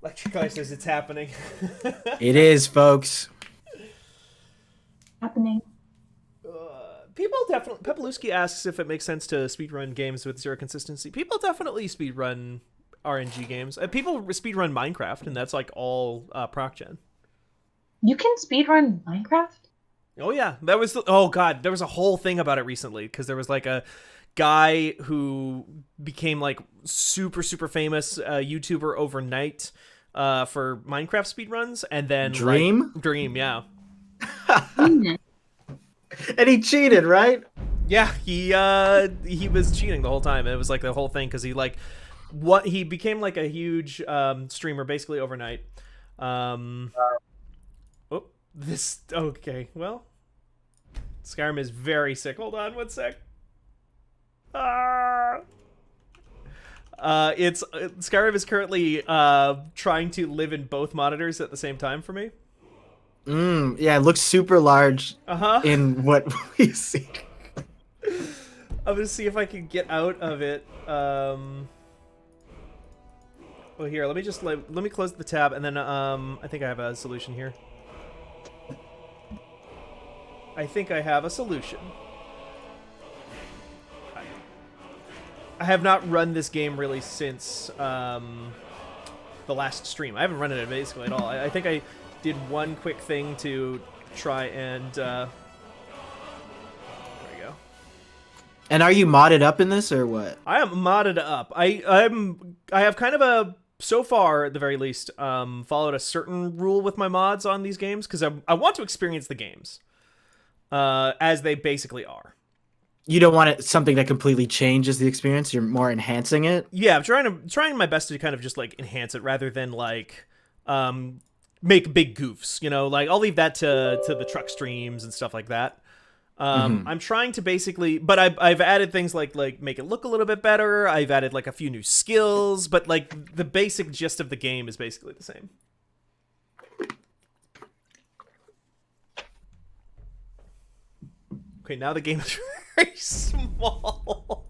Electric Eye says it's happening. It is, folks. Happening. People definitely. Pepeluski asks if it makes sense to speedrun games with zero consistency. People definitely speedrun RNG games. People speedrun Minecraft, and that's like all proc gen. You can speedrun Minecraft? Oh yeah, that was. Oh god, there was a whole thing about it recently because there was like a guy who became like super famous YouTuber overnight for Minecraft speedruns, and then Dream? like Dream, yeah. Mm. And he cheated, right? Yeah, he was cheating the whole time. It was like the whole thing because he became like a huge streamer basically overnight. Um, oh, this okay. Well, Skyrim is very sick. Hold on, one sec. Ah. It's Skyrim is currently trying to live in both monitors at the same time for me. Yeah, it looks super large Uh-huh. in what we see. I'm gonna see if I can get out of it. Well, here, let me close the tab, and then I think I have a solution here. I think I have a solution. I have not run this game really since the last stream. I haven't run it basically at all. I think I did one quick thing to try and there we go. And are you modded up in this or what? I am modded up. I have kind of a, so far at the very least, followed a certain rule with my mods on these games because I want to experience the games as they basically are. You don't want something that completely changes the experience. You're more enhancing it. Yeah, I'm trying my best to kind of just like enhance it rather than like make big goofs. You know, like I'll leave that to the truck streams and stuff like that. I'm trying to basically, but I've added things like make it look a little bit better. I've added like a few new skills, but like the basic gist of the game is basically the same. Okay, now the game is very small.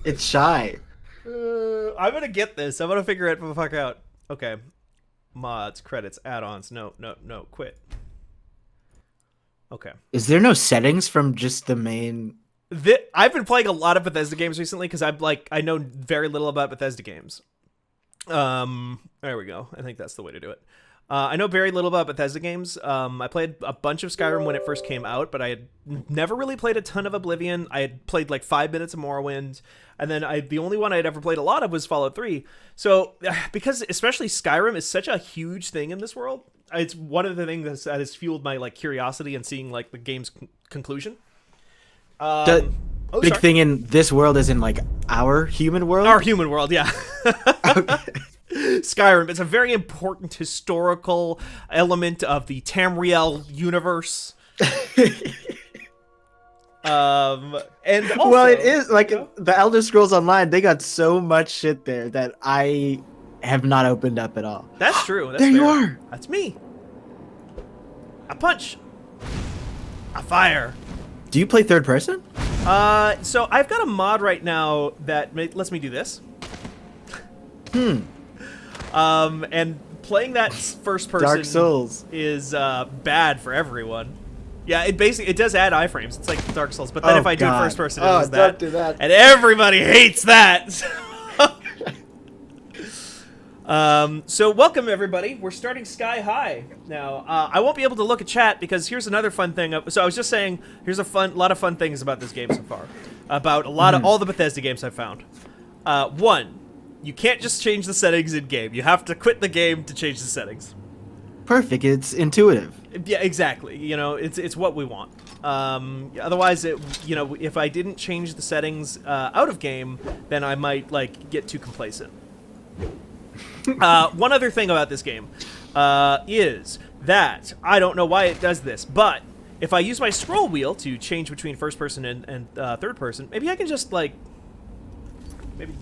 It's shy. I'm gonna get this. I'm gonna figure it the fuck out. Okay, mods, credits, add-ons. No, quit. Okay. Is there no settings from just the main? I've been playing a lot of Bethesda games recently because I know very little about Bethesda games. There we go. I think that's the way to do it. I know very little about Bethesda games. I played a bunch of Skyrim when it first came out, but I had never really played a ton of Oblivion. I had played like 5 minutes of Morrowind, and then the only one I had ever played a lot of was Fallout 3. So, because especially Skyrim is such a huge thing in this world, it's one of the things that has fueled my like curiosity and seeing like the game's conclusion. The big thing in this world is in like our human world. Our human world, yeah. Okay. Skyrim. It's a very important historical element of the Tamriel universe. And also, Well, it is like the Elder Scrolls Online. They got so much shit there that I have not opened up at all. That's true. That's There you fair. are. That's me. I punch. I fire. Do you play third person? So I've got a mod right now that lets me do this. And playing that first person Dark Souls is bad for everyone. Yeah, it does add iframes. It's like Dark Souls, but then if I do it first person, it does that. Don't do that. And everybody hates that. So welcome everybody. We're starting Sky High now. I won't be able to look at chat because here's another fun thing. So I was just saying, here's a lot of fun things about this game so far. About a lot of all the Bethesda games I've found. One, you can't just change the settings in game. You have to quit the game to change the settings. Perfect. It's intuitive. Yeah, exactly. You know, it's what we want. Otherwise, if I didn't change the settings out of game, then I might like get too complacent. One other thing about this game is that I don't know why it does this, but if I use my scroll wheel to change between first person and third person, maybe I can just like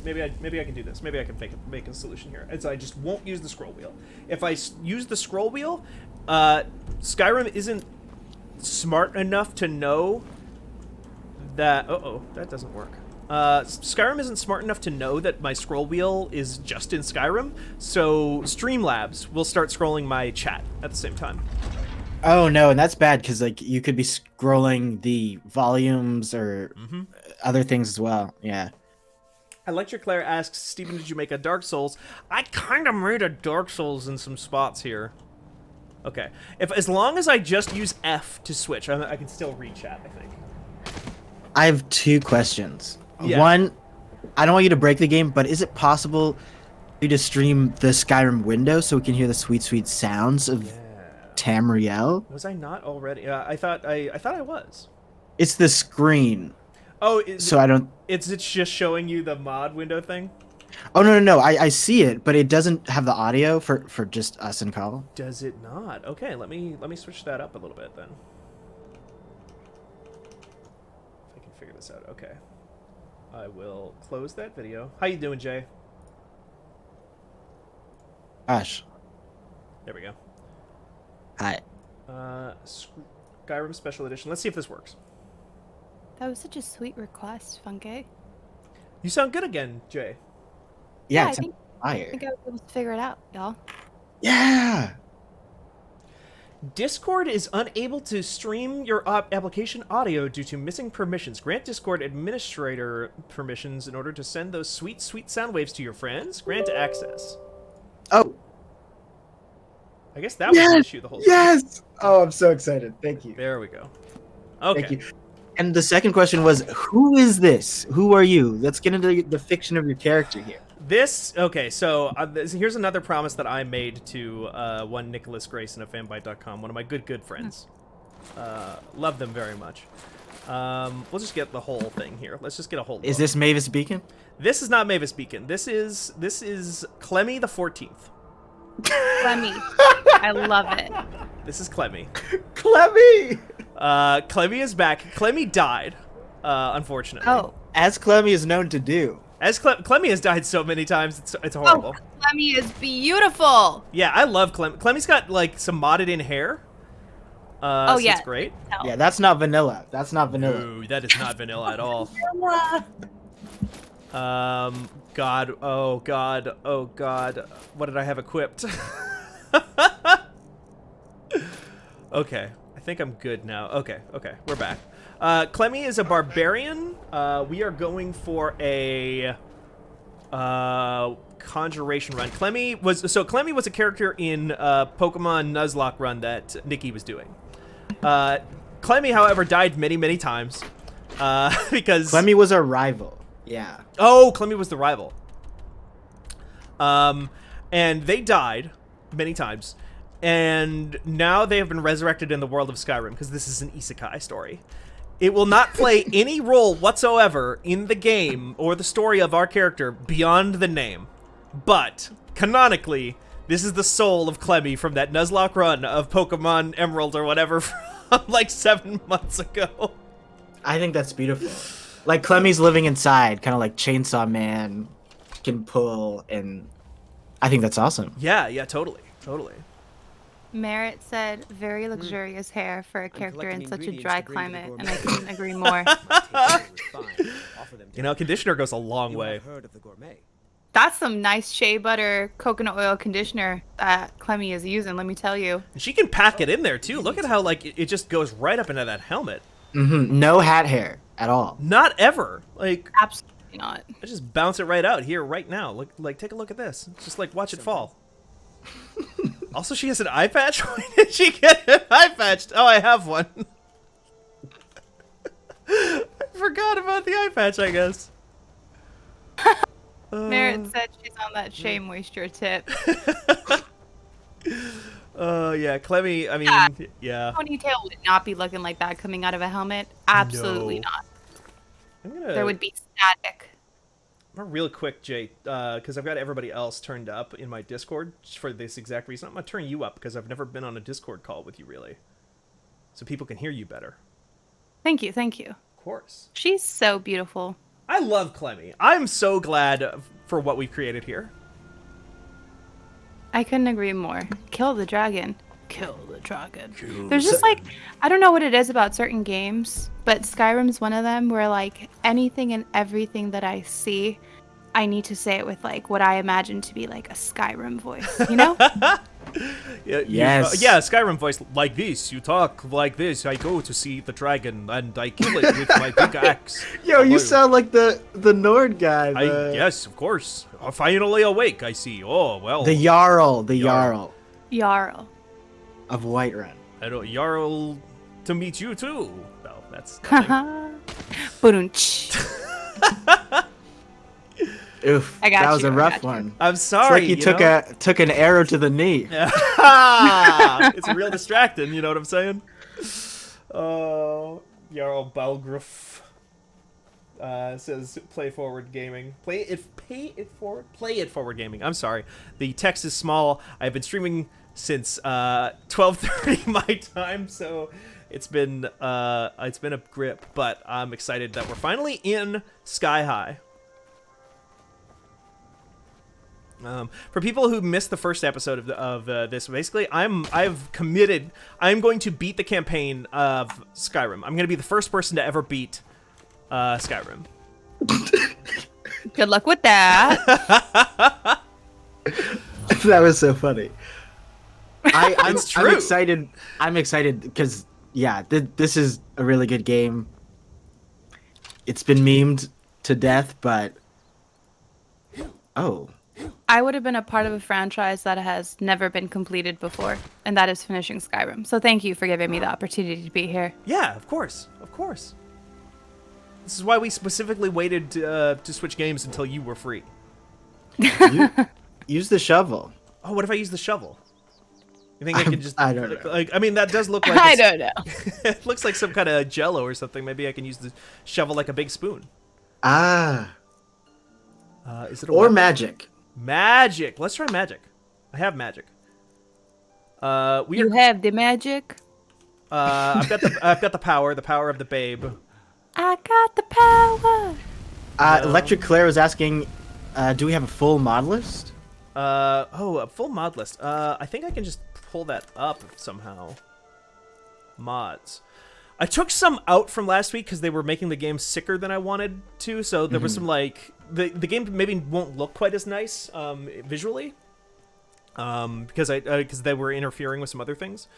maybe I can do this. Maybe I can make a solution here. I just won't use the scroll wheel. If I use the scroll wheel, Skyrim isn't smart enough to know that. Uh-oh, that doesn't work. Skyrim isn't smart enough to know that my scroll wheel is just in Skyrim, so Streamlabs will start scrolling my chat at the same time. Oh no, and that's bad because like you could be scrolling the volumes or other things as well. Yeah. Electric Claire asks, Steven, did you make a Dark Souls? I kind of made a Dark Souls in some spots here. Okay. As long as I just use F to switch, I can still read chat, I think. I have 2 questions. Yeah. One, I don't want you to break the game, but is it possible for you to stream the Skyrim window so we can hear the sweet, sweet sounds of Tamriel? Was I not already? I thought I was. It's the screen. Oh, So I don't. it's just showing you the mod window thing? Oh no! I see it, but it doesn't have the audio for just us and Call. Does it not? Okay, let me switch that up a little bit then. If I can figure this out. Okay. I will close that video. How you doing, Jay? Gosh. There we go. Hi. Skyrim Special Edition. Let's see if this works. That was such a sweet request, Funke. You sound good again, Jay. Yeah, I it's think fire. I was able to figure it out, y'all. Yeah. Discord is unable to stream your application audio due to missing permissions. Grant Discord administrator permissions in order to send those sweet, sweet sound waves to your friends. Grant access. Oh. I guess that was the issue the whole time. Yes. Oh, I'm so excited. Thank you. There we go. Okay. Thank you. And the second question was, who is this? Who are you? Let's get into the fiction of your character here. Okay, so here's another promise that I made to one Nicholas Grayson of fanbyte.com, one of my good friends. Love them very much. We'll just get the whole thing here. Let's just get a whole look. Is this Mavis Beacon? This is not Mavis Beacon. This is Clemmy the 14th. Clemmy. I love it. This is Clemmy. Clemmy! Clemmy is back. Clemmy died, unfortunately. Oh. As Clemmy is known to do. As Clemmy has died so many times, it's horrible. Oh, Clemmy is beautiful. Yeah, I love Clemmy. Clemmy's got like some modded in hair. Oh, so yeah. it's great. Yeah, that's not vanilla. That's not vanilla. Ooh, that is not vanilla at all. God, oh God, oh God. What did I have equipped? Okay, I think I'm good now. Okay, we're back. Clemmy is a barbarian. We are going for a conjuration run. Clemmy was a character in Pokemon Nuzlocke run that Nikki was doing. Clemmy, however, died many times because Clemmy was a rival. Yeah. Oh, Clemmy was the rival. And they died many times. And now they have been resurrected in the world of Skyrim because this is an isekai story. It will not play any role whatsoever in the game or the story of our character beyond the name. But, canonically, this is the soul of Clemmy from that Nuzlocke run of Pokemon Emerald or whatever from like 7 months ago. I think that's beautiful. Like Clemmy's living inside, kind of like Chainsaw Man can pull, and I think that's awesome. Yeah, totally. Merritt said, very luxurious hair for a character in such a dry climate, and I couldn't agree more. You know, conditioner goes a long way. That's some nice shea butter coconut oil conditioner that Clemmy is using, let me tell you. And she can pack it in there, too. Look at how, like, it just goes right up into that helmet. No hat hair at all. Not ever. Like, Absolutely not. I just bounce it right out here, right now. Look, like, take a look at this. Just, like, watch it fall. Also, she has an eye patch? Why did she get an eye patch? Oh, I have one. I forgot about the eye patch, I guess. Merritt said she's on that shea moisture tip. Yeah, Clemmy, I mean, yeah. Ponytail would not be looking like that coming out of a helmet. Absolutely No. not. I'm gonna... There would be static. Real quick, Jay, because I've got everybody else turned up in my Discord for this exact reason. I'm going to turn you up because I've never been on a Discord call with you, really. So people can hear you better. Thank you. Of course. She's so beautiful. I love Clemmy. I'm so glad for what we've created here. I couldn't agree more. Kill the dragon. kill the dragon. There's just like, I don't know what it is about certain games, but Skyrim's one of them where like anything and everything that I see, I need to say it with like what I imagine to be like a Skyrim voice, you know? Yeah, Yes. yeah, Skyrim voice like this. You talk like this. I go to see the dragon and I kill it with my big axe. Yo, you Hello. sound like the Nord guy. Yes, of course. I'm finally awake, I see. Oh, well. The Jarl. The Jarl Jarl. of Whiterun. I don't, Jarl, to meet you too. No, that's nothing. Ba-dum-tsh. Oof, I got that was you, a I rough got you. one. I'm It's sorry. like you took an arrow to the knee. It's real distracting, you know what I'm saying? Oh, Jarl Balgruff says play forward gaming. Play it forward gaming. I'm sorry. The text is small. I've been streaming since 12:30 my time, so it's been a grip, but I'm excited that we're finally in Sky High. For people who missed the first episode of this, basically, I've committed. I'm going to beat the campaign of Skyrim. I'm going to be the first person to ever beat Skyrim. Good luck with that. That was so funny. I'm It's true. excited. I'm excited because yeah, this is a really good game. It's been memed to death, but oh. I would have been a part of a franchise that has never been completed before, and that is finishing Skyrim. So thank you for giving me the opportunity to be here. Yeah, of course, of course. This is why we specifically waited to switch games until you were free. Use the shovel. Oh, what if I use the shovel? You think I can just? I don't know. Like, I mean, that does look like I it's- don't know. It looks like some kind of Jello or something. Maybe I can use the shovel like a big spoon. Ah, Is it a or weapon? magic. Magic? Let's try magic. I have magic. We You are. have the magic. I've got the power of the babe. I got the power. Electric Claire was asking, do we have a full mod list? A full mod list. I think I can just pull that up somehow. Mods. I took some out from last week because they were making the game sicker than I wanted to. So there was some like the game maybe won't look quite as nice visually because they were interfering with some other things.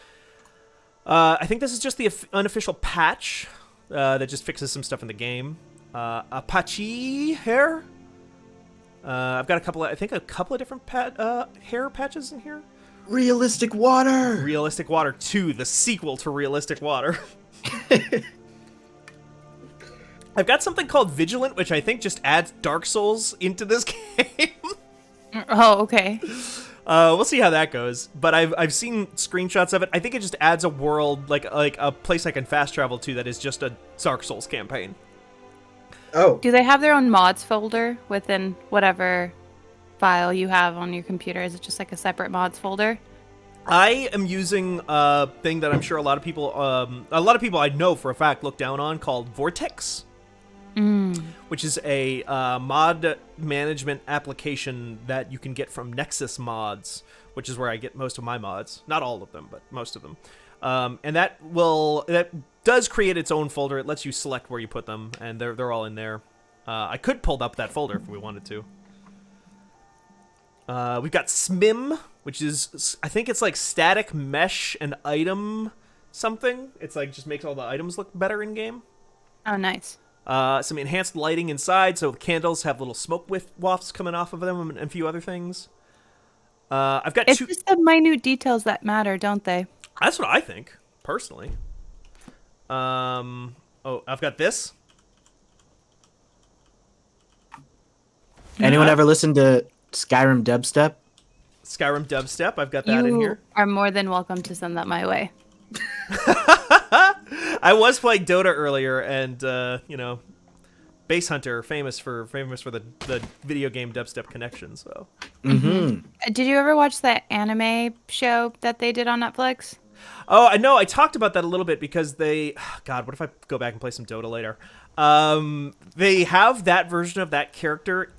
I think this is just the unofficial patch that just fixes some stuff in the game. Apache hair. I've got a couple of different hair patches in here. Realistic water. Realistic Water 2, the sequel to Realistic Water. I've got something called Vigilant, which I think just adds Dark Souls into this game. Oh, okay. We'll see how that goes. But I've seen screenshots of it. I think it just adds a world, like a place I can fast travel to that is just a Dark Souls campaign. Oh, Do they have their own mods folder within whatever file you have on your computer? Is it just like a separate mods folder? I am using a thing that I'm sure a lot of people I know for a fact look down on called Vortex, which is a mod management application that you can get from Nexus Mods, which is where I get most of my mods. Not all of them, but most of them. And that does create its own folder. It lets you select where you put them, and they're all in there. I could pull up that folder if we wanted to. We've got SMIM, which is, I think it's like static mesh and item something. It's like just makes all the items look better in game. Oh, nice. Some enhanced lighting inside, so the candles have little smoke wafts coming off of them and a few other things. I've got It's two. just the minute details that matter, don't they? That's what I think, personally. I've got this. anyone ever listened to Skyrim dubstep? Skyrim dubstep. I've got that in You here. are more than welcome to send that my way. I was playing Dota earlier, and Base Hunter, famous for the video game dubstep connection. So Did you ever watch that anime show that they did on Netflix? Oh, I know. I talked about that a little bit because God, what if I go back and play some Dota later? They have that version of that character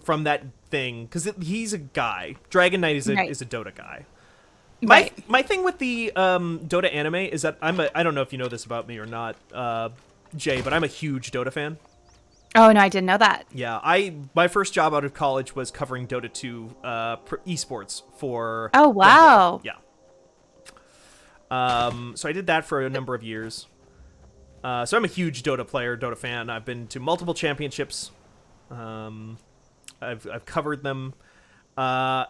from that thing because he's a guy. Dragon Knight is a Right. Dota guy. My thing with the Dota anime is that I don't know if you know this about me or not, Jay, but I'm a huge Dota fan. Oh no, I didn't know that. Yeah, my first job out of college was covering Dota 2 esports for. Oh wow. Yeah. So I did that for a number of years. So I'm a huge Dota player, Dota fan. I've been to multiple championships. I've covered them. And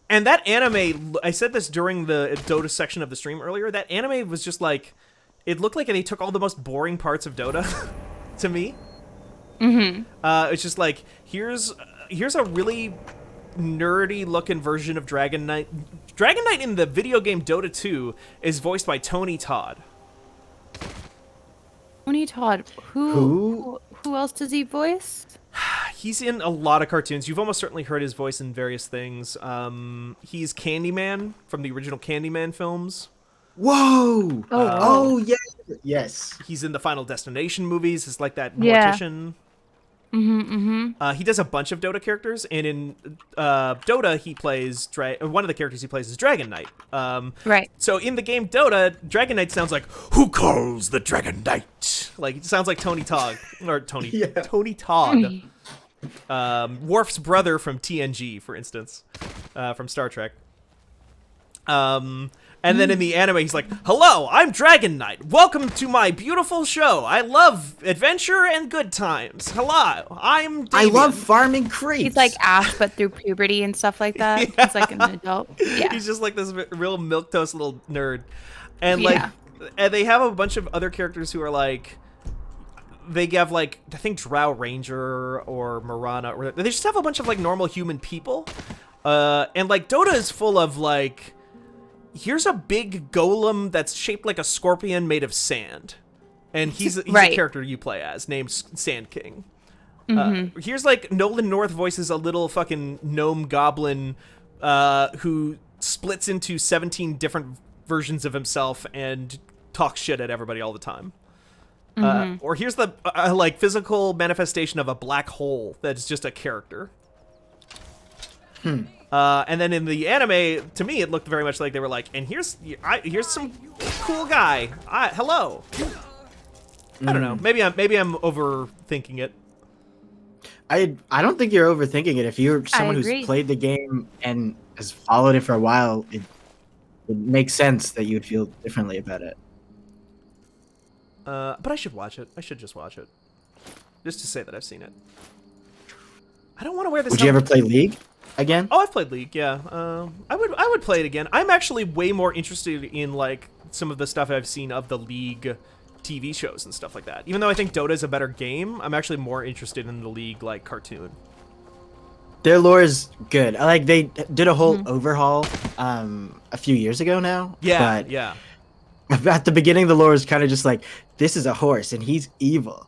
that anime, I said this during the Dota section of the stream earlier, that anime was just like, it looked like they took all the most boring parts of Dota to me. Mm-hmm. It's just like, here's a really nerdy looking version of Dragon Knight. Dragon Knight in the video game Dota 2 is voiced by Tony Todd. Tony Todd. Who else does he voice? He's in a lot of cartoons. You've almost certainly heard his voice in various things. He's Candyman from the original Candyman films. Whoa! Oh, yes, yes. He's in the Final Destination movies. It's like that Yeah. mortician. Mm-hmm. He does a bunch of Dota characters, and in Dota he plays one of the characters he plays is Dragon Knight. Right. So in the game Dota, Dragon Knight sounds like, "Who calls the Dragon Knight?" Like it sounds like Tony Todd Tony Todd. Worf's brother from TNG, for instance, from Star Trek. And then in the anime, he's like, "Hello, I'm Dragon Knight. Welcome to my beautiful show. I love adventure and good times. Hello, I'm Damien." I love farming creeps. He's like Ash, but through puberty and stuff like that. Yeah. He's like an adult. Yeah. He's just like this real milquetoast little nerd. And like, Yeah. and they have a bunch of other characters who are like, they have like, I think Drow Ranger or Marana, or they just have a bunch of like normal human people. And like Dota is full of like, here's a big golem that's shaped like a scorpion made of sand. And he's a Right. character you play as named Sand King. Mm-hmm. Here's like Nolan North voices a little fucking gnome goblin who splits into 17 different versions of himself and talks shit at everybody all the time. Or here's the like physical manifestation of a black hole that's just a character. And then in the anime, to me, it looked very much like they were like, and here's some cool guy. Hello. I don't know. Maybe I'm overthinking it. I don't think you're overthinking it. If you're someone who's agree. played the game and has followed it for a while, it makes sense that you'd feel differently about it. But I should watch it. I should just watch it, just to say that I've seen it. I don't want to wear this. Would you ever play League again? Oh, I've played League. Yeah. I would play it again. I'm actually way more interested in like some of the stuff I've seen of the League TV shows and stuff like that. Even though I think Dota is a better game, I'm actually more interested in the League like cartoon. Their lore is good. Like they did a whole overhaul a few years ago now. Yeah. But Yeah. at the beginning, the lore is kind of just like, this is a horse and he's evil.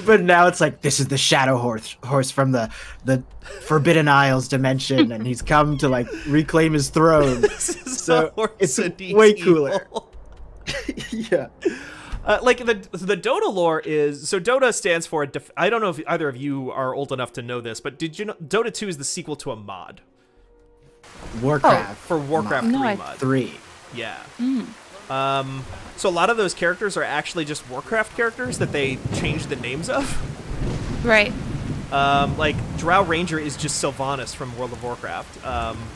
But now it's like, this is the shadow horse from the Forbidden Isles dimension, and he's come to like reclaim his throne. This is So a horse it's and he's way evil. cooler. Yeah. Like the Dota lore is, so Dota stands for I don't know if either of you are old enough to know this, but did you know Dota 2 is the sequel to a mod Warcraft. for Warcraft No, 3 I- mod? 3. Yeah. So a lot of those characters are actually just Warcraft characters that they changed the names of. Right. Like Drow Ranger is just Sylvanas from World of Warcraft,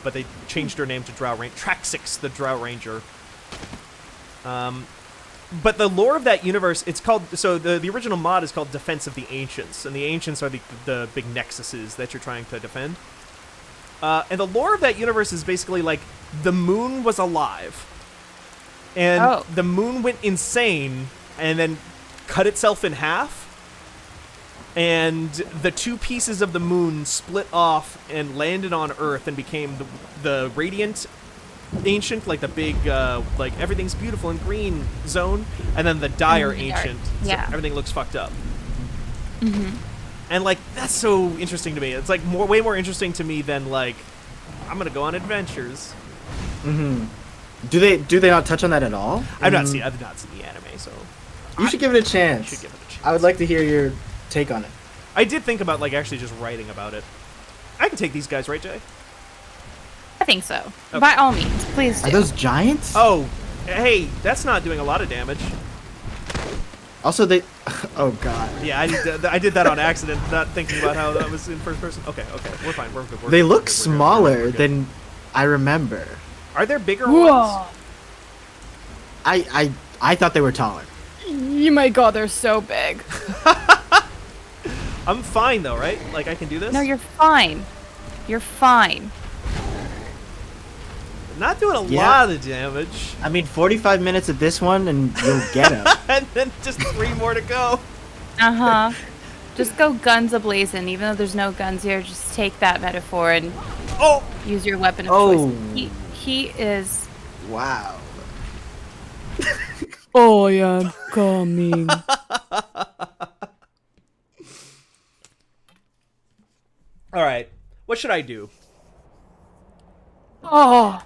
but they changed her name to Drow Ranger. Traxix, the Drow Ranger. But the lore of that universe, it's called, so the original mod is called Defense of the Ancients, and the Ancients are the big nexuses that you're trying to defend. And the lore of that universe is basically like the moon was alive, and the moon went insane and then cut itself in half, and the two pieces of the moon split off and landed on Earth and became the Radiant Ancient, like the big, like everything's beautiful and green zone, and then the Dire And the Ancient, dark, so yeah. everything looks fucked up. And like that's so interesting to me. It's like way more interesting to me than like I'm gonna go on adventures. Do they not touch on that at all? I've not seen the anime, so You should give it a chance. should give it a chance. I would like to hear your take on it. I did think about like actually just writing about it. I can take these guys, right, Jay? I think so. By all means, please do. Are those giants? Oh, hey, that's not doing a lot of damage. Also, they. Oh god. Yeah, I did that on accident, not thinking about how that was in first person. Okay, we're fine. We're good. They look we're good, smaller we're good. than I remember. Are there bigger ones? I thought they were taller. Oh my god, they're so big. I'm fine though, right? Like I can do this. No, you're fine. You're fine. Not doing a Yeah. lot of damage, I mean, 45 minutes at this one, and you'll get him. and then just 3 more to go. Uh-huh. Just go guns ablazing. Even though there's no guns here, just take that metaphor and Oh, use your weapon of Oh. choice. He is... Wow. I am coming. all right. What should I do? Oh.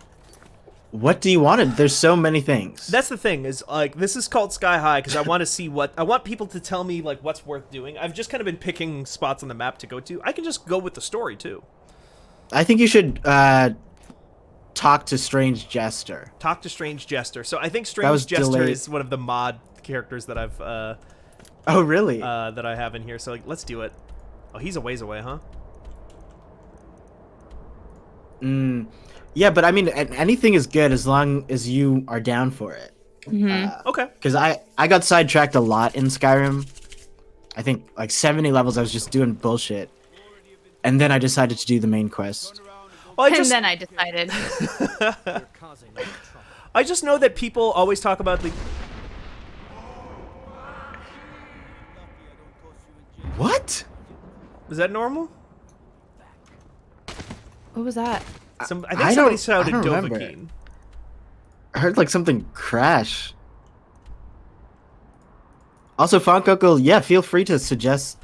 What do you want? There's so many things. That's the thing is like this is called Sky High because I want to see what I want people to tell me like what's worth doing. I've just kind of been picking spots on the map to go to. I can just go with the story too. I think you should talk to Strange Jester. Talk to Strange Jester. So I think was Strange Jester delayed. is one of the mod characters that I've Oh, really? that I have in here. So like, let's do it. Oh, he's a ways away, huh? Yeah, but I mean, anything is good as long as you are down for it. Okay. Because I got sidetracked a lot in Skyrim. I think like 70 levels I was just doing bullshit. And then I decided to do the main quest. Well, And then I decided. I just know that people always talk about the. What? Is that normal? What was that? I think I somebody don't- shouted I don't remember. Dovahkiin. I heard like something crash. Also, Funk Uncle, yeah, feel free to suggest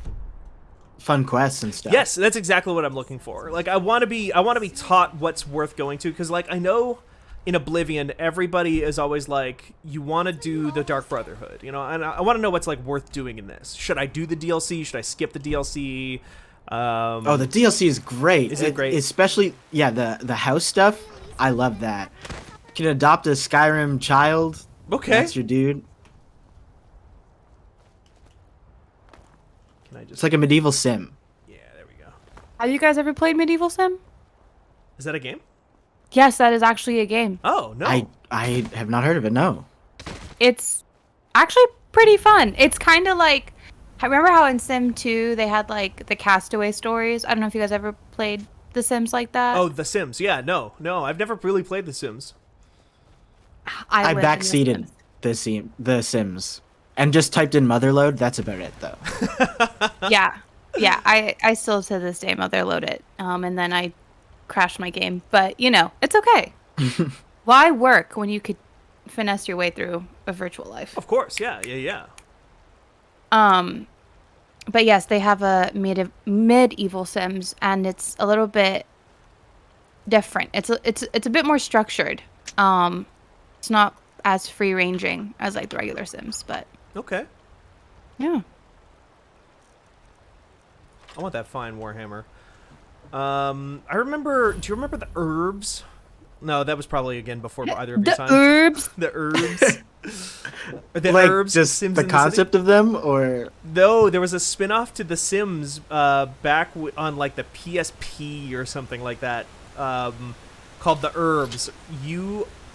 fun quests and stuff. Yes, that's exactly what I'm looking for. Like I want to be taught what's worth going to because like I know in Oblivion everybody is always like you want to do the Dark Brotherhood, you know, and I want to know what's like worth doing in this. Should I do the DLC? Should I skip the DLC? Oh, the DLC is great. Is it great? Especially, yeah, the house stuff. I love that. You can adopt a Skyrim child. Okay. That's your dude. Can I just? It's like a medieval sim. Yeah, there we go. Have you guys ever played Medieval Sim? Is that a game? Yes, that is actually a game. Oh no. I have not heard of it. No. It's actually pretty fun. It's kind of like, remember how in Sim 2 they had like the Castaway stories? I don't know if you guys ever played The Sims like that. Oh, The Sims. Yeah, no, I've never really played The Sims. I live in The backseated Sims. the Sims and just typed in Motherload. That's about it, though. Yeah, I still to this day motherload it, and then I crashed my game. But you know, it's okay. Why work when you could finesse your way through a virtual life? Of course, yeah. But yes, they have a medieval Sims, and it's a little bit different. It's a bit more structured. It's not as free ranging as like the regular Sims, but Okay. yeah. I want that fine Warhammer. I remember. Do you remember the herbs? No, that was probably again before either of your The times. herbs. The herbs. The Like herbs. just Sims the in concept of them, or No, there was a spin-off to The Sims back on like the PSP or something like that, called The Herbs. URBZ.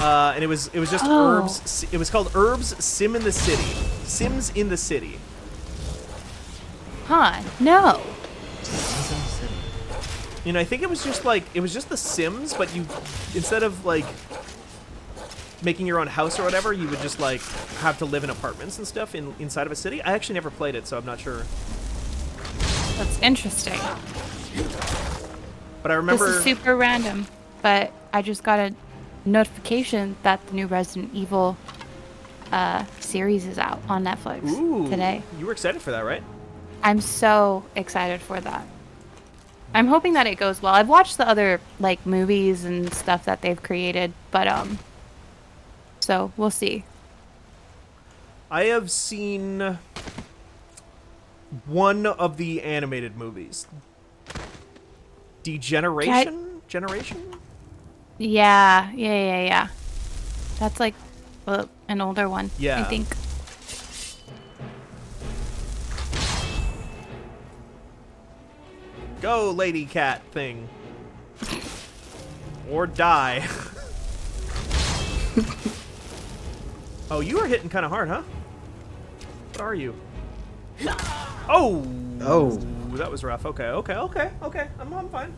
And it was just Oh. Herbs. It was called Herbs Sim in the City. Sims in the City. Huh? No. You know, I think it was just The Sims, but you instead of like making your own house or whatever, you would just like have to live in apartments and stuff inside of a city. I actually never played it, so I'm not sure. That's interesting. But I remember. This is super random, but I just got a notification that the new Resident Evil series is out on Netflix Ooh, today. You were excited for that, right? I'm so excited for that. I'm hoping that it goes well. I've watched the other like movies and stuff that they've created, but so we'll see. I have seen one of the animated movies. Degeneration? Generation? Yeah. That's like an older one. Yeah. I think. Go, lady cat thing. Or die. Oh, you are hitting kind of hard, huh? What are you? Oh! Oh. That was rough. Okay. I'm fine.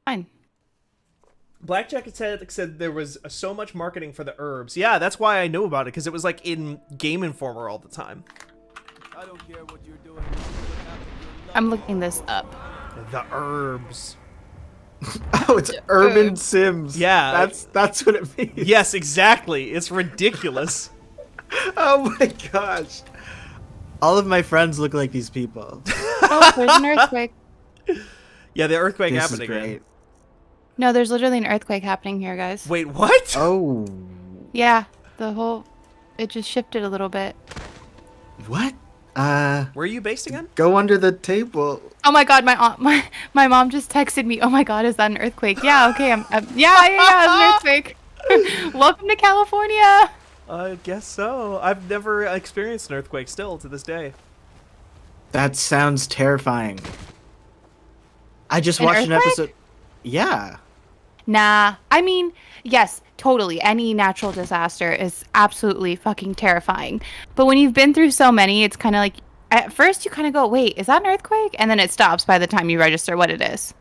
Fine. Blackjack said there was so much marketing for the herbs. Yeah, that's why I knew about it, because it was like in Game Informer all the time. I don't care what you're doing. I'm looking this up. The herbs. Oh, it's Urban Sims. Yeah. That's what it means. Yes, exactly. It's ridiculous. Oh my gosh. All of my friends look like these people. Oh, there's an earthquake. Yeah, the earthquake This is happened again. great. No, there's literally an earthquake happening here, guys. Wait, what? Oh. Yeah, it just shifted a little bit. What? Where are you based again? Go under the table. Oh my god, my mom just texted me. Oh my god, is that an earthquake? Yeah, okay, yeah, it's an earthquake. Welcome to California. I guess so. I've never experienced an earthquake still to this day. That sounds terrifying. I just An watched an earthquake? episode. Yeah. Nah, I mean, yes, totally. Any natural disaster is absolutely fucking terrifying. But when you've been through so many, it's kind of like, at first you kind of go, wait, is that an earthquake? And then it stops by the time you register what it is.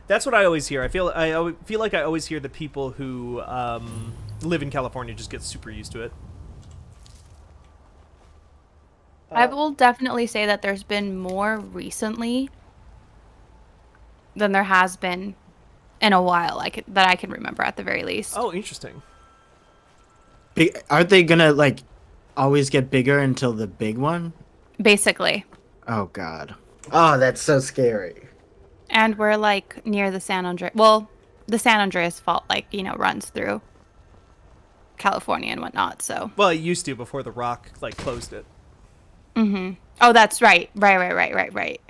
That's what I always hear. I feel like I always hear the people who live in California just get super used to it. I will definitely say that there's been more recently than there has been in a while, that I can remember at the very least. Oh, interesting. Aren't they gonna like always get bigger until the big one? Basically. Oh god. Oh, that's so scary. And we're like near the San Andreas. Well, the San Andreas fault, runs through California and whatnot. So. Well, it used to before the Rock closed it. Oh, that's right. Right.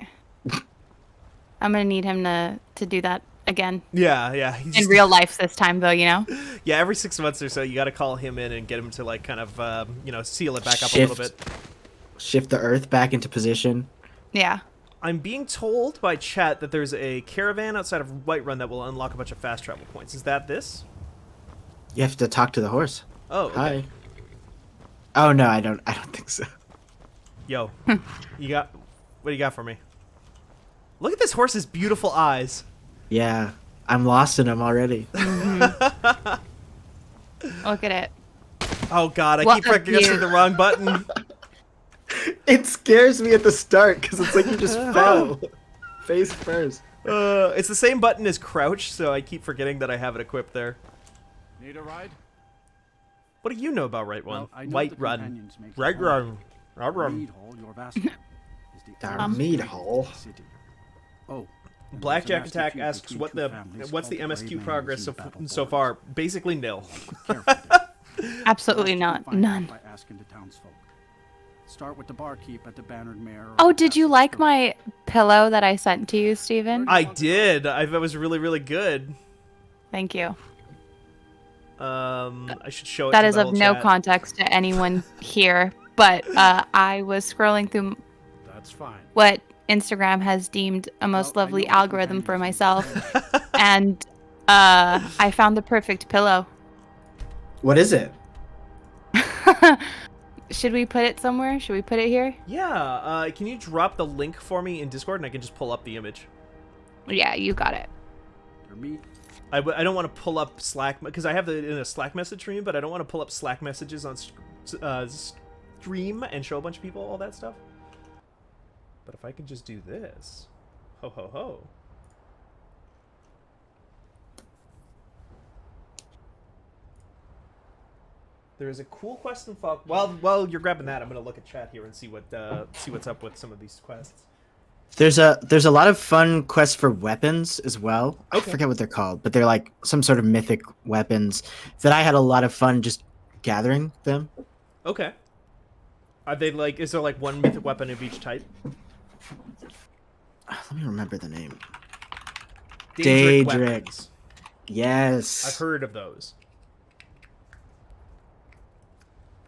I'm gonna need him to do that again Yeah. in real life this time, though. Yeah, every 6 months or so, you got to call him in and get him to kind of seal it back up a little bit. Shift the Earth back into position. Yeah. I'm being told by chat that there's a caravan outside of Whiterun that will unlock a bunch of fast travel points. Is that this? You have to talk to the horse. Oh, okay. Hi. Oh no, I don't think so. Yo, what do you got for me? Look at this horse's beautiful eyes. Yeah, I'm lost in them already. Look at it. Oh god, I What keep a pressing view. the wrong button. It scares me at the start because it's like you just fell face first. It's the same button as crouch, so I keep forgetting that I have it equipped there. Need a ride? What do you know about Right One? Well, I know White the Run. companions make Right the Run. Right Run. Mead Hall, your vassal, is the Our oldest mead remaining hall. city. Oh. and Blackjack there's a nasty Attack feud asks between what's two the families MSQ called the Grey progress Mans and so Battle far? Boys. Basically nil. Be careful there. Absolutely Best not. to find None. out by asking the townsfolk. Start with the barkeep at the Bannered Mare. or Oh, did you Bastards like Grove. my pillow that I sent to you, Steven? I did. That was really, really good. Thank you. I should show it That to is the of whole no chat. context to anyone here, but I was scrolling through That's fine. what Instagram has deemed a most Well, I lovely know the algorithm for companions myself, and I found the perfect pillow. What is it? Should we put it somewhere? Should we put it here? Yeah, can you drop the link for me in Discord and I can just pull up the image? Yeah, you got it. Your meat. I don't want to pull up Slack because I have it in a Slack message stream, but I don't want to pull up Slack messages on stream and show a bunch of people all that stuff. But if I could just do this, ho ho ho. There is a cool quest in Falk. While you're grabbing that, I'm gonna look at chat here and see what's up with some of these quests. There's a lot of fun quests for weapons as well. I Okay. forget what they're called, but they're like some sort of mythic weapons that I had a lot of fun just gathering them. Okay. Are they is there one mythic weapon of each type? Let me remember the name. Daedric Daedric. weapons. Yes. I've heard of those.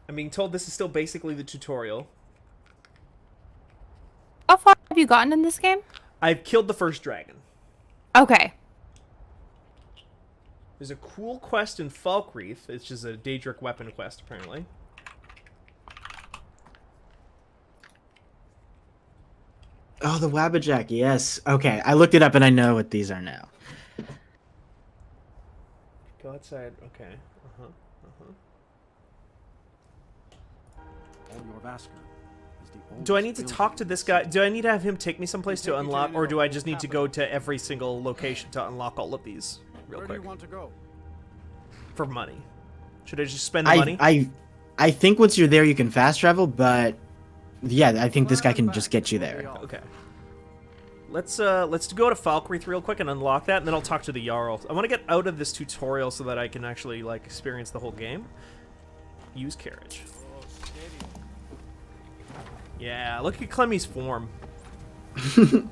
I'm being told this is still basically the tutorial. How far have you gotten in this game? I've killed the first dragon. Okay. There's a cool quest in Falkreath. It's just a Daedric weapon quest, apparently. Oh, the Wabbajack. Yes. Okay, I looked it up and I know what these are now. Go outside. Okay. Uh-huh. Uh-huh. Olyor Vasker is the Do I need oldest to talk to building this in guy? the Do I need to have him take me someplace to Take me to unlock, or do I just need to go capital. to every single location to unlock all of these real Where do quick you want to go? for money? Should I just spend the money? I think once you're there you can fast travel, but yeah, I think this guy can just get you there. Okay. Let's go to Falkreath real quick and unlock that, and then I'll talk to the Jarl. I want to get out of this tutorial so that I can actually like experience the whole game. Use carriage. Yeah, look at Clemmy's form. You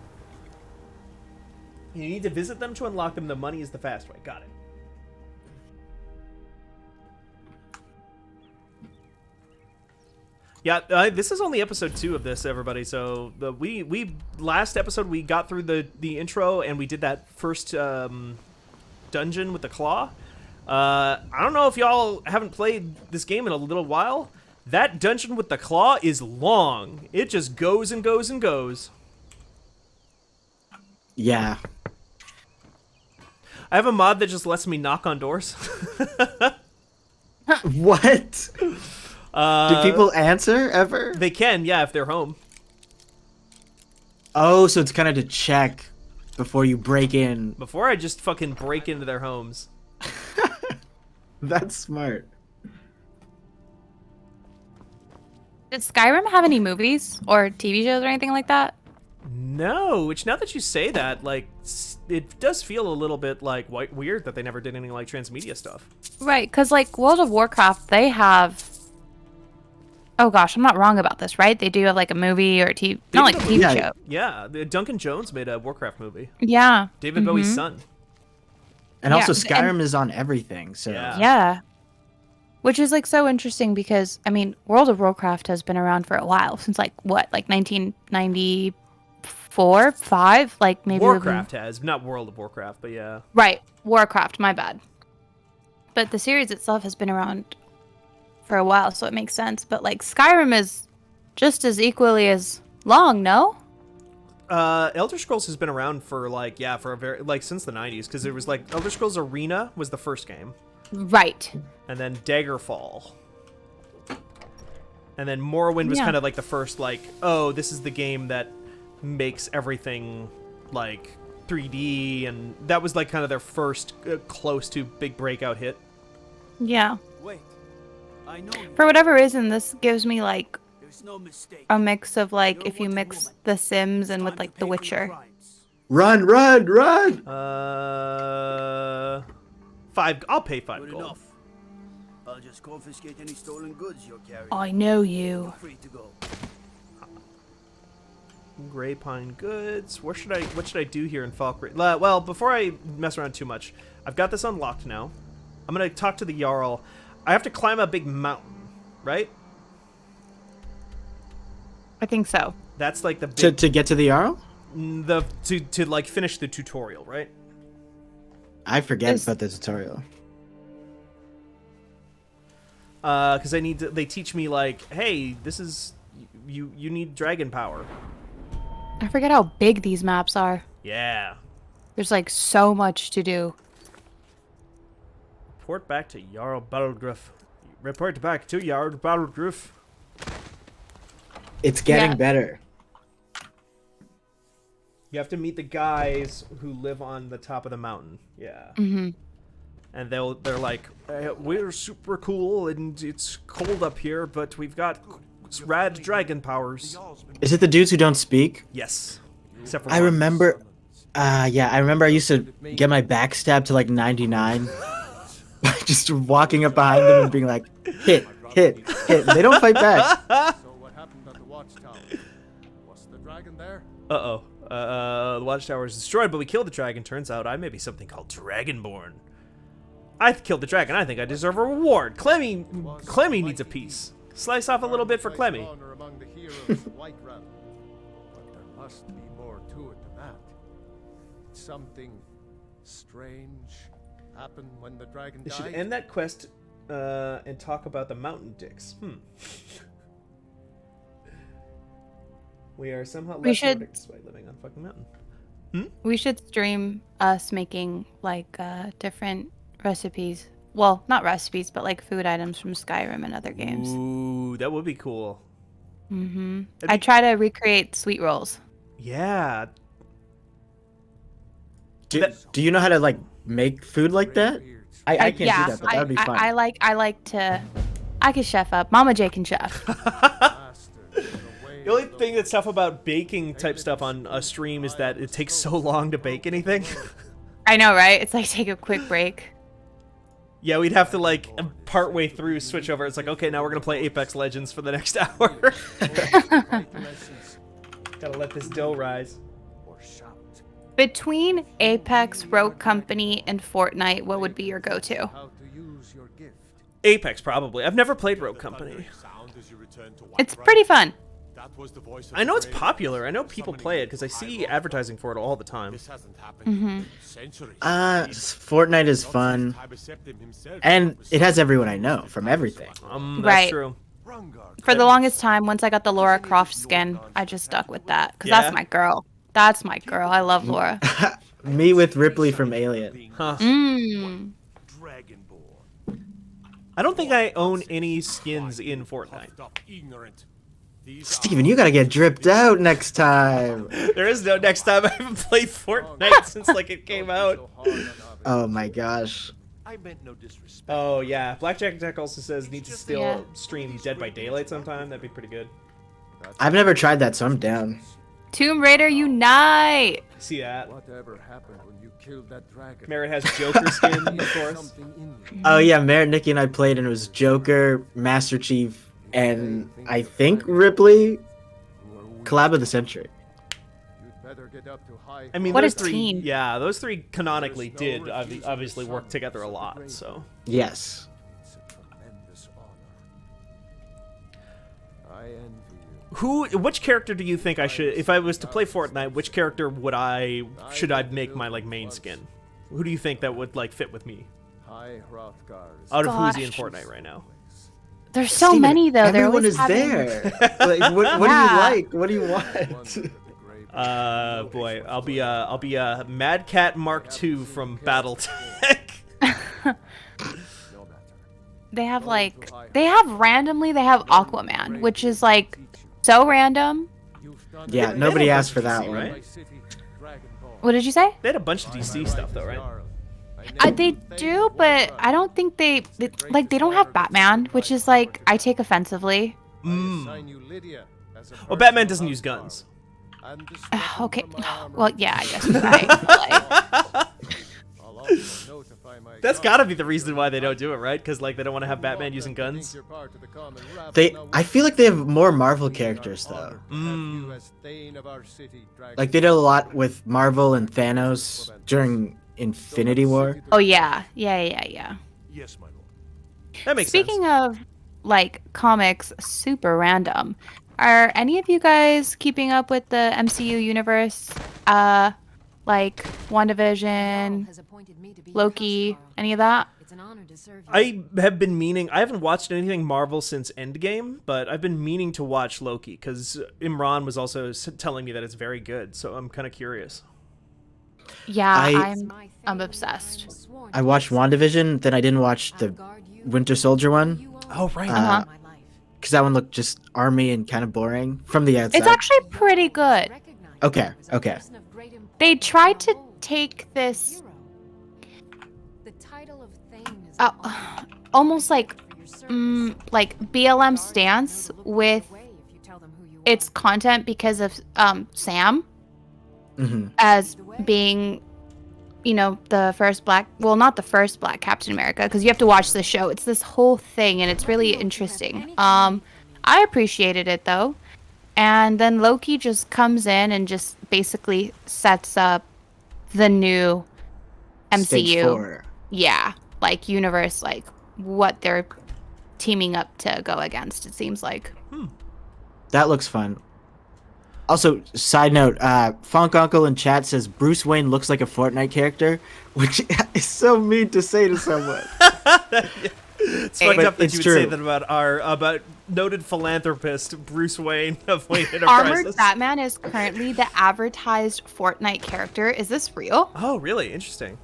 need to visit them to unlock them. The money is the fast way. Got it. Yeah, this is only episode 2 of this, everybody. So we last episode we got through the intro and we did that first dungeon with the claw. I don't know if y'all haven't played this game in a little while. That dungeon with the claw is long. It just goes and goes and goes. Yeah. I have a mod that just lets me knock on doors. What? Do people answer ever? They can, yeah, if they're home. Oh, so it's kind of to check before you break in. Before I just fucking break into their homes. That's smart. Did Skyrim have any movies or TV shows or anything like that? No, which now that you say that, like, it does feel a little bit like weird that they never did any like transmedia stuff. Right, because like World of Warcraft, they have. Oh gosh, I'm not wrong about this, right? They do have like a movie or a TV, not like a TV Yeah. show. Yeah, Duncan Jones made a Warcraft movie. Yeah. David Bowie's son. And Yeah, also and- Skyrim is on everything, so Yeah. Yeah. Which is like so interesting because I mean, World of Warcraft has been around for a while since like what, like 1994, 5, like maybe even- Warcraft has, not World of Warcraft, but yeah. Right, Warcraft, my bad. But the series itself has been around for a while, so it makes sense. But like Skyrim is just as equally as long, no? Elder Scrolls has been around for like for a very like since the 90s because it was like Elder Scrolls Arena was the first game, Right. and then Daggerfall, and then Morrowind was Yeah. kind of like the first like, oh, this is the game that makes everything like 3D, and that was like kind of their first close to big breakout hit. Yeah. Wait, I know you. For whatever reason, this gives me like There's no mistake. a mix of like You're if you what a mix woman. The Sims and with Time to like pay The for your Witcher. crimes. run, run, run! 5. I'll pay 5 Good gold. enough. I'll just confiscate any stolen goods you're carrying. I know you. You're free to go. Grey Pine Goods. What should I do here in Falkreath? Well, before I mess around too much, I've got this unlocked now. I'm gonna talk to the Jarl. I have to climb a big mountain, right? I think so. That's like the To get to the Jarl? to like finish the tutorial, right? I forget There's- about the tutorial. Because they teach me like, hey, this is you need dragon power. I forget how big these maps are. Yeah. There's like so much to do. Report back to Jarl Balgruuf. Report back to Jarl Balgruuf. It's getting Yeah. better. You have to meet the guys who live on the top of the mountain. Yeah. Mm-hmm. And they're like, we're super cool and it's cold up here, but we've got rad dragon powers. Is it the dudes who don't speak? Yes. Except for I one. remember. Yeah, I remember I used to get my back stabbed to like 99. Just walking up behind them and being like, hit, hit, hit. They don't fight back. So what happened at the watchtower? Was the dragon there? Uh-oh. The watchtower is destroyed, but we killed the dragon. Turns out I may be something called Dragonborn. I killed the dragon. I think I deserve a reward. Clemmy needs a piece. Slice off a little bit for Clemmy. Honor among the heroes of White Realm. But there must be more to it than that. Something strange happened when the dragon We died. should end that quest and talk about the mountain dicks. We are somehow less should- Nordic despite living on a fucking mountain. We should stream us making like different recipes. Well, not recipes, but like food items from Skyrim and other games. Ooh, that would be cool. Mm-hmm. That'd I be- try to recreate sweet rolls. Yeah. Do you know how to like make food like that? I can't yeah, do that, but that would be fun. I like to. I can chef up. Mama J can chef. The only thing that's tough about baking type stuff on a stream is that it takes so long to bake anything. I know, right? It's like take a quick break. Yeah, we'd have to like partway through switch over. It's like, okay, now we're gonna play Apex Legends for the next hour. Gotta let this dough rise. Between Apex, Rogue Company, and Fortnite, what would be your go-to? How to use your gift. Apex, probably. I've never played Rogue Company. It's pretty fun. I know it's popular. I know people play it because I see advertising for it all the time. Fortnite is fun, and it has everyone I know from everything. That's Right. true. For the longest time, once I got the Laura Croft skin, I just stuck with that because Yeah? that's my girl. That's my girl. I love Laura. Me with Ripley from Alien. Huh. Mmm. I don't think I own any skins in Fortnite. Steven, you gotta get dripped out next time. There is no next time. I haven't played Fortnite since like it came out. Oh my gosh. I meant no disrespect. Oh yeah, Blackjack Tech also says need to still Yeah. stream Dead by Daylight sometime. That'd be pretty good. I've never tried that, so I'm down. Tomb Raider Unite. See that? Whatever happened when you killed that dragon? Merritt has Joker skin, of course. Something in you. Oh yeah, Merritt, Nikki, and I played, and it was Joker, Master Chief, and I think Ripley. Collab of the century. You'd better get up to high. I mean, What a those three, team. yeah, those three canonically did obviously work together a lot. So Yes. It's a tremendous honor. I envy you. which character do you think I should, if I was to play Fortnite, which character should I make my like main skin? Who do you think that would like fit with me? High Hrothgar is Out of who's he in Gosh. Fortnite right now? There's so Steven, many though. They're Everyone always is having- there. Like, what do Yeah. you like? What do you one want? of the great Boy, I'll be a Mad Cat Mark II from BattleTech. no matter. They have randomly they have Aquaman, which is like so random. You've done Yeah, it. nobody have asked for that DC, one. right? My city, Dragonborn. What did you say? They had a bunch of DC stuff though, right? They do, but I don't think they don't have Batman, which is like I take offensively. Well, Batman doesn't use guns. Okay, well yeah, I guess you're right. but, like, That's gotta be the reason why they don't do it, right? Because like they don't want to have Batman using guns. I feel like they have more Marvel characters though. Like they did a lot with Marvel and Thanos during Infinity War. oh yeah. Yes, my lord. That makes Speaking sense. of like comics, super random. Are any of you guys keeping up with the MCU universe? Like WandaVision, Loki, any of that? I have been meaning. I haven't watched anything Marvel since Endgame, but I've been meaning to watch Loki because Imran was also telling me that it's very good. So I'm kind of curious. Yeah, I'm obsessed. I watched WandaVision, then I didn't watch the Winter Soldier one Oh right. Uh-huh. because that one looked just army and kind of boring from the outside. It's actually pretty good. Okay. They tried to take this almost like BLM stance with its content because of Sam hmm as being, you know, the first black, well, not the first black Captain America, because you have to watch the show. It's this whole thing, and it's really interesting. I appreciated it though. And then Loki just comes in and just basically sets up the new Stage MCU. 4. Yeah, like universe, like what they're teaming up to go against, it seems like. That looks fun. Also, side note, Funk Uncle in chat says Bruce Wayne looks like a Fortnite character, which is so mean to say to someone. It's fucked But up that it's you would say true. that about noted philanthropist Bruce Wayne of Wayne Armored Enterprises. Batman is currently the advertised Fortnite character. Is this real? Oh, really? Interesting.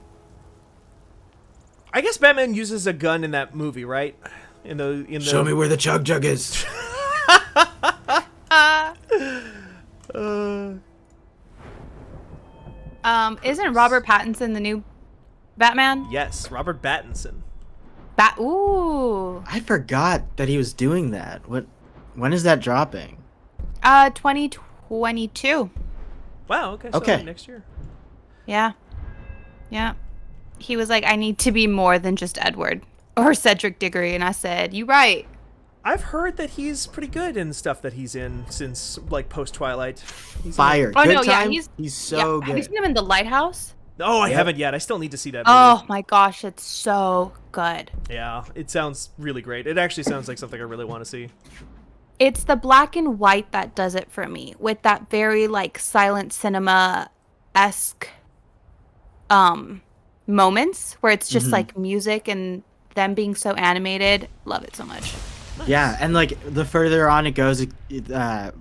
I guess Batman uses a gun in that movie, right? In the Show me where the Chug Jug is. Isn't Robert Pattinson the new Batman? Yes, Robert Pattinson. Ooh. I forgot that he was doing that. When is that dropping? 2022. Wow. Okay. So Okay. next year. Yeah. Yeah. He was like, I need to be more than just Edward or Cedric Diggory. And I said, you right. I've heard that he's pretty good in stuff that he's in since like post Twilight. Fire. Oh, Good no, yeah, time. he's so Have you good. seen him in The Lighthouse? Oh, I Yep. haven't yet. I still need to see that. Oh Movie. my gosh, it's so good. Yeah, it sounds really great. It actually sounds like something I really want to see. It's the black and white that does it for me, with that very like silent cinema-esque moments where it's just like music and them being so animated. Love it so much. Yeah, and like the further on it goes,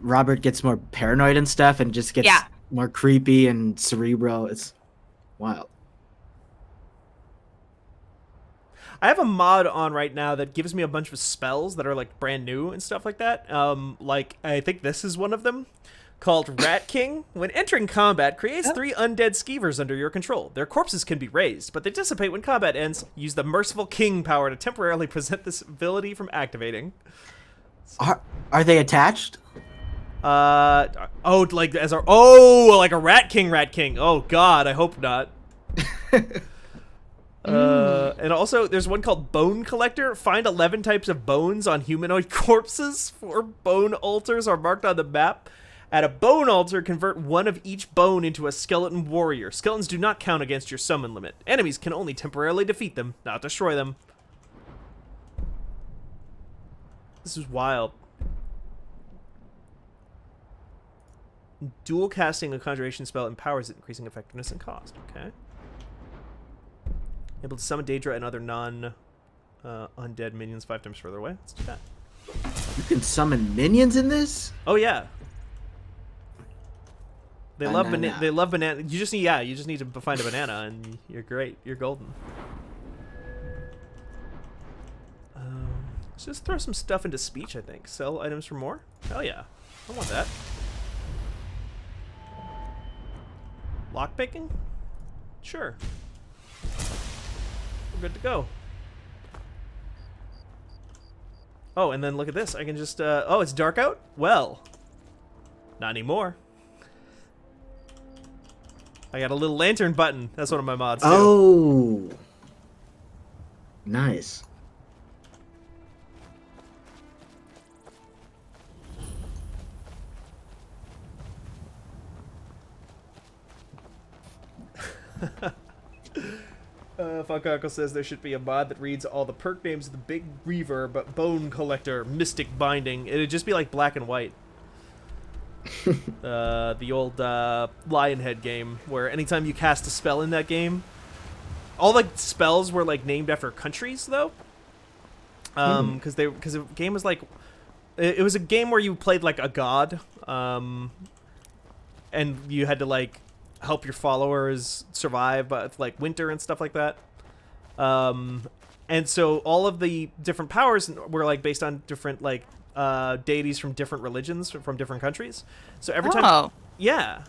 Robert gets more paranoid and stuff, and just gets Yeah. more creepy and cerebral. It's wild. I have a mod on right now that gives me a bunch of spells that are like brand new and stuff like that. Like I think this is one of them, called Rat King. When entering combat, creates 3 undead skeevers under your control. Their corpses can be raised, but they dissipate when combat ends. Use the Merciful King power to temporarily prevent this ability from activating. Are they attached? Like a Rat King. Oh God, I hope not. And also, there's one called Bone Collector. Find 11 types of bones on humanoid corpses. 4 bone altars are marked on the map. At a bone altar, convert 1 of each bone into a skeleton warrior. Skeletons do not count against your summon limit. Enemies can only temporarily defeat them, not destroy them. This is wild. Dual casting a conjuration spell empowers it, increasing effectiveness and cost. Okay. Able to summon Daedra and other undead minions 5 times further away. Let's do that. You can summon minions in this? Oh yeah. They love Banana. They love banana. You just need to find a banana and you're great. You're golden. Let's just throw some stuff into speech. I think sell items for more. Hell yeah, I want that. Lockpicking? Sure. We're good to go. Oh, and then look at this. I can just, oh, it's dark out? Well, not anymore. I got a little lantern button. That's one of my mods, too. Oh. Nice. Funk Uncle says there should be a mod that reads all the perk names of the Big Reaver, but Bone Collector, Mystic Binding. It'd just be like black and white. The old Lionhead game, where anytime you cast a spell in that game, all the spells were like named after countries, though. Because the game was like, it was a game where you played like a god, and you had to like help your followers survive, but like winter and stuff like that. And so all of the different powers were like based on different like deities from different religions from different countries. So every time, yeah,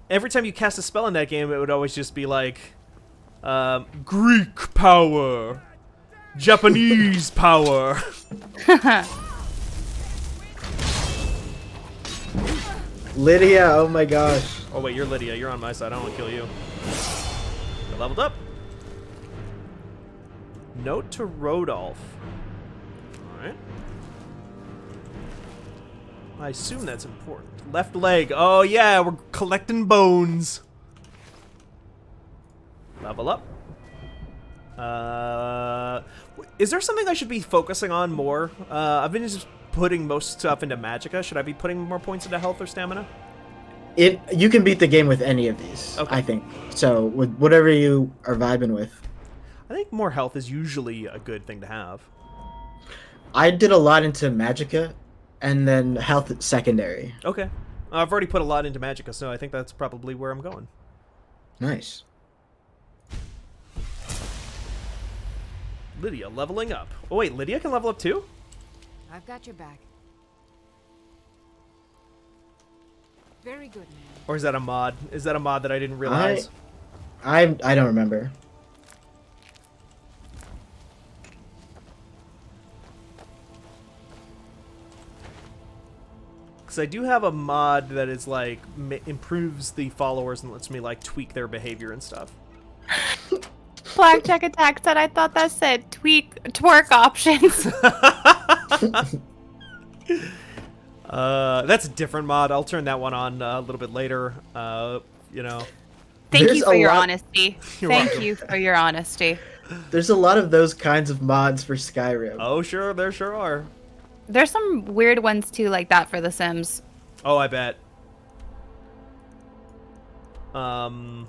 every time you cast a spell in that game, it would always just be like Greek power, Japanese power. Lydia, oh my gosh. Oh wait, you're Lydia. You're on my side. I don't want to kill you. I leveled up. Note to Rodolph. Alright. I assume that's important. Left leg. Oh yeah, we're collecting bones. Level up. Is there something I should be focusing on more? I've been just putting most stuff into Magicka. Should I be putting more points into health or stamina? You can beat the game with any of these, Okay. I think. So with whatever you are vibing with. I think more health is usually a good thing to have. I did a lot into Magicka, and then health secondary. Okay. I've already put a lot into Magicka, so I think that's probably where I'm going. Nice. Lydia leveling up. Oh wait, Lydia can level up too? I've got your back. Very good, man. Or is that a mod? Is that a mod that I didn't realize? I don't remember. Because I do have a mod that is like improves the followers and lets me like tweak their behavior and stuff. Blackjack Attack said I thought that said twerk options. That's a different mod. I'll turn that one on a little bit later. You know. Thank There's you for a your lot- honesty. You're Thank welcome. you for your honesty. There's a lot of those kinds of mods for Skyrim. Oh sure, there sure are. There's some weird ones too, like that for The Sims. Oh, I bet. I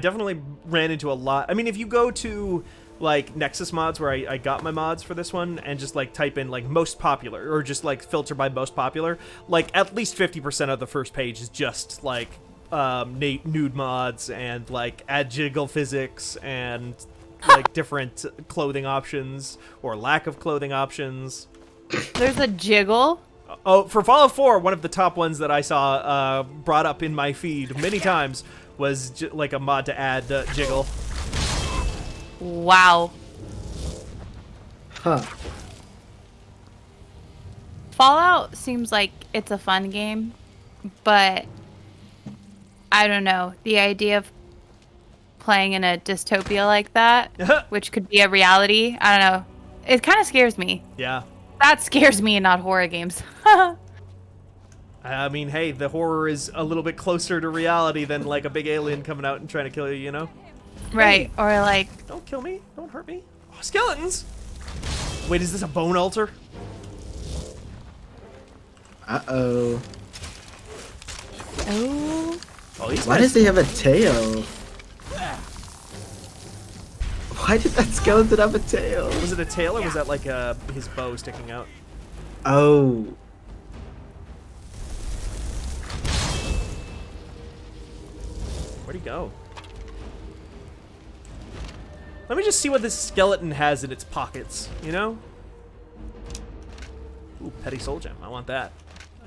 definitely ran into a lot. I mean, if you go to like Nexus mods, where I got my mods for this one, and just like type in like most popular, or just like filter by most popular, like at least 50% of the first page is just like nude mods and like add jiggle physics and like different clothing options or lack of clothing options. There's a jiggle. Oh, for Fallout 4, one of the top ones that I saw brought up in my feed many times was like a mod to add jiggle. Wow. Huh. Fallout seems like it's a fun game, but I don't know. The idea of playing in a dystopia like that, which could be a reality, I don't know. It kind of scares me. Yeah. That scares me, not horror games. I mean, hey, the horror is a little bit closer to reality than like a big alien coming out and trying to kill you, you know? Right. Or like, Don't kill me. Don't hurt me. Oh, skeletons! Wait, is this a bone altar? Uh-oh. oh, Oh, these Why guys- does he have a tail? Why did that skeleton have a tail? Was it a tail, or was that like his bow sticking out? Oh. Where'd he go? Let me just see what this skeleton has in its pockets, you know? Ooh, petty soul gem. I want that.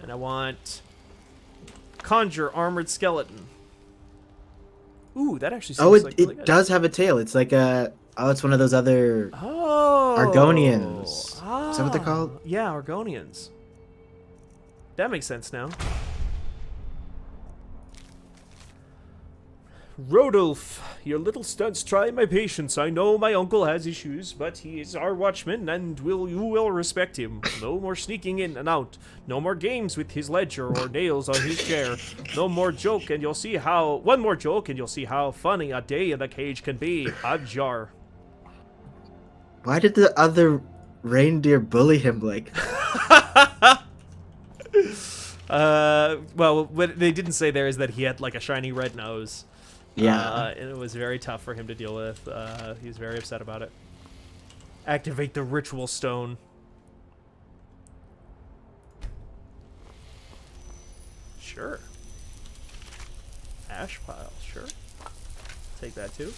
And I want conjure armored skeleton. Ooh, that actually seems Oh, like it really good. does have a tail. It's like a... Oh, it's one of those other... Oh, Argonians. Is that what they're called? Yeah, Argonians. That makes sense now. Rodolph, your little stunts try my patience. I know my uncle has issues, but he is our watchman, and you will respect him. No more sneaking in and out. No more games with his ledger or nails on his chair. No more joke, and you'll see how... One more joke, and you'll see how funny a day in the cage can be. Adjar. Why did the other reindeer bully him like that? Well, what they didn't say there is that he had like a shiny red nose. Yeah. And it was very tough for him to deal with. He was very upset about it. Activate the ritual stone. Sure. Ash pile, sure. Take that too.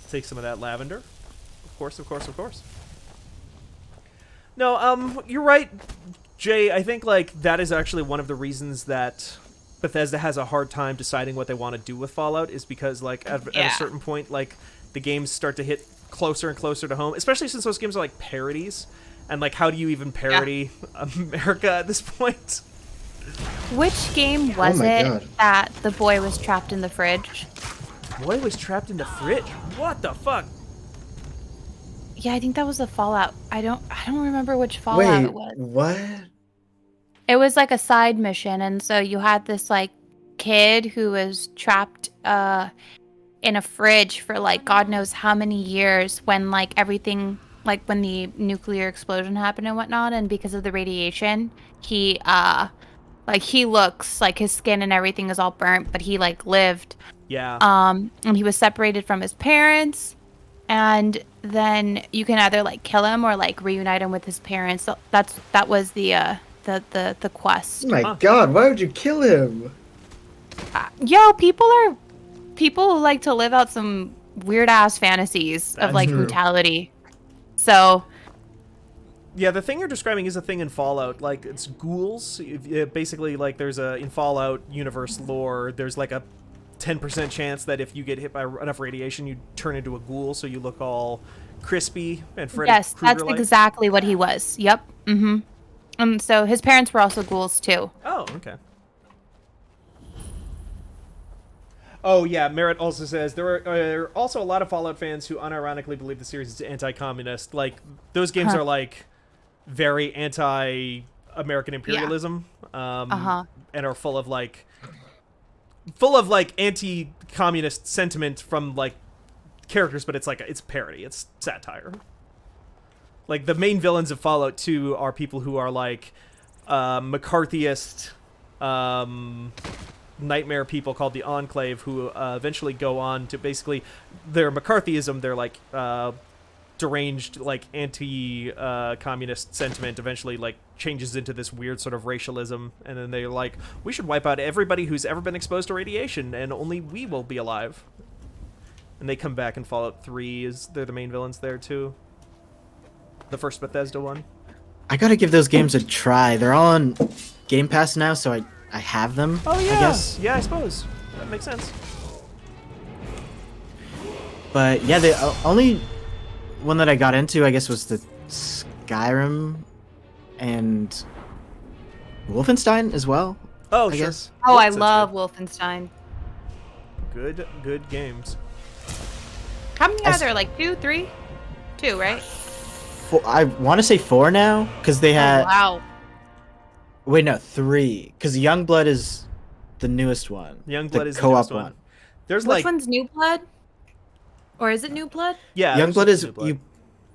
Take some of that lavender. Of course, of course, of course. No, you're right, Jay. I think like that is actually one of the reasons that Bethesda has a hard time deciding what they want to do with Fallout, is because like at a certain point, like the games start to hit closer and closer to home, especially since those games are like parodies, and like how do you even parody America at this point? which game was my it God. that the boy was trapped in the fridge? Boy was trapped in the fridge. What the fuck? Yeah, I think that was the Fallout. I don't remember which Fallout Wait, it was. what? It was like a side mission, and so you had this like kid who was trapped in a fridge for like God knows how many years when like everything, like when the nuclear explosion happened and whatnot, and because of the radiation, he looks like his skin and everything is all burnt, but he like lived. Yeah. And he was separated from his parents, and then you can either like kill him or like reunite him with his parents. So that was the quest. Oh my Huh. god, why would you kill him? Yo, people like to live out some weird ass fantasies of like true. brutality. So Yeah, the thing you're describing is a thing in Fallout. Like, it's ghouls. Basically, like, in Fallout universe lore, there's like a 10% chance that if you get hit by enough radiation, you turn into a ghoul, so you look all crispy and Freddy yes, that's Krueger-like. exactly what he was. Yep. Mm-hmm. And so his parents were also ghouls too. Oh, okay. Oh, yeah, Merritt also says, there are also a lot of Fallout fans who unironically believe the series is anti-communist. Like, those games are, like, very anti-American imperialism. And are full of, like, anti-communist sentiment from, like, characters, but it's parody. It's satire. Like, the main villains of Fallout 2 are people who are, like, McCarthyist, nightmare people called the Enclave, who eventually go on to basically their McCarthyism, their like deranged like anti-communist sentiment eventually like changes into this weird sort of racialism, and then they're like, we should wipe out everybody who's ever been exposed to radiation and only we will be alive. And they come back in Fallout 3 they're the main villains there too. The first Bethesda one. I gotta give those games a try. They're all on Game Pass now, so I have them. Oh yeah, I guess. yeah, I suppose that makes sense. But yeah, the only one that I got into, I guess, was the Skyrim and Wolfenstein as well. Oh, I sure. guess. Oh, I That's love good. Wolfenstein. Good games. How many I are s- there? Like 2, 3? 2, right? I want to say 4 now, because they had. Oh, wow. Wait, no, 3. Because Youngblood is the newest one. Youngblood is the co-op newest one. There's Which like one's New Blood? Or is it New Blood? yeah, there's Youngblood is New Blood. you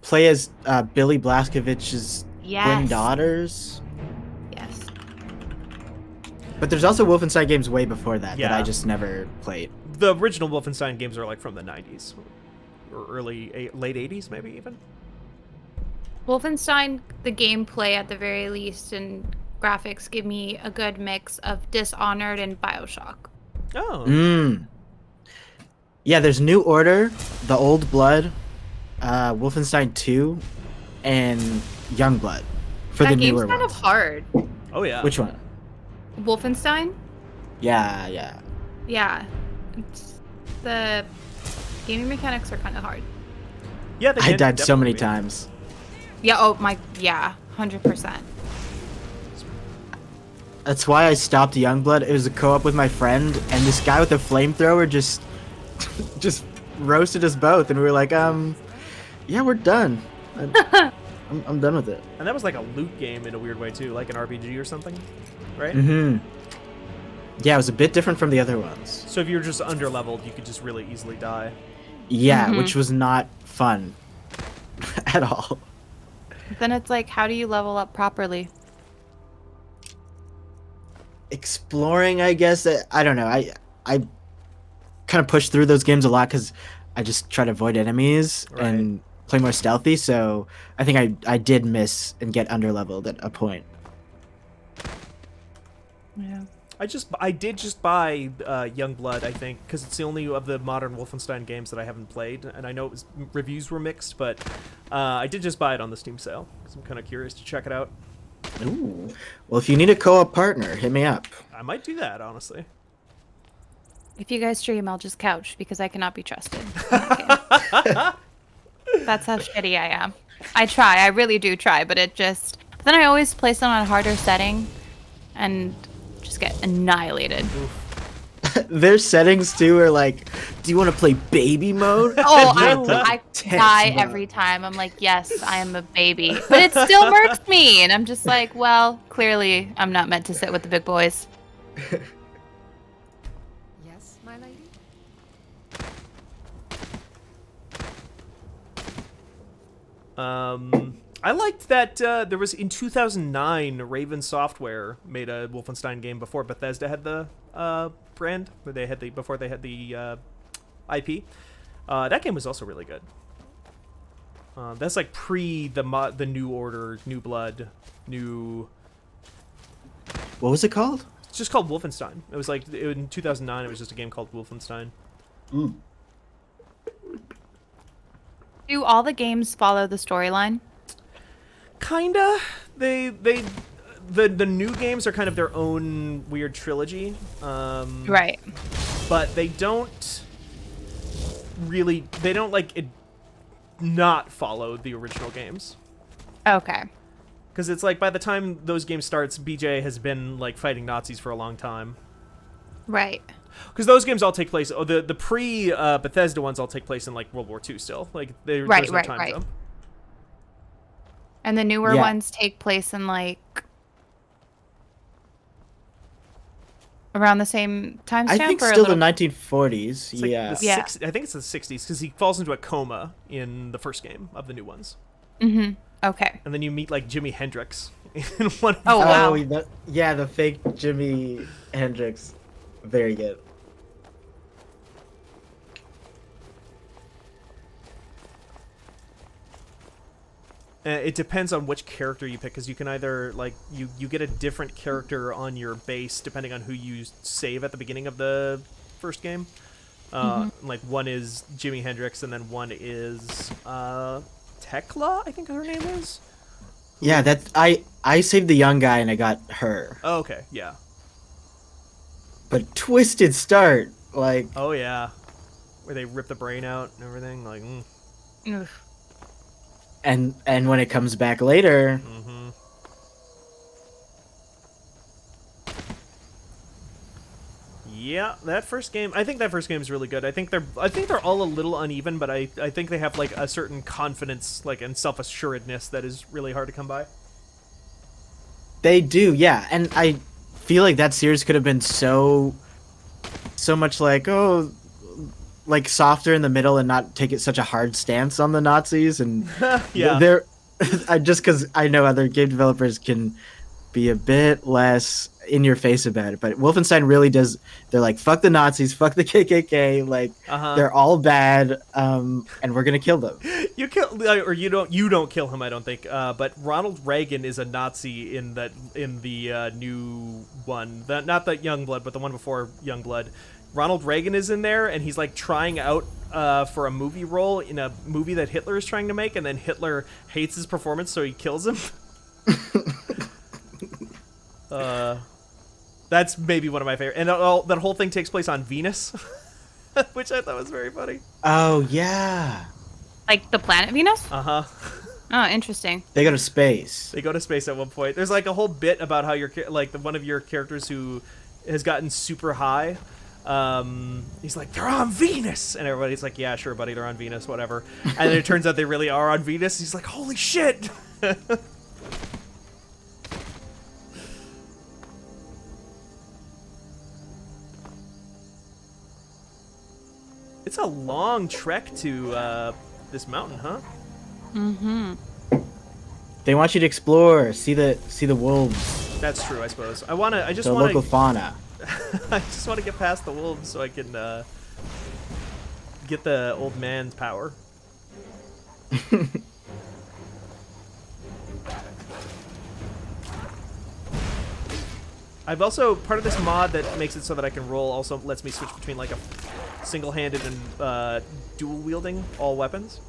play as Billy Blazkowicz's twin Yes. daughters. Yes. But there's also Wolfenstein games way before that that I Yeah. just never played. The original Wolfenstein games are like from the 90s or late 80s maybe even. Wolfenstein, the gameplay at the very least, and graphics give me a good mix of Dishonored and Bioshock. Oh. Mm. Yeah, there's New Order, The Old Blood, Wolfenstein 2, and Youngblood for That the game's newer kind ones. of hard. Oh yeah. Which one? Wolfenstein? Yeah, yeah. Yeah. The gaming mechanics are kind of hard. Yeah, they I can died so definitely many be. times. Yeah, oh my, yeah, 100%. That's why I stopped Youngblood. It was a co-op with my friend, and this guy with the flamethrower just roasted us both, and we were like, yeah, we're done. I'm done with it. And that was like a loot game in a weird way too, like an RPG or something, right? Mm-hmm. Yeah, it was a bit different from the other ones. So if you were just underleveled, you could just really easily die. Yeah, Mhm. which was not fun at all. Then it's like, how do you level up properly? Exploring, I guess. I don't know. I kind of push through those games a lot because I just try to avoid enemies and play more stealthy. So I think I did miss and get underleveled at a point. Yeah. I did just buy Youngblood, I think, because it's the only of the modern Wolfenstein games that I haven't played, and I know reviews were mixed, but I did just buy it on the Steam sale because I'm kind of curious to check it out. Ooh. Well, if you need a co-op partner, hit me up. I might do that, honestly. If you guys stream, I'll just couch because I cannot be trusted. That's how shitty I am. I try, I really do try, but it just... But then I always place it on a harder setting and just get annihilated. their settings too are like, do you want to play baby mode? Oh, Yeah. I Tense die mode. every time. I'm like, yes, I am a baby, but it still murks me, and I'm just like, well, clearly I'm not meant to sit with the big boys. Yes, my lady? I liked that there was in 2009 Raven Software made a Wolfenstein game before Bethesda had the brand, where they had before they had the IP. That game was also really good. That's like pre the New Order, New Blood, New. What was it called? It's just called Wolfenstein. It was like in 2009. It was just a game called Wolfenstein. Do all the games follow the storyline? Kinda. The new games are kind of their own weird trilogy. Right. But they don't like it not follow the original games. Okay. Because it's like by the time those games starts, BJ has been like fighting Nazis for a long time. Right. Because those games all take place. Oh, the pre Bethesda ones all take place in like World War II still. Like there's no time jump. And the newer Yeah. ones take place in like around the same time I stamp, think or a still little... the 1940s. It's like Yeah. the Yeah. I think it's the 60s because he falls into a coma in the first game of the new ones, Mm-hmm. Okay. and then you meet like Jimi Hendrix in one. Of Oh, wow. Yeah, the fake Jimi Hendrix. Very good. It depends on which character you pick, because you can either like you get a different character on your base depending on who you save at the beginning of the first game. Like one is Jimi Hendrix, and then one is Tekla, I think her name is. Yeah, that's I saved the young guy and I got her. Oh, okay, yeah. But twisted start, like Oh yeah, where they rip the brain out and everything. Like, Ugh. and when it comes back later, Yeah, that first game. I think that first game is really good. I think they're all a little uneven, but I think they have like a certain confidence, like and self assuredness that is really hard to come by. they do, yeah. And I feel like that series could have been so much like like softer in the middle and not take it such a hard stance on the Nazis and Yeah. they're just because I know other game developers can be a bit less in your face about it, but Wolfenstein really does. They're like, fuck the Nazis, fuck the KKK, like they're all bad, and we're gonna kill them. You kill, or you don't kill him. I don't think. But Ronald Reagan is a Nazi in the new one. Not the Youngblood, but the one before Youngblood. Ronald Reagan is in there, and he's like trying out for a movie role in a movie that Hitler is trying to make, and then Hitler hates his performance, so he kills him. That's maybe one of my favorite, and that whole thing takes place on Venus, which I thought was very funny. Oh yeah, Like the planet Venus? Uh-huh. Oh, interesting. they go to space. They go to space at one point. There's like a whole bit about how one of your characters who has gotten super high. He's like, they're on Venus, and everybody's like, yeah, sure, buddy, they're on Venus, whatever. And then it turns out they really are on Venus. He's like, holy shit. It's a long trek to this mountain, huh? Mm-hmm. They want you to explore, see the wolves, That's true, I suppose. I just the want local to fauna. I just want to get past the wolves so I can get the old man's power. I've also, part of this mod that makes it so that I can roll also lets me switch between like a single-handed and dual-wielding all weapons.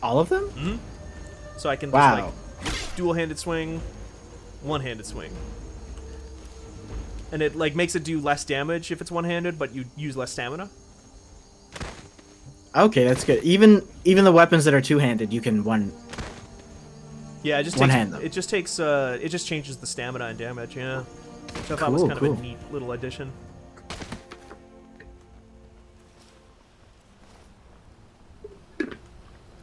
All of them? So I can Wow. just like dual-handed swing, one-handed swing. And it like makes it do less damage if it's one-handed, but you use less stamina. Okay, that's good. Even the weapons that are two-handed, you can one. Yeah, it just One-hand takes, them. it just changes the stamina and damage, yeah. Which I thought was Cool, kind cool. of a neat little addition.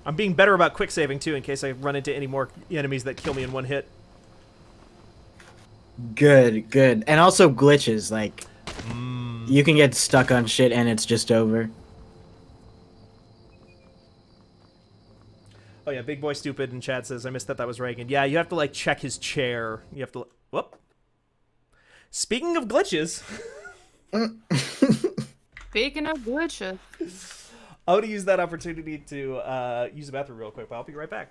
I'm being better about quick saving too, in case I run into any more enemies that kill me in one hit. Good, good. And also glitches, like you can get stuck on shit and it's just over. Oh yeah, Big Boy Stupid in chat says, I missed that was Reagan. Yeah, you have to like check his chair. You have to, whoop. Speaking of glitches. Speaking of glitches. I want to use that opportunity to use the bathroom real quick, but I'll be right back.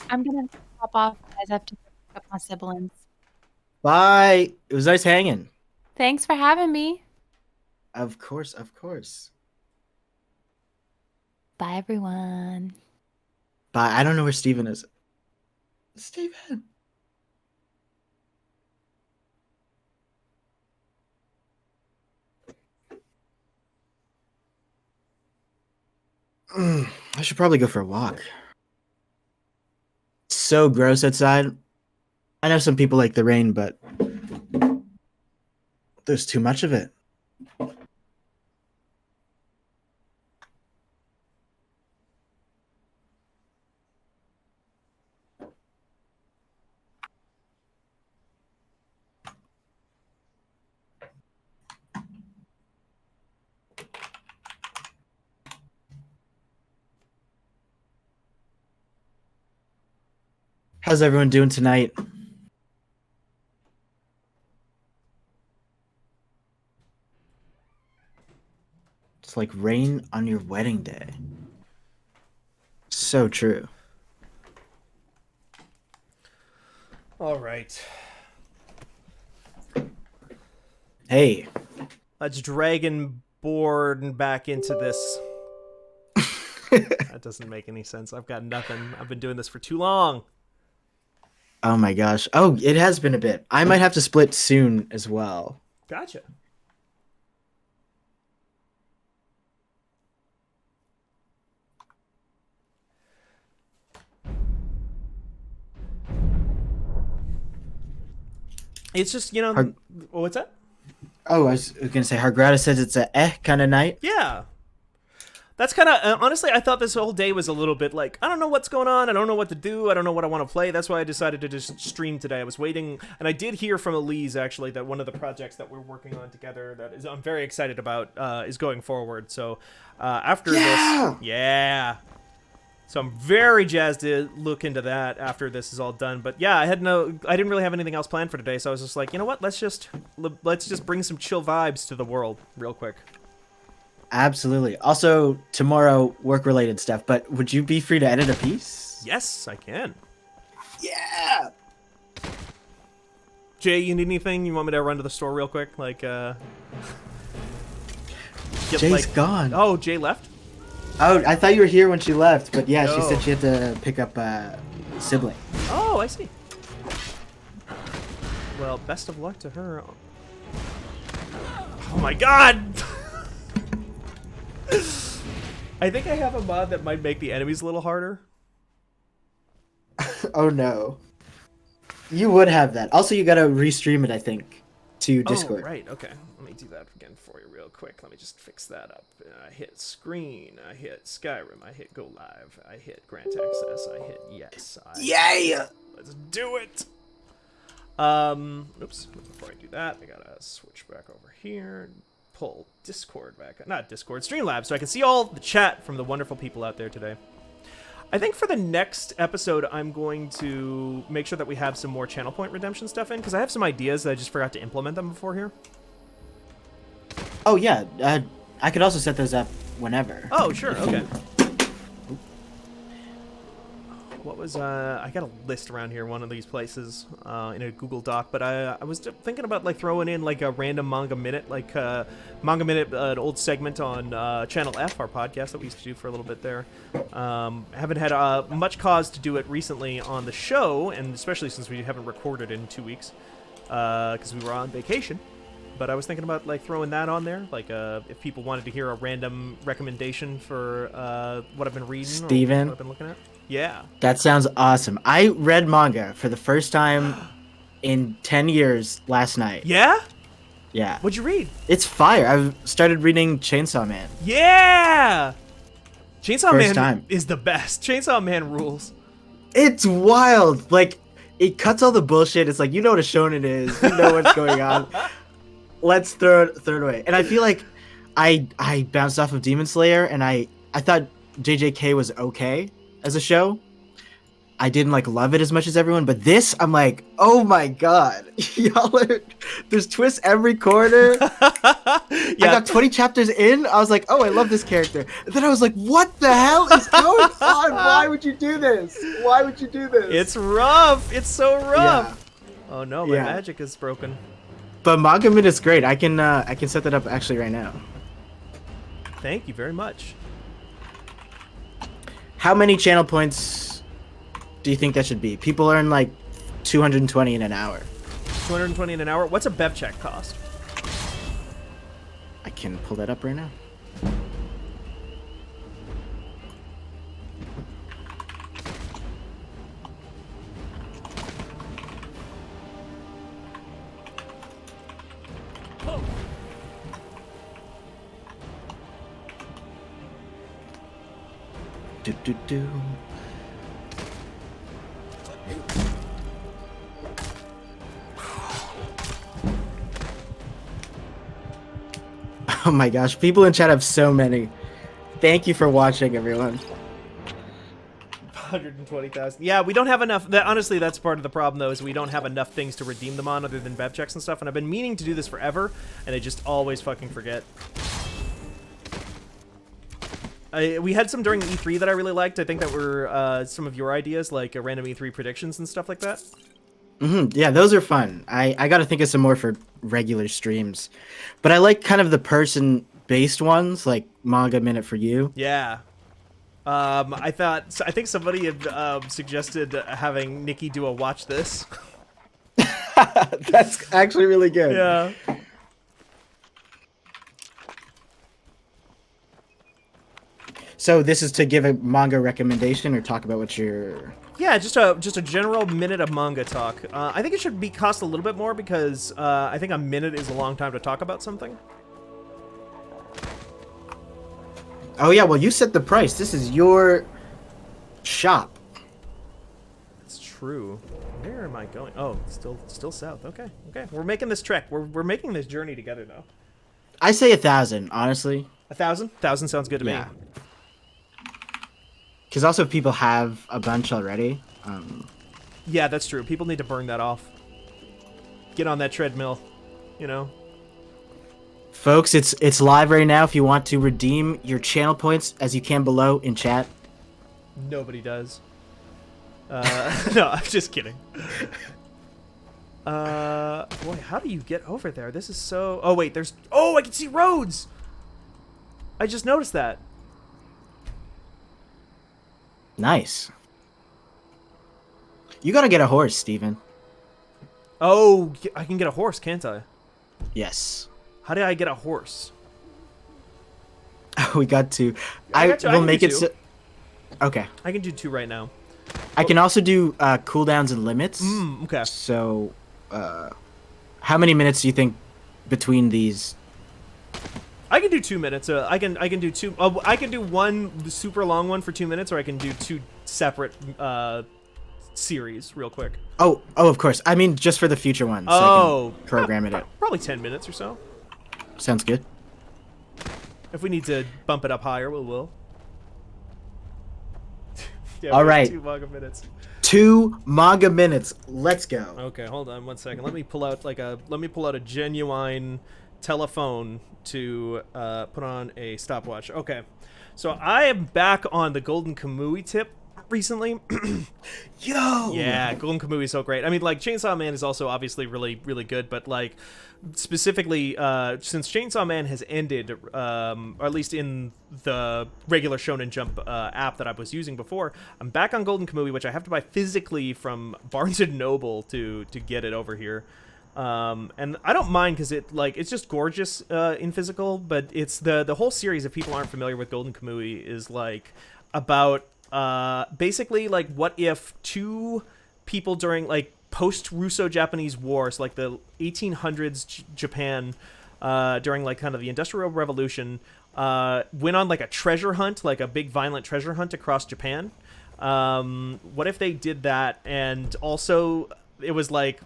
I'm gonna hop off as I have to pick up my siblings. Bye. It was nice hanging. Thanks for having me. Of course, of course. Bye, everyone. Bye. I don't know where Steven is. Steven. I should probably go for a walk. It's so gross outside. I know some people like the rain, but there's too much of it. How's everyone doing tonight? It's like rain on your wedding day. So true. All right. Hey. Let's Dragonborn back into this. That doesn't make any sense. I've got nothing. I've been doing this for too long. Oh my gosh. Oh, it has been a bit. I might have to split soon as well. Gotcha. It's just, you know, what's that? Oh, I was gonna say Hargrada says it's a kind of night. Yeah. That's kind of, honestly, I thought this whole day was a little bit like, I don't know what's going on, I don't know what to do, I don't know what I want to play. That's why I decided to just stream today. I was waiting, and I did hear from Elise, actually, that one of the projects that we're working on together that is I'm very excited about is going forward. So after this, yeah. So I'm very jazzed to look into that after this is all done. But yeah, I didn't really have anything else planned for today, so I was just like, you know what, let's just bring some chill vibes to the world real quick. Absolutely. Also, tomorrow, work-related stuff, but would you be free to edit a piece? Yes, I can. Yeah! Jay, you need anything? You want me to run to the store real quick? Like, Jay's gone. Oh, Jay left? Oh, I thought you were here when she left, but yeah, she No. said she had to pick up a sibling. Oh, I see. Well, best of luck to her. Oh my god! I think I have a mod that might make the enemies a little harder. Oh no. You would have that. Also, you gotta restream it, I think, to Discord. Oh, right, okay. Let me do that again for you real quick. Let me just fix that up. I hit screen, I hit Skyrim, I hit go live, I hit grant access, I hit yes. Yeah! Let's do it! Oops, before I do that, I gotta switch back over here, pull Discord back, not Discord, Streamlabs, so I can see all the chat from the wonderful people out there today. I think for the next episode, I'm going to make sure that we have some more channel point redemption stuff in, because I have some ideas that I just forgot to implement them before here. Oh yeah, I could also set those up whenever. Oh, sure, okay. What was, I got a list around here, one of these places, in a Google Doc, but I was thinking about, like, throwing in, like, a random Manga Minute, like, Manga Minute, an old segment on Channel F, our podcast that we used to do for a little bit there. Haven't had much cause to do it recently on the show, and especially since we haven't recorded in 2 weeks, because we were on vacation. But I was thinking about, like, throwing that on there, like, if people wanted to hear a random recommendation for what I've been reading Steven? or what I've been looking at. Yeah. That sounds awesome. I read manga for the first time in 10 years last night. Yeah? Yeah. What'd you read? It's fire. I've started reading Chainsaw Man. Yeah! Chainsaw First Man time. is the best. Chainsaw Man rules. It's wild. Like, it cuts all the bullshit. It's like, you know what a shonen is. You know what's going on. Let's throw it away. And I feel like I bounced off of Demon Slayer, and I thought JJK was okay as a show. I didn't like love it as much as everyone, but this, I'm like, oh my god, y'all are, there's twists every corner. I got 20 chapters in. I was like, oh, I love this character. And then I was like, what the hell is going on? Why would you do this? Why would you do this? It's rough. It's so rough. Yeah. Oh no, my Yeah. magic is broken. But Manga Minute is great. I can set that up actually right now. Thank you very much. How many channel points do you think that should be? People earn like 220 in an hour. 220 in an hour. What's a bev check cost? I can pull that up right now. Do, do, do. Oh my gosh, people in chat have so many. Thank you for watching, everyone. 120,000. Yeah, we don't have enough. Honestly, that's part of the problem, though, is we don't have enough things to redeem them on other than bev checks and stuff. And I've been meaning to do this forever, and I just always fucking forget. We had some during E3 that I really liked. I think that were some of your ideas, like random E3 predictions and stuff like that. Yeah, those are fun. I got to think of some more for regular streams. But I like kind of the person-based ones, like Manga Minute for You. Yeah. I think somebody had suggested having Nikki do a watch this. That's actually really good. Yeah. So this is to give a manga recommendation or talk about what you're... Yeah, just a general minute of manga talk. I think it should cost a little bit more because I think a minute is a long time to talk about something. Oh yeah, well you set the price. This is your shop. It's true. Where am I going? Oh, still south. Okay. We're making this trek. We're making this journey together though. I say 1,000, honestly. 1,000? 1,000 sounds good to Yeah. me. Because also people have a bunch already. Yeah, that's true. People need to burn that off. Get on that treadmill, you know. Folks, it's live right now. If you want to redeem your channel points, as you can below in chat. Nobody does. No, I'm just kidding. Boy, how do you get over there? This is so... Oh, wait, there's... Oh, I can see roads! I just noticed that. Nice. You gotta get a horse, Steven. Oh, I can get a horse, can't I? Yes. How do I get a horse? We got to. I I got to. I will can make do it two. so. Okay. I can do 2 right now. I can also do cooldowns and limits. Okay. So, how many minutes do you think between these? I can do 2 minutes. I can do 2. I can do one super long one for 2 minutes, or I can do 2 separate series real quick. Oh, of course. I mean, just for the future ones. So I can program it in. Probably 10 minutes or so. Sounds good. If we need to bump it up higher, we'll. Yeah, All we have right. 2 manga minutes. 2 manga minutes. Let's go. Okay, hold on 1 second. Let me pull out a genuine telephone to put on a stopwatch. Okay, so I am back on the Golden Kamui tip recently. Yo. Yeah, Golden Kamui is so great. I mean, like, Chainsaw Man is also obviously really, really good, but, like, specifically, since Chainsaw Man has ended, or at least in the regular Shonen Jump app that I was using before, I'm back on Golden Kamui, which I have to buy physically from Barnes & Noble to get it over here. And I don't mind because it's just gorgeous in physical, but it's the whole series, if people aren't familiar with Golden Kamui, is, like, about... basically, like, what if 2 people during, like, post-Russo-Japanese War, so, like, the 1800s Japan, during, like, kind of the Industrial Revolution, went on like a treasure hunt, like a big violent treasure hunt across Japan. What if they did that, and also it was like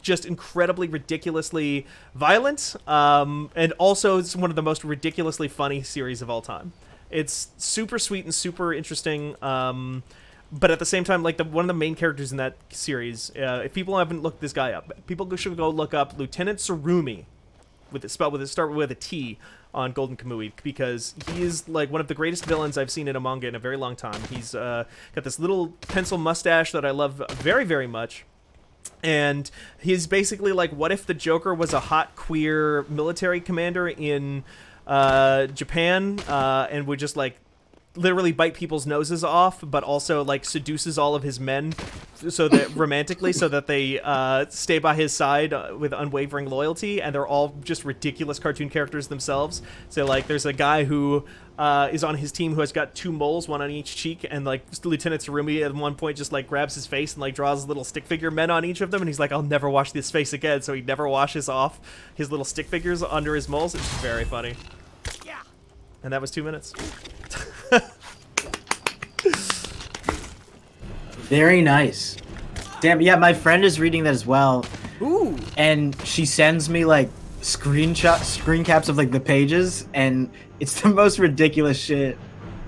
just incredibly ridiculously violent, and also it's one of the most ridiculously funny series of all time. It's super sweet and super interesting, but at the same time, like one of the main characters in that series, if people haven't looked this guy up, people should go look up Lieutenant Tsurumi, start with a T, on Golden Kamui, because he is like one of the greatest villains I've seen in a manga in a very long time. He's got this little pencil mustache that I love very, very much. And he's basically like, what if the Joker was a hot queer military commander in Japan, and would just like literally bite people's noses off, but also like seduces all of his men so that romantically, so that they stay by his side with unwavering loyalty, and they're all just ridiculous cartoon characters themselves. So like there's a guy who is on his team who has got 2 moles, one on each cheek, and like Lieutenant Tsurumi at one point just like grabs his face and like draws little stick figure men on each of them, and he's like, I'll never wash this face again, so he never washes off his little stick figures under his moles. It's very funny. Yeah. And that was 2 minutes. Very nice. Damn, yeah, my friend is reading that as well. Ooh. And she sends me like screen caps of like the pages, and it's the most ridiculous shit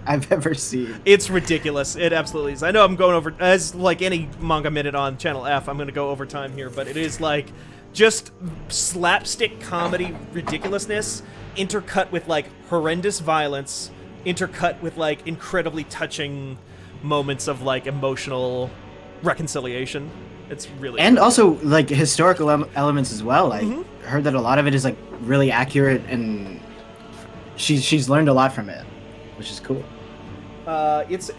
I've ever seen. It's ridiculous. It absolutely is. I know I'm going over, as like any Manga Minute on Channel F, I'm going to go over time here, but it is like just slapstick comedy ridiculousness intercut with like horrendous violence, intercut with like incredibly touching moments of like emotional reconciliation. It's really And cool. also like historical elements as well. I heard that a lot of it is like really accurate, and she's learned a lot from it, which is cool. It's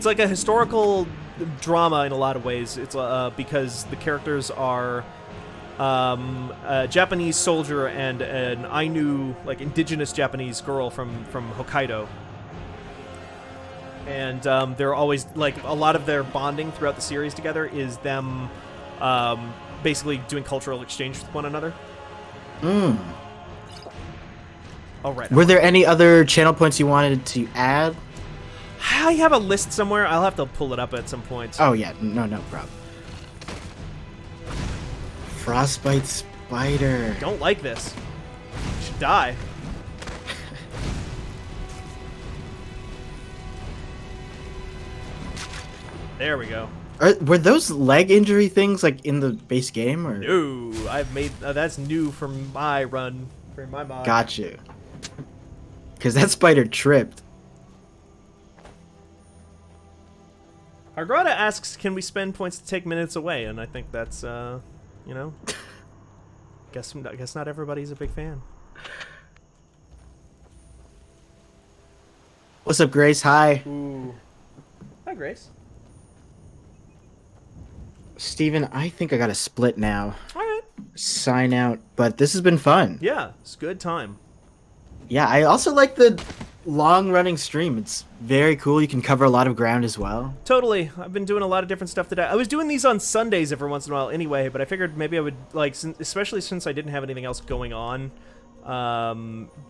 like a historical drama in a lot of ways. It's because the characters are a Japanese soldier and an Ainu, like indigenous Japanese girl from Hokkaido. And they're always like, a lot of their bonding throughout the series together is them basically doing cultural exchange with one another. All right. Were there any other channel points you wanted to add? I have a list somewhere. I'll have to pull it up at some point. Oh yeah, no problem. Frostbite spider. Don't like this. You should die. There we go. Were those leg injury things like in the base game, or? No, I've made that's new for my run, for my mod. Got you. Because that spider tripped. Argrada asks, "Can we spend points to take minutes away?" And I think that's, you know, guess not everybody's a big fan. What's up, Grace? Hi. Ooh. Hi, Grace. Steven, I think I got a split now. All right. Sign out, but this has been fun. Yeah, it's a good time. Yeah, I also like the long-running stream. It's very cool. You can cover a lot of ground as well. Totally. I've been doing a lot of different stuff today. I was doing these on Sundays every once in a while anyway, but I figured maybe I would, like, especially since I didn't have anything else going on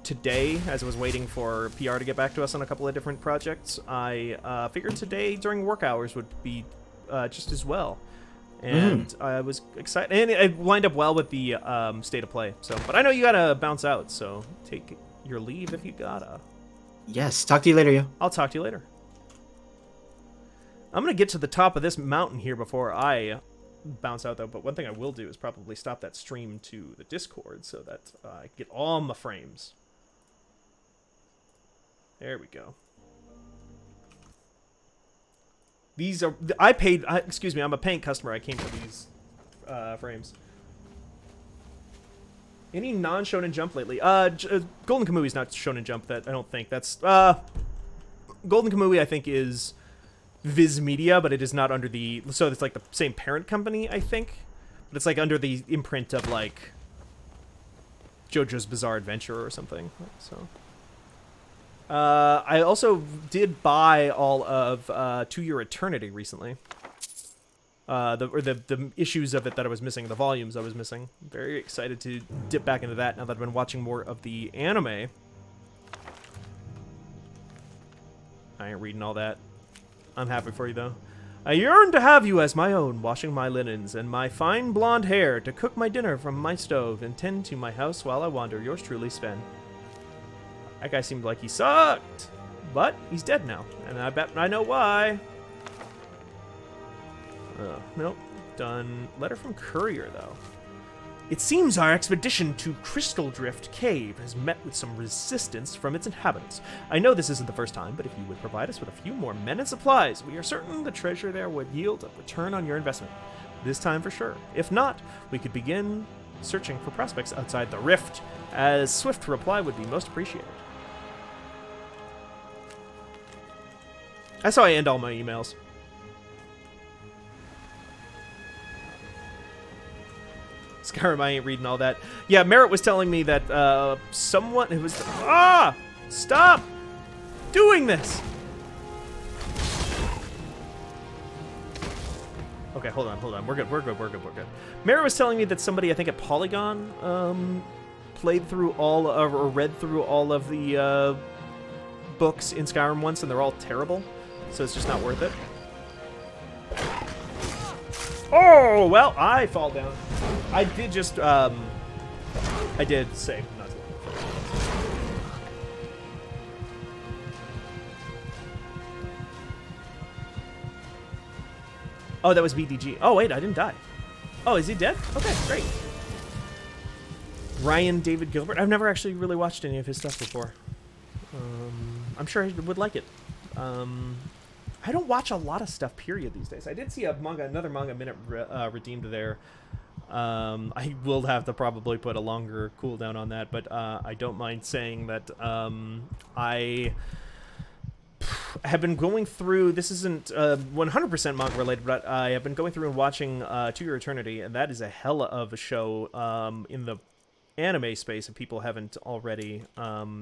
today, as I was waiting for PR to get back to us on a couple of different projects, I figured today during work hours would be just as well. And I was excited, and it lined up well with the state of play. So, but I know you gotta bounce out, so take your leave if you gotta. Yes, talk to you later, yo. I'll talk to you later. I'm gonna get to the top of this mountain here before I bounce out, though. But one thing I will do is probably stop that stream to the Discord so that I get all my frames. There we go. These are excuse me, I'm a paying customer. I came for these frames. Any non-Shonen Jump lately? Golden Kamui's not Shonen Jump. That I don't think that's Golden Kamui. I think is Viz Media, but it is not under the. So it's like the same parent company, I think, but it's like under the imprint of like JoJo's Bizarre Adventure or something. So. I also did buy all of To Your Eternity recently. the issues of it that I was missing, the volumes I was missing. Very excited to dip back into that now that I've been watching more of the anime. I ain't reading all that. I'm happy for you, though. I yearn to have you as my own, washing my linens and my fine blonde hair, to cook my dinner from my stove and tend to my house while I wander. Yours truly, Sven. That guy seemed like he sucked, but he's dead now, and I bet I know why. Nope. Done. Letter from Courier, though. It seems our expedition to Crystal Drift Cave has met with some resistance from its inhabitants. I know this isn't the first time, but if you would provide us with a few more men and supplies, we are certain the treasure there would yield a return on your investment. This time for sure. If not, we could begin searching for prospects outside the Rift, as swift reply would be most appreciated. That's how I end all my emails. Skyrim, I ain't reading all that. Yeah, Merritt was telling me that someone... It was... Ah! Stop doing this! Okay, hold on. We're good. Merritt was telling me that somebody, I think at Polygon, played through all... or read through all of the books in Skyrim once, and they're all terrible. So it's just not worth it. Oh, well, I fall down. I did just, I did save not too long. Oh, that was BDG. Oh, wait, I didn't die. Oh, is he dead? Okay, great. Ryan David Gilbert. I've never actually really watched any of his stuff before. I'm sure I would like it. I don't watch a lot of stuff, period, these days. I did see another manga minute redeemed there. I will have to probably put a longer cooldown on that, but I don't mind saying that I have been going through, this isn't 100% manga related, but I have been going through and watching To Your Eternity, and that is a hella of a show in the anime space, if people haven't already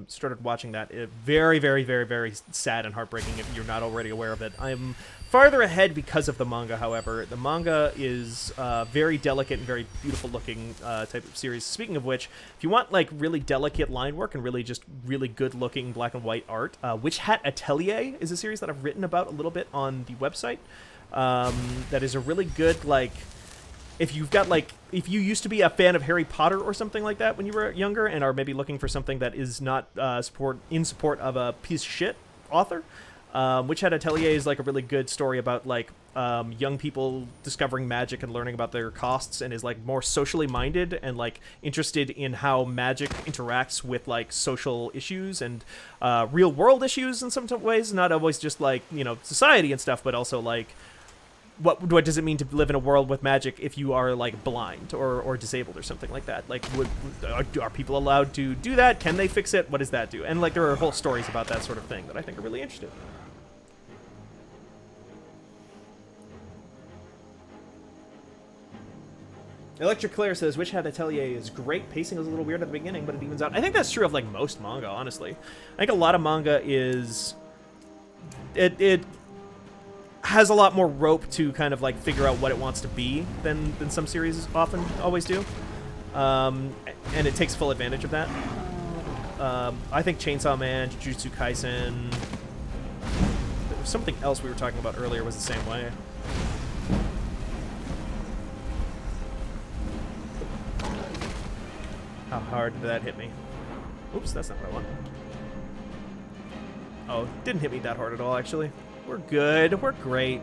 started watching that. Very, very, very, very sad and heartbreaking if you're not already aware of it. I'm farther ahead because of the manga, however. The manga is very delicate and very beautiful looking type of series. Speaking of which, if you want like really delicate line work and really just really good looking black and white art, Witch Hat Atelier is a series that I've written about a little bit on the website. That is a really good, like, if you used to be a fan of Harry Potter or something like that when you were younger and are maybe looking for something that is not in support of a piece of shit author, Witch Hat Atelier is like a really good story about like young people discovering magic and learning about their costs, and is like more socially minded and like interested in how magic interacts with like social issues and real world issues in some ways, not always just like, you know, society and stuff, but also like what does it mean to live in a world with magic if you are like blind or disabled or something like that? Like, are people allowed to do that? Can they fix it? What does that do? And like, there are whole stories about that sort of thing that I think are really interesting. Electric Claire says, Witch Hat Atelier is great. Pacing is a little weird at the beginning, but it evens out. I think that's true of like most manga, honestly. I think a lot of manga is... It has a lot more rope to kind of like figure out what it wants to be than some series always do. And it takes full advantage of that. I think Chainsaw Man, Jujutsu Kaisen, there was something else we were talking about earlier was the same way. How hard did that hit me? Oops, that's not what I want. Oh, it didn't hit me that hard at all, actually. We're good. We're great.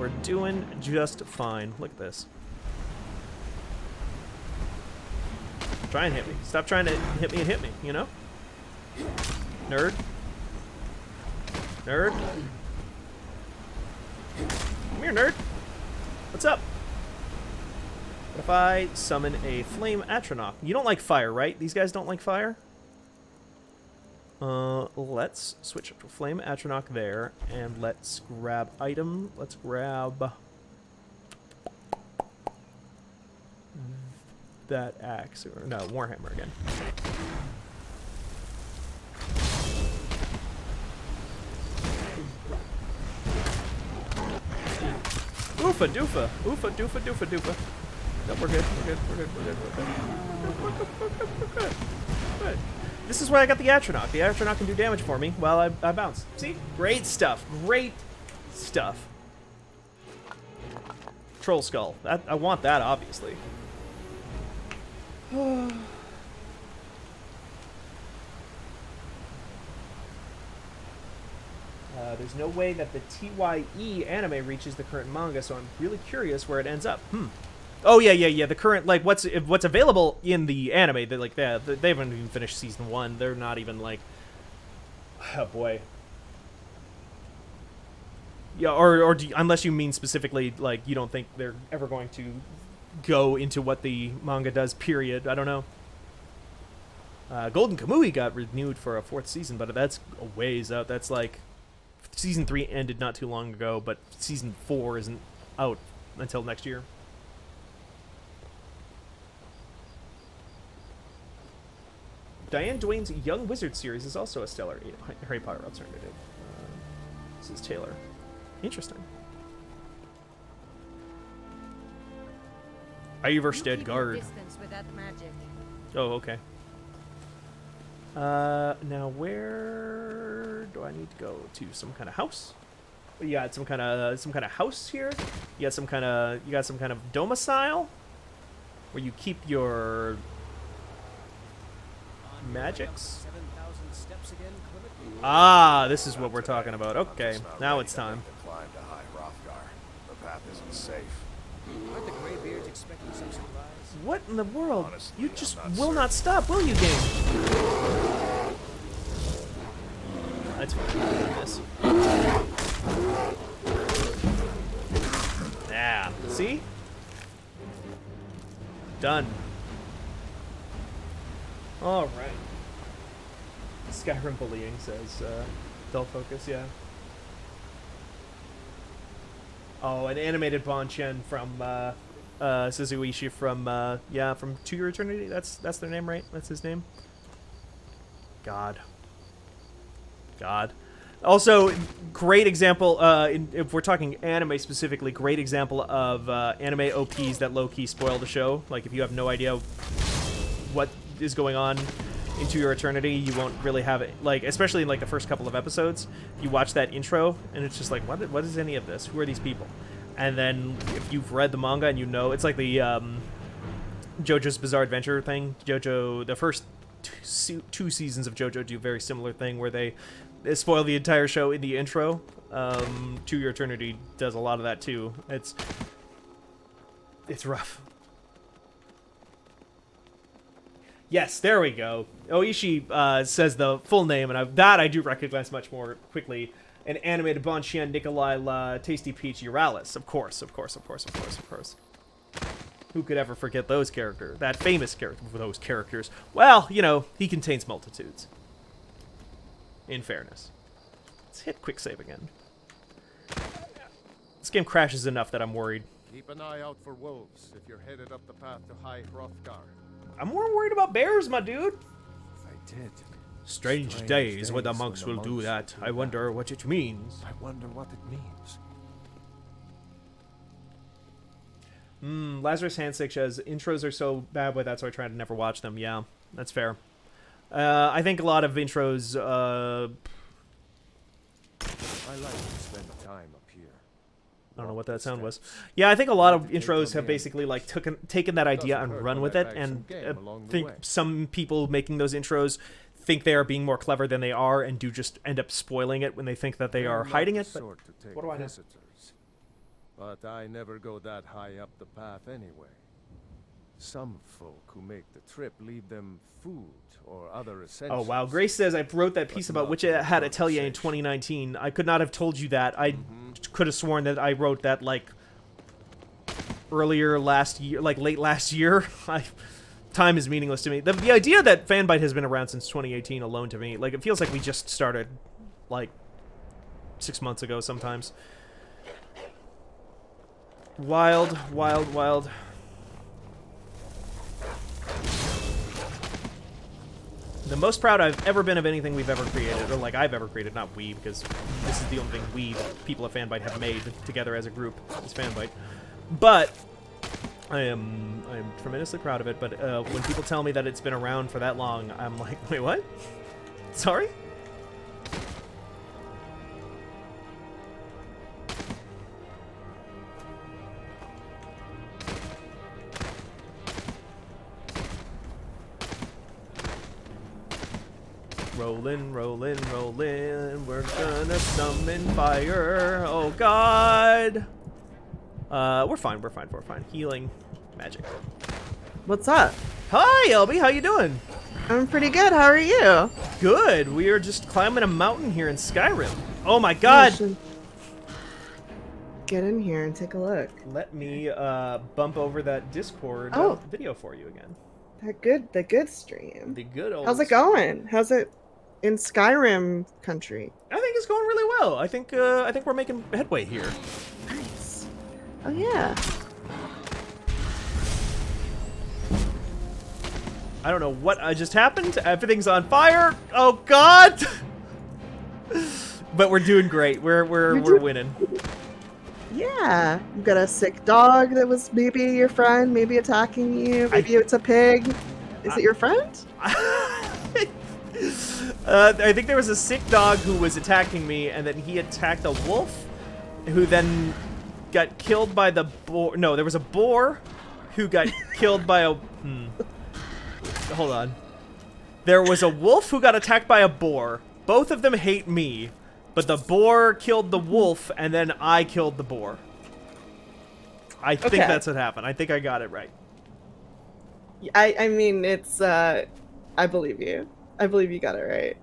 We're doing just fine. Look at this. Try and hit me. Stop trying to hit me and hit me, you know? Nerd. Nerd. Come here, nerd. What's up? What if I summon a Flame Atronach? You don't like fire, right? These guys don't like fire? Let's switch up to Flame Atronach there, and let's grab item. Let's grab that axe, or no, Warhammer again. Oofa doofa. Oofa doofa doofa doofa. No, we're good. We're good. We're good. We're good. We're good. We're good. Good. This is where I got the Atronach. The Atronach can do damage for me while I bounce. See? Great stuff. Great stuff. Troll Skull. I want that, obviously. There's no way that the TYE anime reaches the current manga, so I'm really curious where it ends up. Oh yeah. The current, like, what's available in the anime? They haven't even finished season 1. They're not even like, oh boy. Yeah, or unless you mean specifically like you don't think they're ever going to go into what the manga does. Period. I don't know. Golden Kamuy got renewed for a 4th season, but that's a ways out. That's like season 3 ended not too long ago, but season 4 isn't out until next year. Diane Duane's Young Wizard series is also a stellar Harry Potter alternative. This is Taylor. Interesting. IU vs. Dead Guard. Oh, okay. Now where do I need to go to? Some kind of house? You got some kind of house here. You got some kind of domicile where you keep your magics. Ah, this is what we're talking about. Okay, now it's time. The path isn't safe. Aren't the Greybeards expecting some surprise? What in the world? Honestly, You I'm just not will certain. not stop, will you, game? That's fine. Yeah. See? Done. All right. Skyrim bullying says dull focus. Yeah. Oh, an animated Bonchen from Suzuishi from from To Your Eternity. That's their name, right? That's his name. God. Also, great example. If we're talking anime specifically, great example of anime OPs that low-key spoil the show. Like, if you have no idea what is going on into Your Eternity, you won't really have it. Like, especially in like the first couple of episodes, you watch that intro and it's just like, what is any of this? Who are these people? And then if you've read the manga and you know, it's like the JoJo's Bizarre Adventure thing. JoJo, the first two seasons of JoJo do a very similar thing where they spoil the entire show in the intro. To Your Eternity does a lot of that too. It's rough. Yes, there we go. Oishi says the full name, and I do recognize much more quickly. An animated Bonchien Nikolai La Tasty Peach Euralis. Of course. Who could ever forget those characters? That famous character for those characters. Well, you know, he contains multitudes. In fairness. Let's hit quick save again. This game crashes enough that I'm worried. Keep an eye out for wolves if you're headed up the path to High Hrothgar. I'm more worried about bears, my dude. I did. Strange days when the monks will do that. I wonder what it means. I wonder what it means. Lazarus Handsick says, intros are so bad with that, so I try to never watch them. Yeah, that's fair. I think a lot of intros, I like to spend time up here. I don't know what that sound was. Yeah, I think a lot of intros have basically like taken that idea and run with it, and think some people making those intros think they are being more clever than they are, and do just end up spoiling it when they think that they are hiding it. But what do I know? But I never go that high up the path anyway. Some folk who make the trip leave them food or other essentials. Oh wow, Grace says I wrote that piece about Witch Hat Atelier in 2019. I could not have told you that. I could have sworn that I wrote that like earlier last year, like late last year. Time is meaningless to me. The idea that Fanbyte has been around since 2018 alone to me, like it feels like we just started like 6 months ago sometimes. Wild. The most proud I've ever been of anything we've ever created, or like I've ever created, not we, because this is the only thing we, the people of Fanbyte, have made together as a group, is Fanbyte. But I am tremendously proud of it. But when people tell me that it's been around for that long, I'm like, wait, what? Sorry? Rollin', rollin', rollin', we're gonna summon fire. Oh god. We're fine. Healing magic. What's up? Hi, Elby, how you doing? I'm pretty good. How are you? Good. We are just climbing a mountain here in Skyrim. Oh my god. Get in here and take a look. Let me bump over that Discord video for you again. The good stream. The good old How's it going? How's it in Skyrim country? I think it's going really well. I think we're making headway here. Nice. Oh yeah. I don't know what just happened. Everything's on fire. Oh god. But we're doing great. We're winning. Yeah. You've got a sick dog that was maybe your friend, maybe attacking you. Maybe it's a pig. Is it your friend? I think there was a sick dog who was attacking me, and then he attacked a wolf, who then got killed by the boar. No, there was a boar who got killed by a... Hold on. There was a wolf who got attacked by a boar. Both of them hate me, but the boar killed the wolf, and then I killed the boar. I think that's what happened. I think I got it right. I mean, it's, I believe you. I believe you got it right.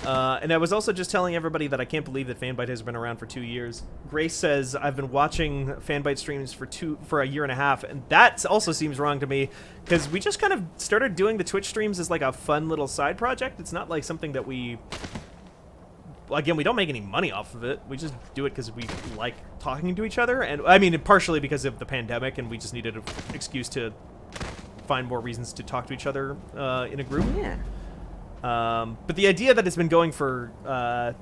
And I was also just telling everybody that I can't believe that Fanbyte has been around for 2 years. Grace says I've been watching Fanbyte streams for a year and a half, and that also seems wrong to me, because we just kind of started doing the Twitch streams as like a fun little side project. It's not like something that we... Again, we don't make any money off of it. We just do it because we like talking to each other, and I mean, partially because of the pandemic, and we just needed an excuse to find more reasons to talk to each other in a group. Yeah. But the idea that it's been going for a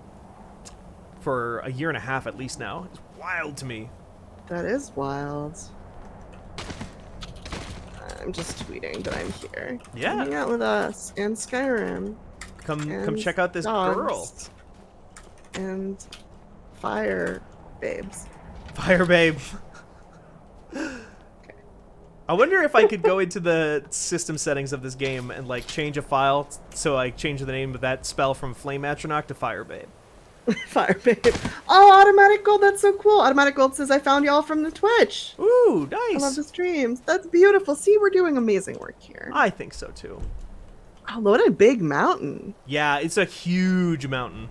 year and a half at least now is wild to me. That is wild. I'm just tweeting that I'm here. Yeah. Hang out with us in Skyrim. Come check out this girl. And fire babes. Fire babe. I wonder if I could go into the system settings of this game and like change a file so I change the name of that spell from Flame Atronach to Fire Babe. Fire babe. Oh, Automatic Gold, that's so cool. Automatic Gold says I found y'all from the Twitch. Ooh, nice. I love the streams. That's beautiful. See, we're doing amazing work here. I think so too. Oh, what a big mountain. Yeah, it's a huge mountain.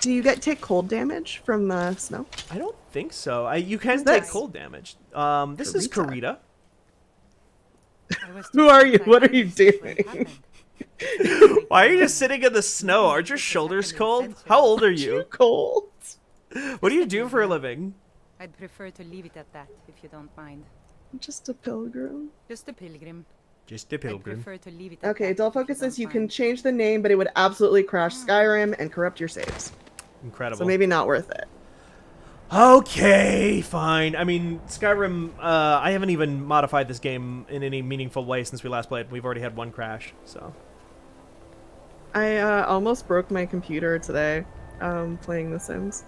Do you take cold damage from the snow? I don't think so. You can Who's take this? cold damage. This is Karita. Who are you? What are you doing? Why are you just sitting in the snow? Aren't your shoulders cold? How old are you? Cold. What do you do for a living? I'd prefer to leave it at that, if you don't mind. I'm just a pilgrim. Just a pilgrim. Just a I'd pilgrim. prefer to leave it at Okay, that, Delphocus if you says don't you can mind. change the name, but it would absolutely crash Skyrim and corrupt your saves. Incredible. So maybe not worth it. Okay, fine. I mean, Skyrim, I haven't even modified this game in any meaningful way since we last played. We've already had one crash, so. I almost broke my computer today playing The Sims.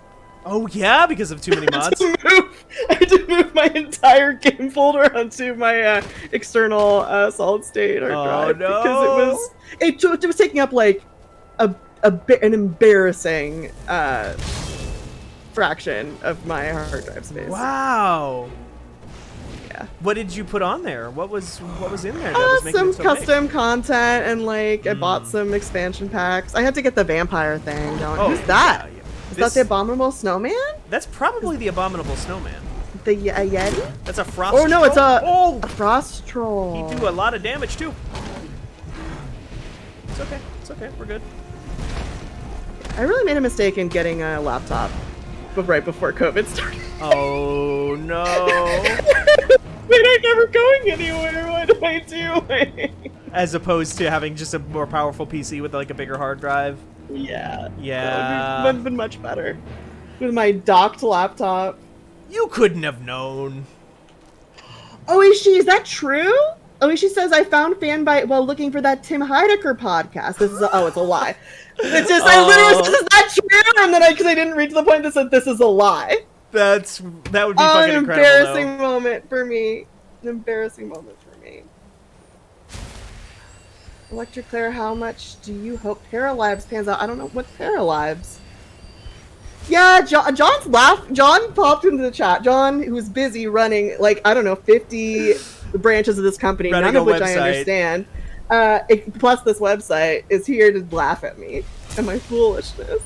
Oh yeah, because of too many mods? I had to move my entire game folder onto my external solid state hard drive no. because it was taking up like an embarrassing fraction of my hard drive space. Wow. Yeah. What did you put on there? What was in there that was making Some it so big? custom content and like I bought some expansion packs. I had to get the vampire thing going. Oh, Who's that? yeah. Is that the Abominable Snowman? That's probably the Abominable Snowman. The Yeti? That's a frost Oh no, it's troll? a frost troll. He do a lot of damage too. It's okay. It's okay. We're good. I really made a mistake in getting a laptop, but right before COVID started. Oh no. Wait, I'm never going anywhere. What am I doing? as opposed to having just a more powerful PC with like a bigger hard drive. Yeah. Yeah. That would have been much better. With my docked laptop. You couldn't have known. Oishi, is that true? Oishi says, I found Fanbyte while looking for that Tim Heidecker podcast. This is it's a lie. It's just, I literally said, is that true? And then because I didn't reach the point that said, this is a lie. That would be fucking An incredible. embarrassing moment for me. An embarrassing moment for me. Electric Claire, how much do you hope Paralives pans out? I don't know what Paralives. Yeah, John's John popped into the chat. John, who's busy running, like, I don't know, 50 branches of this company, Running none of a which website. I understand. Plus this website is here to laugh at me and my foolishness.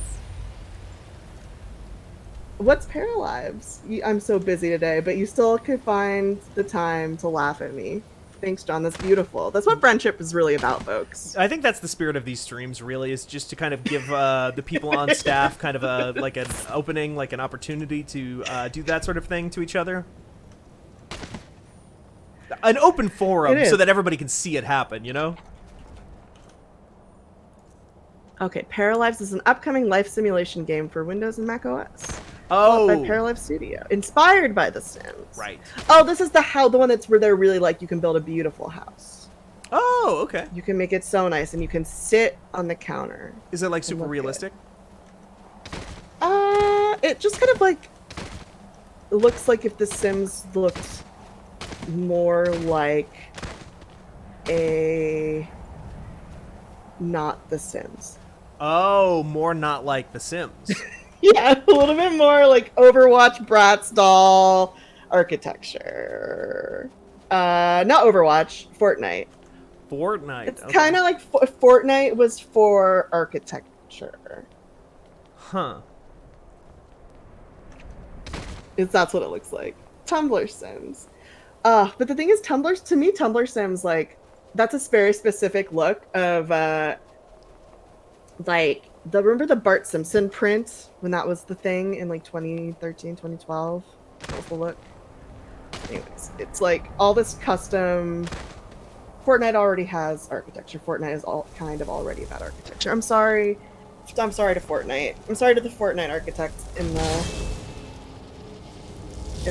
What's Paralives? I'm so busy today, but you still could find the time to laugh at me. Thanks, John. That's beautiful. That's what friendship is really about, folks. I think that's the spirit of these streams, really, is just to kind of give the people on staff kind of like an opening, like an opportunity to do that sort of thing to each other. An open forum so that everybody can see it happen, you know? Okay, Paralives is an upcoming life simulation game for Windows and Mac OS. Oh, by Paralives Studio, inspired by The Sims. Right. Oh, this is the one that's where they're really like you can build a beautiful house. Oh, okay. You can make it so nice, and you can sit on the counter. Is it like super realistic? It just kind of like it looks like if The Sims looked more like not The Sims. Oh, more not like The Sims. Yeah, a little bit more like Overwatch, Bratz doll architecture. Not Overwatch, Fortnite. Fortnite. It's kind of like Fortnite was for architecture. Huh. That's what it looks like. Tumblr Sims. But the thing is, Tumblr Sims, like, that's a very specific look of, like, remember the Bart Simpson print when that was the thing in like 2013, 2012? That was the look. Anyways, it's like all this custom. Fortnite already has architecture. Fortnite is all kind of already about architecture. I'm sorry to Fortnite. I'm sorry to the Fortnite architects in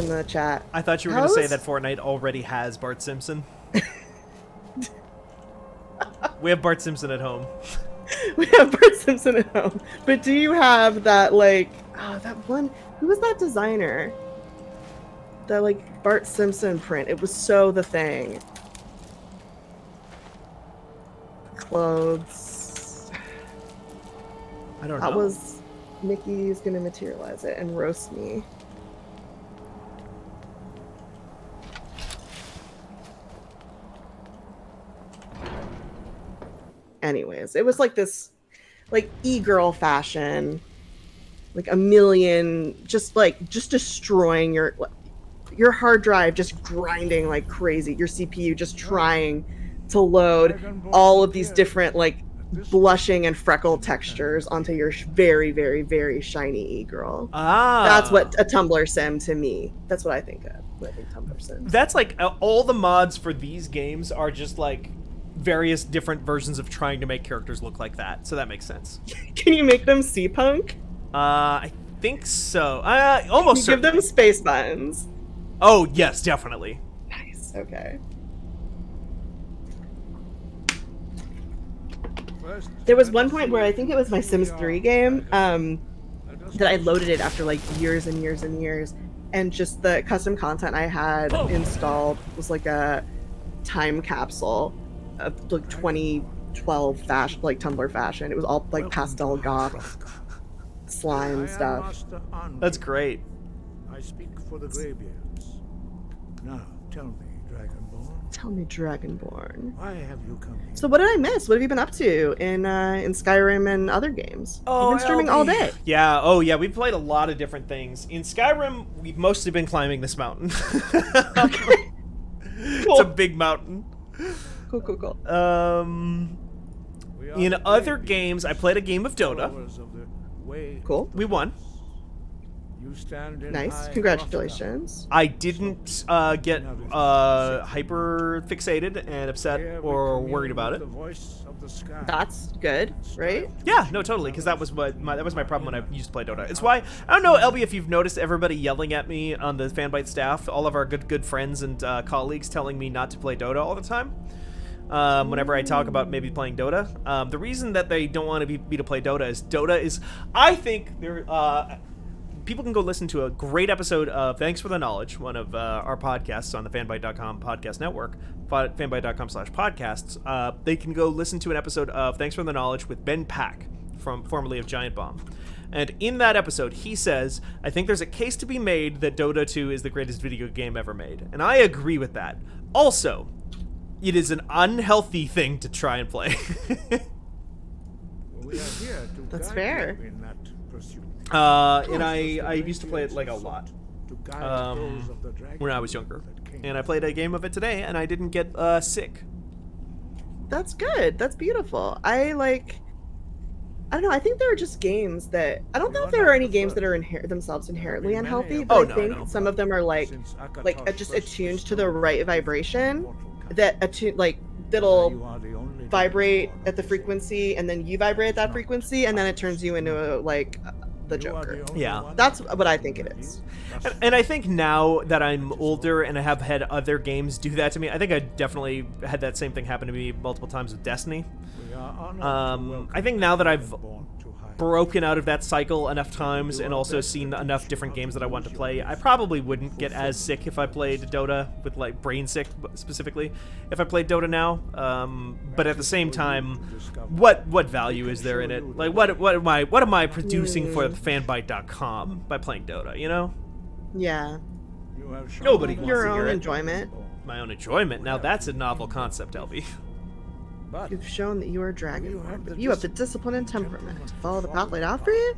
the chat. I thought you were going to say that Fortnite already has Bart Simpson. We have Bart Simpson at home. We have Bart Simpson at home. But do you have that, like, that one? Who was that designer? That, like, Bart Simpson print. It was so the thing. Clothes. I don't know. That was. Mickey's gonna materialize it and roast me. Anyways, it was like this, like, e-girl fashion, like a million, just destroying your hard drive, just grinding like crazy, your CPU just trying to load all of these different, like, blushing and freckle textures onto your very, very, very shiny e-girl. That's what a Tumblr sim to me. That's what I think of when I think Tumblr sims. That's like all the mods for these games are just like various different versions of trying to make characters look like that, so that makes sense. Can you make them C-punk? I think so. Almost. Can you give them space buttons? Oh yes, definitely. Nice. Okay. There was one point where I think it was my Sims 3 game that I loaded it after like years and years and years, and just the custom content I had installed was like a time capsule of like 2012 fashion, like Tumblr fashion. It was all like pastel goth slime stuff. That's great. I speak for the Greybeards. Now, tell me, Dragonborn. Tell me, Dragonborn. Why have you come here? So what did I miss? What have you been up to in Skyrim and other games? You've been streaming all day. Yeah. Oh yeah. We've played a lot of different things. In Skyrim, we've mostly been climbing this mountain. Okay. It's a big mountain. Cool. In other games, I played a game of Dota. Cool. We won. You stand in Nice. high Congratulations. I didn't get hyper fixated and upset Here we or commune worried about with it. The voice of the sky. That's good, right? Yeah, no, totally, because that was my problem when I used to play Dota. It's why I don't know, LB, if you've noticed everybody yelling at me on the Fanbyte staff, all of our good friends and colleagues telling me not to play Dota all the time. Whenever I talk about maybe playing Dota, the reason that they don't want me to play Dota is I think there. People can go listen to a great episode of Thanks for the Knowledge, one of our podcasts on the Fanbyte.com podcast network, fanbyte.com/podcasts. They can go listen to an episode of Thanks for the Knowledge with Ben Pack, formerly of Giant Bomb. And in that episode, he says, I think there's a case to be made that Dota 2 is the greatest video game ever made. And I agree with that. Also, it is an unhealthy thing to try and play. We are here to That's guide fair. you in that pursuit. And I used to play it like a lot To guide um, those of the dragon when I was younger. that came And I played a game of it today, and I didn't get sick. That's good. That's beautiful. I don't know. I think there are just games that I don't know if there are any games that are themselves inherently unhealthy, but Oh, I no, think no. some of them are like Since just Akatosh attuned first to the bestowed right the vibration immortal captain. that'll You are the only vibrate dragon at the frequency, and then you vibrate at that frequency, and then it turns you into the You are Joker. the only Yeah. one That's that what I can think it be is. thus And I think now that I'm older and I have had other games do that to me, I think I definitely had that same thing happen to me multiple times with Destiny. we are honored to welcome I think now that I've born to high. broken out of that cycle enough times and also seen enough different games that I want to play, I probably wouldn't get as sick if I played Dota, with like brain sick specifically, if I played Dota now. But at the same time, what value is there in it? Like what am I producing for fanbyte.com by playing Dota, you know? Yeah, You have shown Nobody us wants your to hear own it. enjoyment. My own enjoyment. Now that's a novel concept, LB. But You've shown that you are a dragon. You have the You have the discipline and temperament to follow the path laid out for you.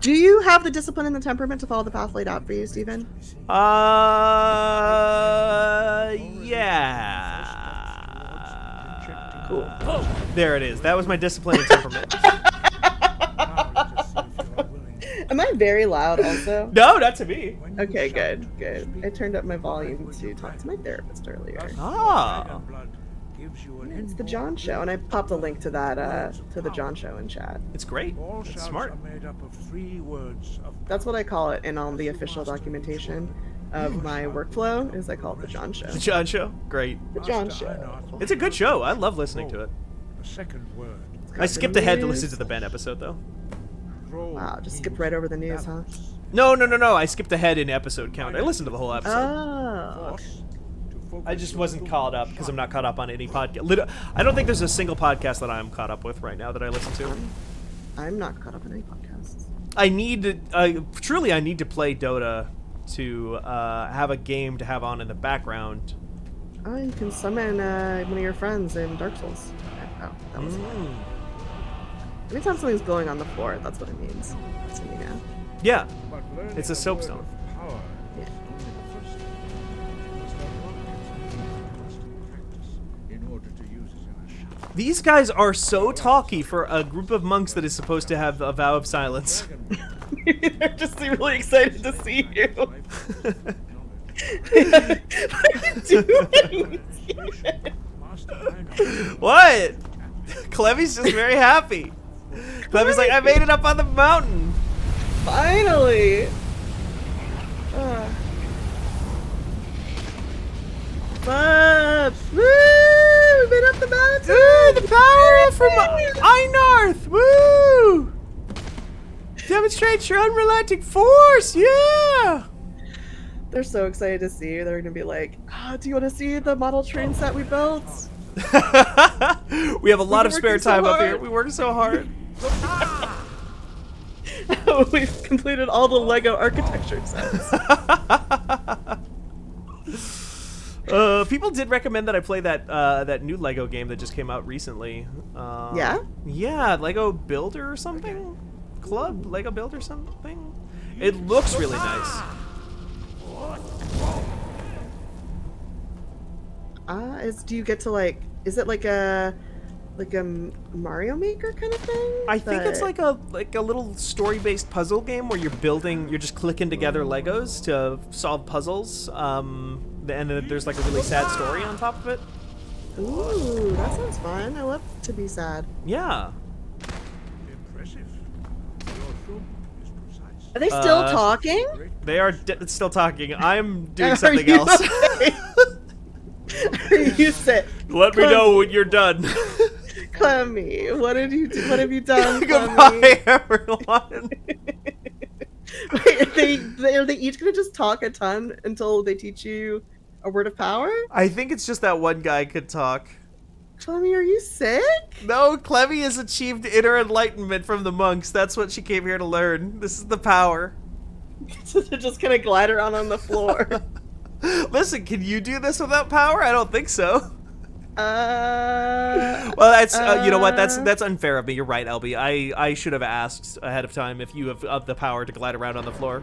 Do you have the discipline and the temperament to follow the path laid out for you, Steven? Yeah. Cool. There it is. That was my discipline and temperament. Am I very loud also? No, not to me. Okay, good, good. I turned up my volume to talk to my therapist earlier. Ah. It's the John Show, and I popped a link to that to the John Show in chat. It's great. All It's shouts smart. are made up of 3 words of That's what I call it in all the official documentation of my workflow. Is I call it the John Show. The John Show? Great. The John Master Show. Einarth. It's a good show. I love listening to it. The second word. I skipped ahead to listen to the Ben episode, though. Wow, just skipped right over the news, huh? No. I skipped ahead in episode count. I listened to the whole episode. Oh. I just wasn't caught up because I'm not caught up on any podcast. I don't think there's a single podcast that I'm caught up with right now that I listen to. I'm not caught up in any podcasts. I need to truly I need to play Dota to have a game to have on in the background. Oh, you can summon one of your friends in Dark Souls. Oh, that was Anytime something's glowing on the floor, that's what it means. That's what you know. Yeah, But learning it's a the soapstone. word of power Yeah. is only the first step. You must have constant practice in order to use it in a shot. These guys are so talky for a group of monks that is supposed to have a vow of silence. They're just really excited to see you. What are you doing? Master Einarth. What? Clevy's just very happy. Clevy's like, I made it up on the mountain. Finally! Up! Woo! We made up the mountain! Ooh, the power from Einarth! Woo! Demonstrate your unrelenting force! Yeah! They're so excited to see you. They're gonna be like, do you want to see the model train set we built? We have a lot of We're spare working so time up here. hard. We work so hard. We've completed all the Lego architecture sets. People did recommend that I play that new Lego game that just came out recently. Yeah? Yeah, Lego Builder or something? Club? Lego Builder something? It looks really nice. Do you get to like, is it like a like a Mario Maker kind of thing. I think it's but- like a little story-based puzzle game where you're just clicking together Legos to solve puzzles. And then there's like a really sad story on top of it. Ooh, that sounds fun. I love to be sad. Yeah. Impressive. Your zoom is precise. Are they still talking? They are still talking. I'm doing Are something you else. okay? You said, Let me know when you're done. Clemmy, what did you do? What have you done? Goodbye, everyone. Wait, are they each gonna just talk a ton until they teach you a word of power? I think it's just that one guy could talk. Clemmy, are you sick? No, Clemmy has achieved inner enlightenment from the monks. That's what she came here to learn. This is the power. So they're just gonna glide around on the floor. Listen, can you do this without power? I don't think so. Well, Well, that's you know what? That's unfair of me. You're right, LB. I should have asked ahead of time if you have the power to glide around on the floor.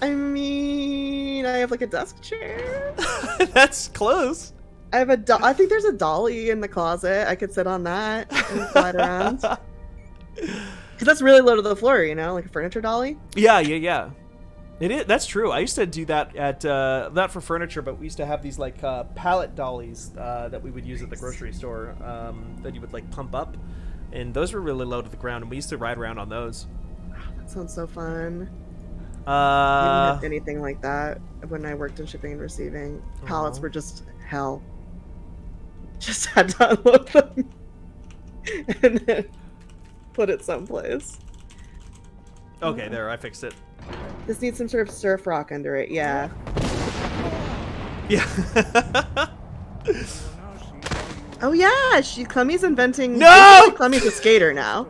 I mean, I have like a desk chair. That's close. I have I think there's a dolly in the closet. I could sit on that and glide around. Because that's really low to the floor, you know, like a furniture dolly. Yeah. It is. That's true. I used to do that at not for furniture, but we used to have these like pallet dollies that we would use at the grocery store that you would like pump up, and those were really low to the ground, and we used to ride around on those. That sounds so fun. I didn't have Uh, anything like that when I worked in shipping and receiving. Pallets were just hell. Just had to unload them and then put it someplace. okay, there, I fixed it. This needs some sort of surf rock under it. Yeah. Yeah. Oh yeah, Clemmy's inventing. No! Clemmy's a skater now.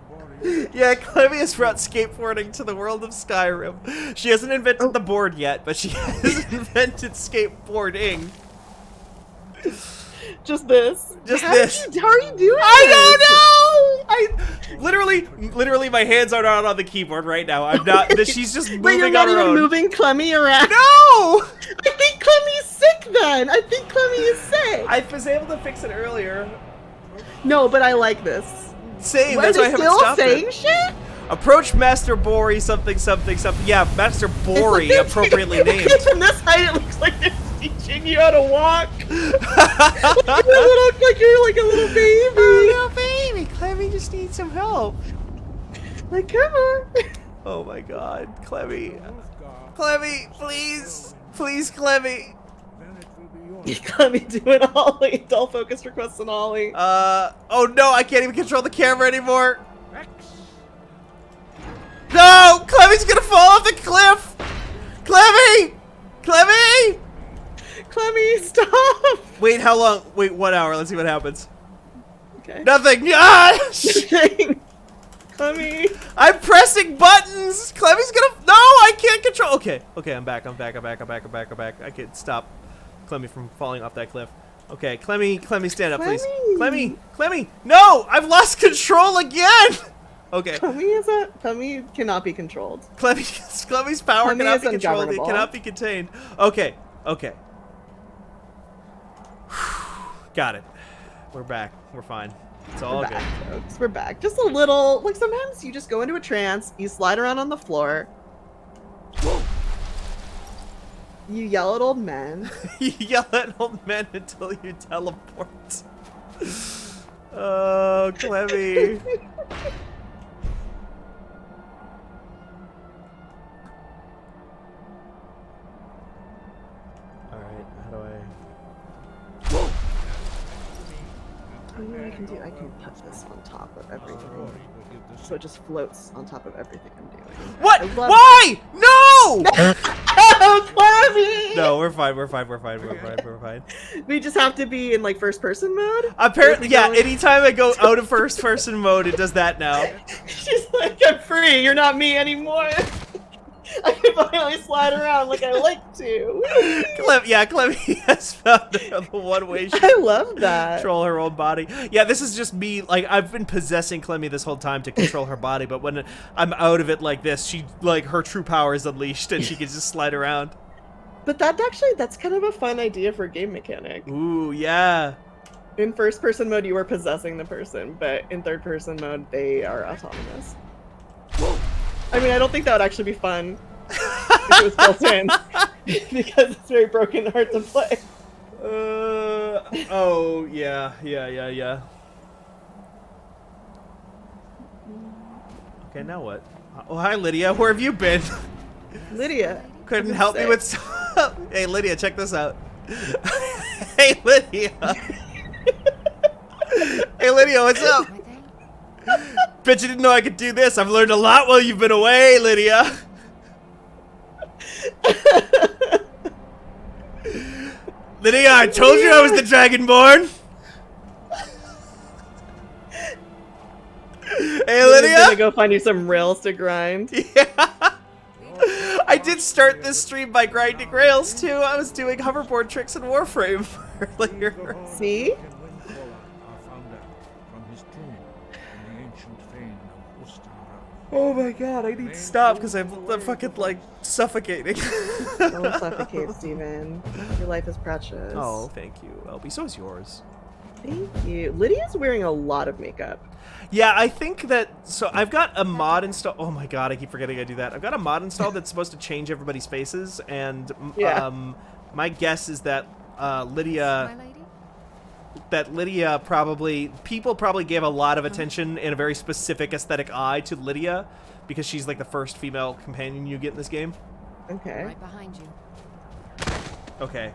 Yeah, Clemmy has brought skateboarding to the world of Skyrim. She hasn't invented the board yet, but she has invented skateboarding. Just this. Just How this. how are you doing? I don't know. I literally, my hands are not on the keyboard right now. I'm not. She's just But you're moving not on her even own. moving Clemmy around. No. I think Clemmy's sick then. I think Clemmy is sick. I was able to fix it earlier. No, but I like this. Same. What, That's are why I they haven't still stopped saying it. shit? Approach Master Bori something. Yeah, Master Bori, appropriately named. From this height, it looks like they're teaching you how to walk. like you're like a little baby. Oh, no, baby. Clemmy just needs some help. Like, come on. Oh my God, Clemmy. Clemmy, please. Please, Clemmy. Clemmy doing Ollie. Dull focus requests on Ollie. Oh no, I can't even control the camera anymore. No, Clemmy's gonna fall off the cliff. Clemmy! Clemmy! Clemmy, stop. Wait, how long? Wait, 1 hour. Let's see what happens. Okay. Nothing. Ah! Clemmy. I'm pressing buttons. Clemmy's gonna. No, I can't control. Okay, I'm back. I'm back. I can't stop Clemmy from falling off that cliff. Okay, Clemmy, stand up, please. Clemmy. No, I've lost control again. Okay. Clemmy cannot be controlled. Clemmy's power Clemmy cannot is be controlled. It ungovernable. cannot be contained. Okay. Got it. We're back. We're fine. It's all We're good. back, folks. We're back. Just a little. Like sometimes you just go into a trance. You slide around on the floor. You yell at old men. You yell at old men until you teleport. Oh, Clemmy. Alright, how do I... You know what I can do? I can put this on top of everything. So it just floats on top of everything I'm doing. What? I love Why? No! Oh, Clemmy! No, we're fine. We just have to be in like first person mode? Apparently, Where's yeah, it going? anytime I go out of first person mode, it does that now. She's like, I'm free, you're not me anymore. I can finally slide around like I like to. Clemmy has found the one way she I love that. control her own body. Yeah, this is just me. Like, I've been possessing Clemmy this whole time to control her body, but when I'm out of it like this, she, like, her true power is unleashed and she can just slide around. But that's kind of a fun idea for a game mechanic. Ooh, yeah. In first-person mode, you are possessing the person, but in third-person mode, they are autonomous. I mean, I don't think that would actually be fun if it was built in, because it's very broken and hard to play. Oh, yeah. Okay, now what? Oh, hi, Lydia. Where have you been? Lydia. Couldn't help me with stuff. Hey, Lydia, check this out. Hey, Lydia. Hey, Lydia, what's up? Bet you didn't know I could do this. I've learned a lot while you've been away, Lydia. Lydia, I told you I was the Dragonborn. Hey, Lydia's Lydia. gonna go find you some rails to grind. Yeah. I did start this stream by grinding rails too. I was doing hoverboard tricks in Warframe earlier. See? Oh my god, I need to stop because I'm fucking like suffocating. Don't suffocate, Steven. Your life is precious. Oh, thank you, LB. So is yours. Thank you. Lydia's wearing a lot of makeup. Yeah, I think that. So I've got a mod installed. Oh my god, I keep forgetting I do that. I've got a mod installed that's supposed to change everybody's faces, and my guess is that Lydia. People probably gave a lot of attention and a very specific aesthetic eye to Lydia because she's like the first female companion you get in this game. Okay. Right behind you. Okay.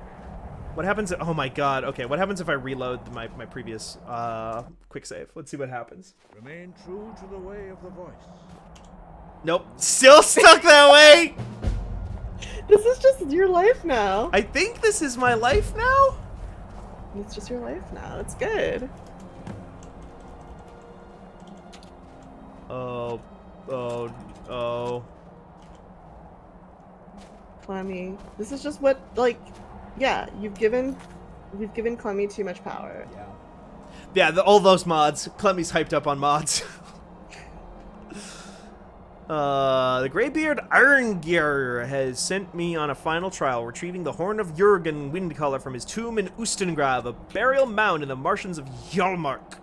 What happens? Oh my god. Okay, what happens if I reload my previous quick save? Let's see what happens. Remain true to the way of the voice. Nope. Still stuck that way. This is just your life now. I think this is my life now. It's just your life now. It's good. Oh. Clemmy. This is just what, like, yeah, you've given Clemmy too much power. Yeah, all those mods. Clemmy's hyped up on mods. The Greybeard Irongear has sent me on a final trial, retrieving the Horn of Jurgen Windcaller from his tomb in Ustengrav, a burial mound in the marshes of Hjalmark.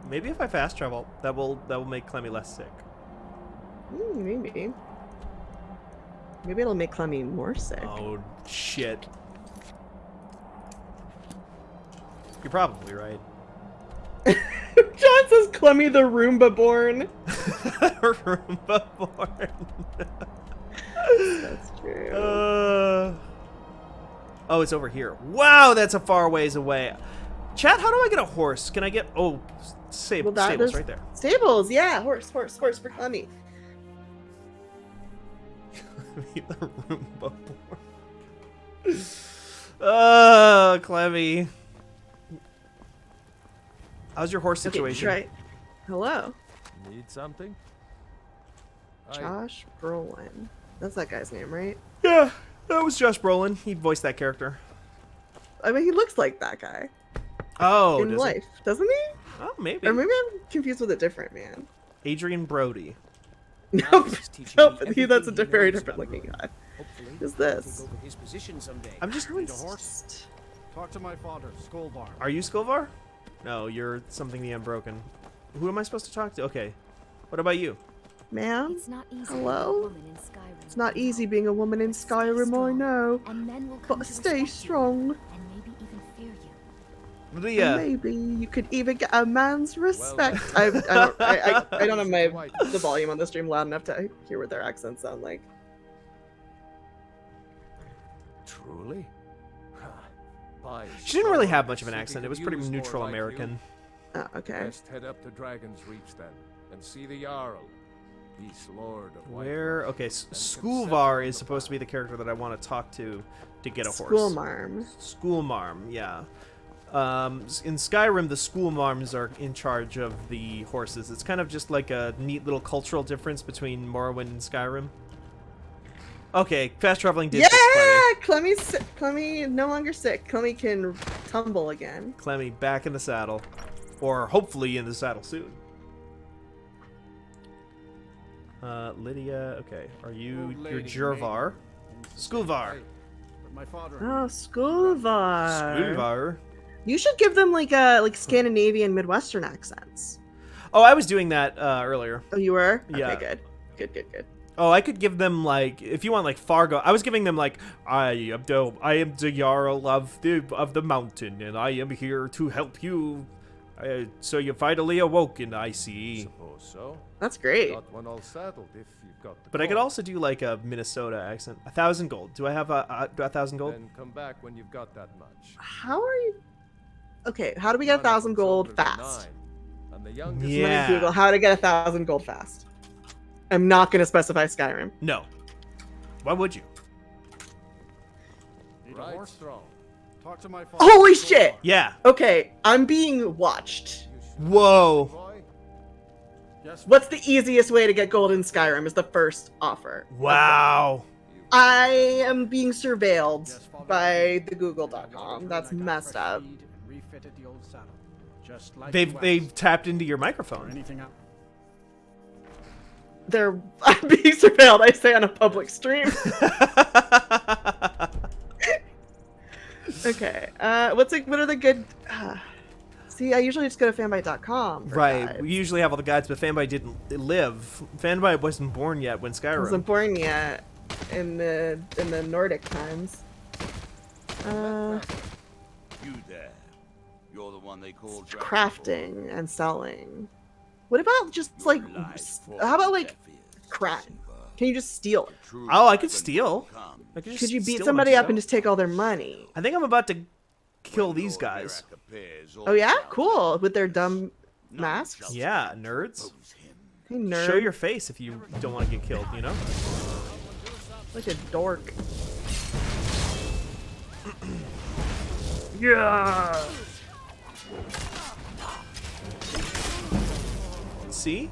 Maybe if I fast travel, that will make Clemmy less sick. Maybe. Maybe it'll make Clemmy more sick. Oh shit! You're probably right. John says Clemmy the Roomba born. Roomba born. That's true. Oh, it's over here. Wow, that's a far ways away. Chat, how do I get a horse? Can I get... Oh, stables right there. Stables, yeah. Horse for Clemmy. The Roomba born. Clemmy. How's your horse situation? Okay, hello. Need something? Josh Brolin. That's that guy's name, right? Yeah, that was Josh Brolin. He voiced that character. I mean, he looks like that guy Oh, in life, doesn't he? Oh, maybe. Or maybe I'm confused with a different man. Adrian Brody. Nope, that's a very different looking guy. Who's this? I'm just... Talk to my father, Skolvar. Are you Skolvar? No, you're something the Unbroken. Who am I supposed to talk to? Okay. What about you? Ma'am? It's not easy Hello? being a woman in Skyrim. It's not easy being a woman in Skyrim, I know. And men will come But to stay respect strong. you, and maybe even fear you. Lydia. And maybe you could even get a man's respect. I don't have the volume on the stream loud enough to hear what their accents sound like. Truly? She didn't really have much of an accent. It was pretty neutral American. Oh, okay. Best head up to Dragon's Reach then, and see the Jarl. He's Lord of Where? Okay, Skulvar is supposed to be the character that I want to talk to get a horse. Schoolmarm. Schoolmarm, yeah. In Skyrim, the Schoolmarms are in charge of the horses. It's kind of just like a neat little cultural difference between Morrowind and Skyrim. Okay, fast traveling did fix Clemmy. Clemmy no longer sick. Clemmy can tumble again. Clemmy back in the saddle. Or hopefully in the saddle soon. Lydia, okay. Are you... You're Jurvar. Skulvar. but my father. Oh, Scuvar. Scuvar. You should give them like Scandinavian Midwestern accents. Oh, I was doing that earlier. Oh, you were? Yeah. Okay, good. Oh, I could give them like, if you want like Fargo, I was giving them like, I am the Jarl of the mountain, and I am here to help you. So you finally awoken, I see. Suppose so. That's great. Got one all settled if you've got the But I could call. also do like a Minnesota accent. 1,000 gold. Do I have a 1,000 gold? Then come back when you've got that much. How are you? Okay, how do we get None of 1,000 them's gold older than fast? 9, and the youngest Yeah. Let me Google how to get 1,000 gold fast. I'm not going to specify Skyrim. No. Why would you? Need a right horse? strong. Talk to my father. Holy shit! Yeah. Okay, I'm being watched. You should Whoa. boy. Yes. What's the easiest way to get gold in Skyrim is the first offer. Wow. I am being surveilled Yes, Father. by the Google.com. That's I got messed fresh up. feed and refitted the old saddle. Just like They've you they've asked. tapped into your Or microphone. anything else? I'm being surveilled, I say, on a public stream. Okay. What are the good? See, I usually just go to fanbyte.com. for Right. guides. We usually have all the guides, but Fanbyte didn't live. Fanbyte wasn't born yet when I Skyrim. wasn't born yet in the Nordic times. You there. You're the one they call Crafting and selling. What about just like? How about like crime? Can you just steal it? Oh, I could steal. I could just Could you beat steal somebody them. up and just take all their money? I think I'm about to kill these guys. Oh yeah, cool. With their dumb masks. Yeah, nerds. Hey nerd. Show your face if you don't want to get killed, you know? Like a dork. Yeah. See?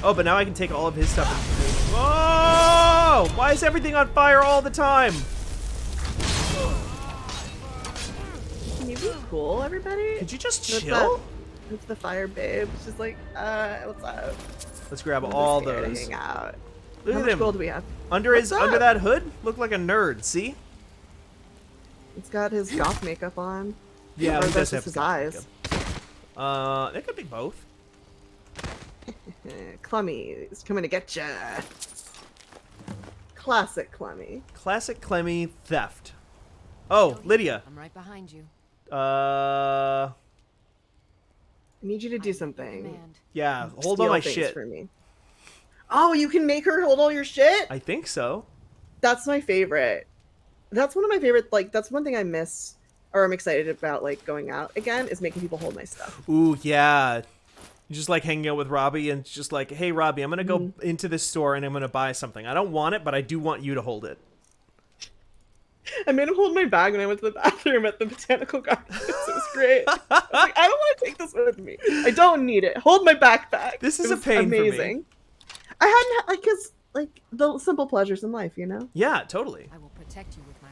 Oh, but now I can take all of his stuff and... Oh! Why is everything on fire all the time? Can you be cool, everybody? Could you just What's chill? that? It's the fire babe. She's like, what's up? Let's grab I'm all just here to those. hang out. Look How at much him. gold do we have? Under What's under up? that hood, look like a nerd. See? It's got his goth makeup on. Yeah, or he does that's just have his goth eyes. It could be both. Clemmy is coming to get ya. Classic Clemmy. Classic Clemmy theft. Oh, Lydia. I'm right behind you. I need you to do something. Yeah, hold Steal all my things shit. for me. Oh, you can make her hold all your shit? I think so. That's my favorite. That's one of my favorite, like, that's one thing I miss, or I'm excited about, like, going out again, is making people hold my stuff. Ooh, yeah. You just like hanging out with Robbie and it's just like, hey, Robbie, I'm going to go Mm-hmm. into this store and I'm going to buy something. I don't want it, but I do want you to hold it. I made him hold my bag when I went to the bathroom at the botanical gardens. It was great. I was like, I don't want to take this with me. I don't need it. Hold my backpack. This is It a was pain for me. amazing. I hadn't, like, cause, like, the simple pleasures in life, you know? Yeah, totally. I will protect you with my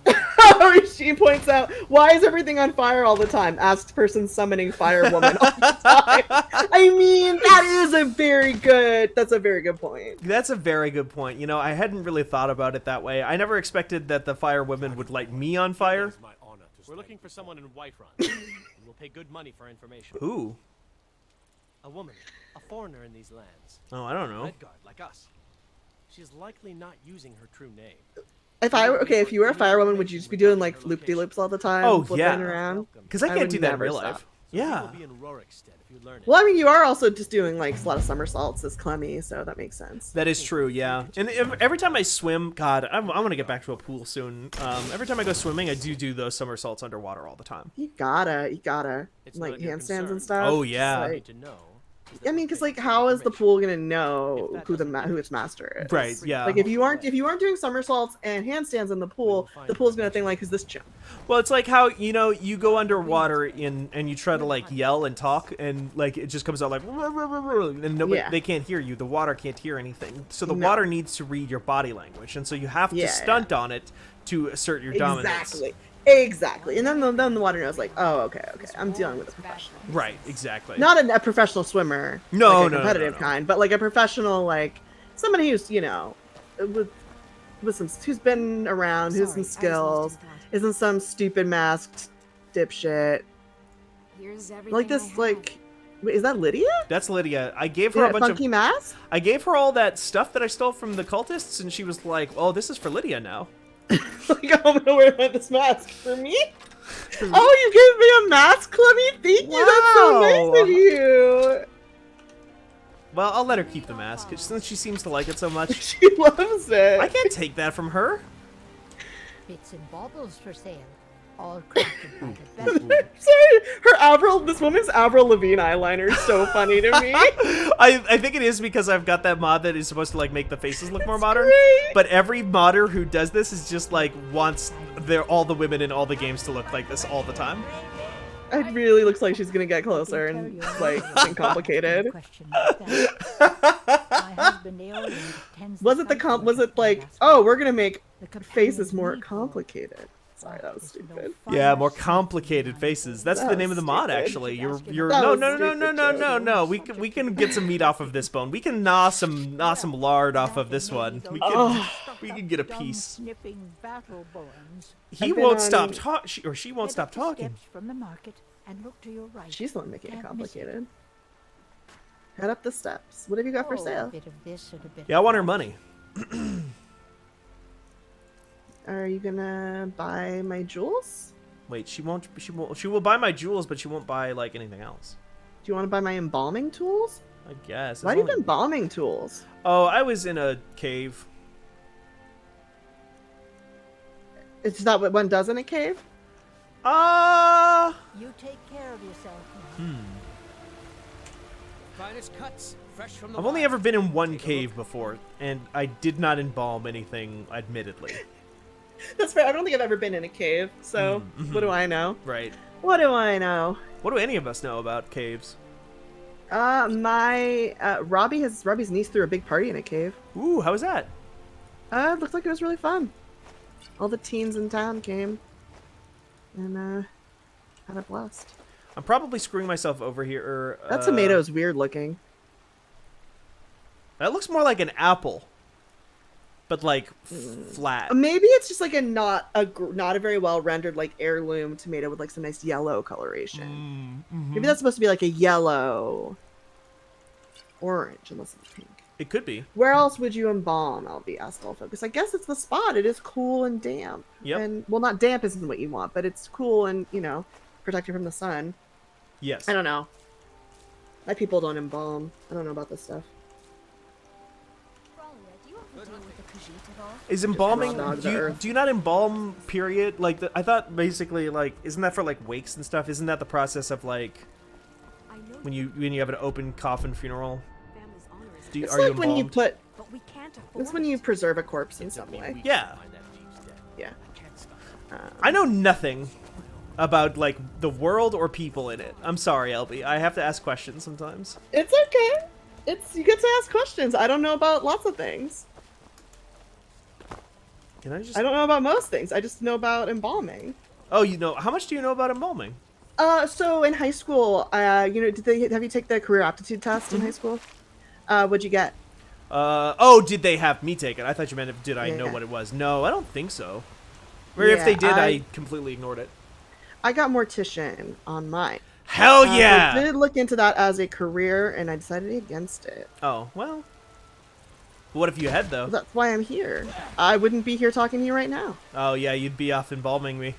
Oh, she points out, why is everything on fire all the time? Asks person summoning fire woman all the time. I mean, that's a very good point. That's a very good point. You know, I hadn't really thought about it that way. I never expected that the fire women would light me on fire. We're looking for someone in Whiterun, and we'll pay good money for information. Who? A woman, a foreigner in these lands. Oh, I don't know. Redguard, like us. She's likely not using her true name. If you were a fire woman, would you just be doing like loop-de-loops all the time? Oh, flipping yeah. around? Because I can't would do that in never real stop. life. Yeah. We'll be in Rorikstead if you learn it. Well, I mean, you are also just doing like a lot of somersaults as Clemmy, so that makes sense. That is true, yeah. And every time I swim, God, I want to get back to a pool soon. Every time I go swimming, I do those somersaults underwater all the time. You gotta, It's like none of your handstands and concern. stuff. Oh, It's yeah. What you like- need to know I mean, because like, how is the pool gonna know who its master is? Right, yeah. Like, if you aren't doing somersaults and handstands in the pool's gonna think like, who's this chump? Well, it's like how, you know, you go underwater and you try to like yell and talk and like it just comes out like and nobody Yeah. they can't hear you. The water can't hear anything. So the No. water needs to read your body language, and so you have to Yeah, stunt on it to assert your dominance. Exactly. And then the water knows like, oh, okay, I'm dealing with a professional. Right, exactly. Not a professional swimmer. No, like a no, competitive no. kind, but like a professional, like somebody who's, you know, with who's been around, who's some skills, isn't some stupid masked dipshit. Here's everything Like this, like, wait, is that Lydia? That's Lydia. I gave her a bunch funky of mask. I gave her all that stuff that I stole from the cultists, and she was like, "Oh, this is for Lydia now." Like, I'm gonna wear this mask for me. Oh, you gave me a mask, Clemmy. Thank you. That's so nice of you. Well, I'll let her keep the mask since she seems to like it so much. She loves it. I can't take that from her. Bits and baubles for sale. All crafted by the best. Sorry, her Avril. This woman's Avril Lavigne eyeliner is so funny to me. I think it is because I've got that mod that is supposed to like make the faces look more modern. Great. But every modder who does this is just like wants all the women in all the games to look like this all the time. It really looks like she's gonna get closer and like something complicated. Was it the was it like, oh, we're gonna make faces more complicated? Sorry, that was stupid. Yeah, more complicated faces. That's the name of the mod, stupid. actually. You're That no was no no no no stupid, no Joe. no. We can get some meat off of this bone. We can gnaw some lard off of this one. We can get a piece. He I've been won't stop on- talk, or she won't stop talking. From the market and look to your right. She's the one making it Can't miss it. complicated. Head up the steps. What have you got for Oh, a sale? bit of this and a bit Yeah, I of want her that. money. Are you gonna buy my jewels? Wait, she won't. She will buy my jewels, but she won't buy like anything else. Do you want to buy my embalming tools? I guess. Why do you have embalming tools? Oh, I was in a cave. Is that what one does in a cave? You take care of yourself now. Finest cuts, fresh from the I've only vine. ever been in one Take a cave look. before, and I did not embalm anything, admittedly. That's fair. I don't think I've ever been in a cave, so what do I know? Right. What do I know? What do any of us know about caves? Robbie's niece threw a big party in a cave. Ooh, how was that? It looked like it was really fun. All the teens in town came and had a blast. I'm probably screwing myself over here. That tomato's weird looking. That looks more like an apple, but like flat. Maybe it's just like not a very well rendered like heirloom tomato with like some nice yellow coloration. Maybe that's supposed to be like a yellow, orange, unless it's pink. It could be. Where else would you embalm, LB Astolfo? Because I guess it's the spot. It is cool and damp. Yep. And well, not damp isn't what you want, but it's cool and protect you from the sun. Yes. I don't know. My people don't embalm. I don't know about this stuff. Is embalming? Raw dog Do to you, earth. do you not embalm? Period. Like I thought, basically, like isn't that for like wakes and stuff? Isn't that the process of like when you have an open coffin funeral? It's Are you like when you embalmed? put. But we can't It's when you preserve a corpse in some way. Yeah. Yeah. I know nothing about like the world or people in it. I'm sorry, LB. I have to ask questions sometimes. It's okay. You get to ask questions. I don't know about lots of things. Can I just? I don't know about most things. I just know about embalming. Oh, you know how much do you know about embalming? So in high school, have you take the career aptitude test in high school? What'd you get? Oh, did they have me take it? I thought you meant did I know Yeah. what it was? No, I don't think so. Or if Yeah, they did, I completely ignored it. I got mortician on mine. Hell I yeah! did look into that as a career, and I decided against it. Oh well. What if you had though? That's why I'm here. I wouldn't be here talking to you right now. Oh yeah, you'd be off embalming me.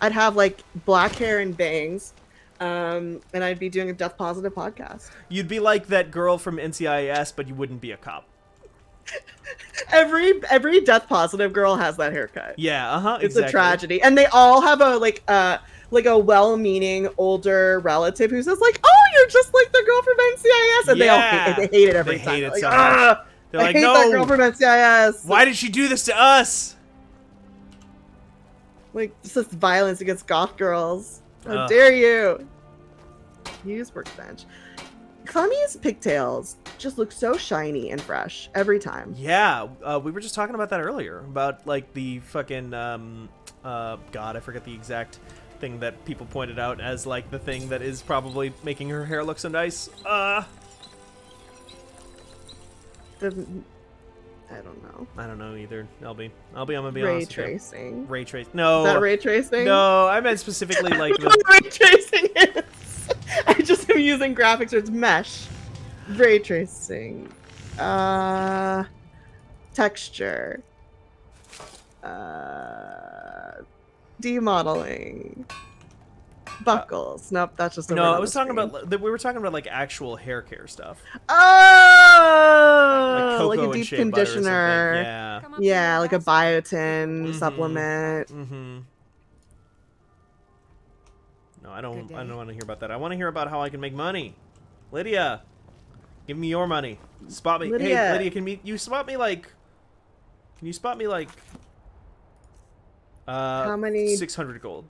I'd have like black hair and bangs, and I'd be doing a death positive podcast. You'd be like that girl from NCIS, but you wouldn't be a cop. Every death positive girl has that haircut. Yeah, It's exactly. a tragedy, and they all have a like a well-meaning older relative who says like, "Oh, you're just like the girl from NCIS," and they hate it every They time. hate it Like, so much. "Ah, They're I like, hate no. that girl from NCIS. Why did she do this to us? Like, this is violence against goth girls. How Ugh. dare you? Use workbench. Clemmy's pigtails just look so shiny and fresh every time. Yeah, we were just talking about that earlier about like the fucking God, I forget the exact thing that people pointed out as like the thing that is probably making her hair look so nice. I don't know. I don't know either. I'm gonna be Ray honest with you. tracing. Ray trace. No. Is that ray tracing? No, I meant specifically like I don't know what ray tracing is. I just am using graphics or it's mesh. Ray tracing. Texture. Demodeling. Buckles. Nope, that's just a No, word I on was the talking screen. about we were talking about like actual hair care stuff. Oh, Like like cocoa a and deep shea butter or something. conditioner. Yeah. Yeah, like a biotin supplement. Mm-hmm. No, I don't Good want day. to hear about that. I want to hear about how I can make money. Lydia, give me your money. Spot me. Hey, Lydia. Lydia, can you spot me like How many? 600 gold.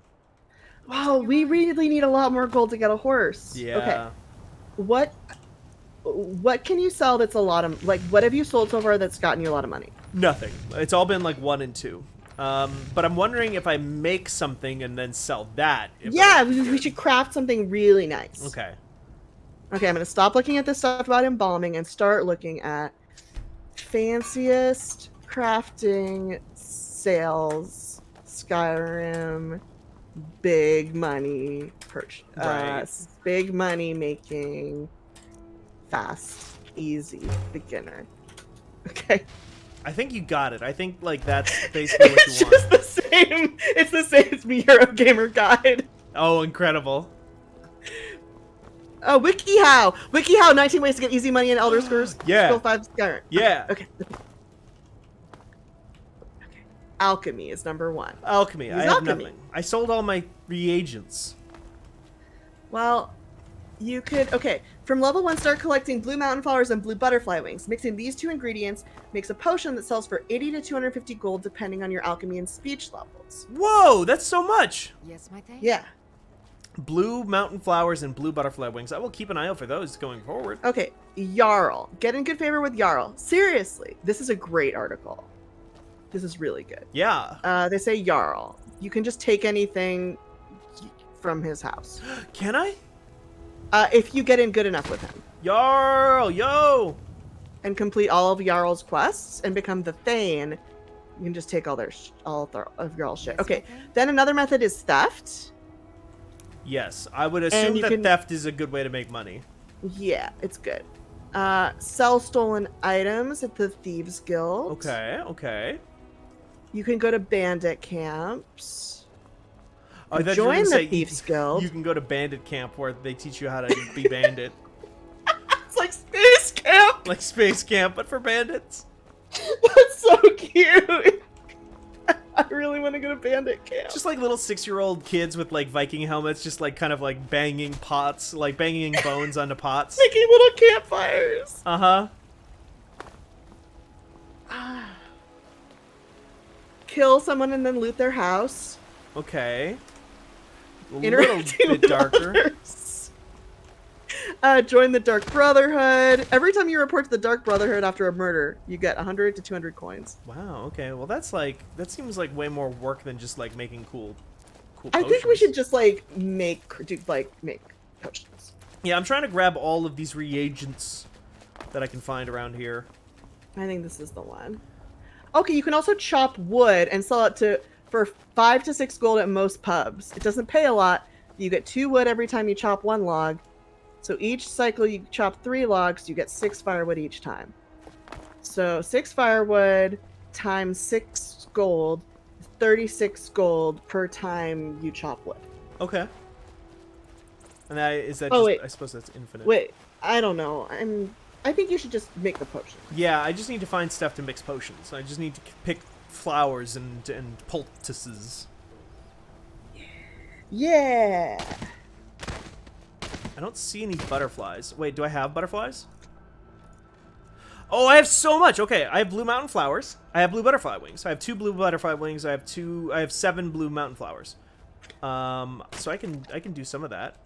Wow, we really need a lot more gold to get a horse. Yeah. Okay. What can you sell that's a lot of like? What have you sold so far that's gotten you a lot of money? Nothing. It's all been like 1 and 2. But I'm wondering if I make something and then sell that. Yeah, we should craft something really nice. Okay. Okay, I'm gonna stop looking at this stuff about embalming and start looking at fanciest crafting sales Skyrim big money Right. big money making fast easy beginner. Okay. I think you got it. I think like that's basically what It's you want. just the same. It's the same as me Eurogamer guide. Oh, incredible. Oh, WikiHow! WikiHow, 19 ways to get easy money in Elder Scrolls. Yeah. Scroll 5 Skyrim. Yeah. Okay. Alchemy is number 1. Alchemy. I Use have alchemy. nothing. I sold all my reagents. Well, you could... Okay. From level 1, start collecting blue mountain flowers and blue butterfly wings. Mixing these 2 ingredients makes a potion that sells for 80 to 250 gold depending on your alchemy and speech levels. Whoa, that's so much. Yes, my thing? Yeah. Blue mountain flowers and blue butterfly wings. I will keep an eye out for those going forward. Okay. Jarl. Get in good favor with Jarl. Seriously. This is a great article. This is really good. Yeah. They say Jarl. You can just take anything from his house. Can I? If you get in good enough with him. Jarl, yo! And complete all of Jarl's quests and become the Thane, you can just take all of Jarl's shit. Okay, then another method is theft. Yes, I would assume you that can- theft is a good way to make money. Yeah, it's good. Sell stolen items at the Thieves Guild. Okay, okay. You can go to bandit camps. Oh, I thought you were Join gonna the say Thieves Guild. You can go to bandit camp where they teach you how to be bandit. It's like space camp. Like space camp, but for bandits. That's so cute. I really want to go to bandit camp. Just like little 6-year-old kids with like Viking helmets, just like kind of like banging pots, like banging bones onto pots. Making little campfires. Uh-huh. Kill someone and then loot their house. Okay. A little Interacting bit with darker. others. Join the Dark Brotherhood. Every time you report to the Dark Brotherhood after a murder, you get 100 to 200 coins. Wow, okay. Well, that seems like way more work than just like making cool I think we potions. should just like make potions. Yeah, I'm trying to grab all of these reagents that I can find around here. I think this is the one. Okay, you can also chop wood and sell it for 5 to 6 gold at most pubs. It doesn't pay a lot. You get 2 wood every time you chop 1 log. So each cycle you chop 3 logs, you get 6 firewood each time. So 6 firewood times 6 gold, 36 gold per time you chop wood. Okay. And is that Oh, just, wait. I suppose that's infinite. Wait, I don't know. I think you should just make the potion. Yeah, I just need to find stuff to mix potions. I just need to pick flowers and poultices. Yeah. I don't see any butterflies. Wait, do I have butterflies? Oh, I have so much. Okay, I have blue mountain flowers. I have blue butterfly wings. I have 2 blue butterfly wings. I have 7 blue mountain flowers. So I can do some of that.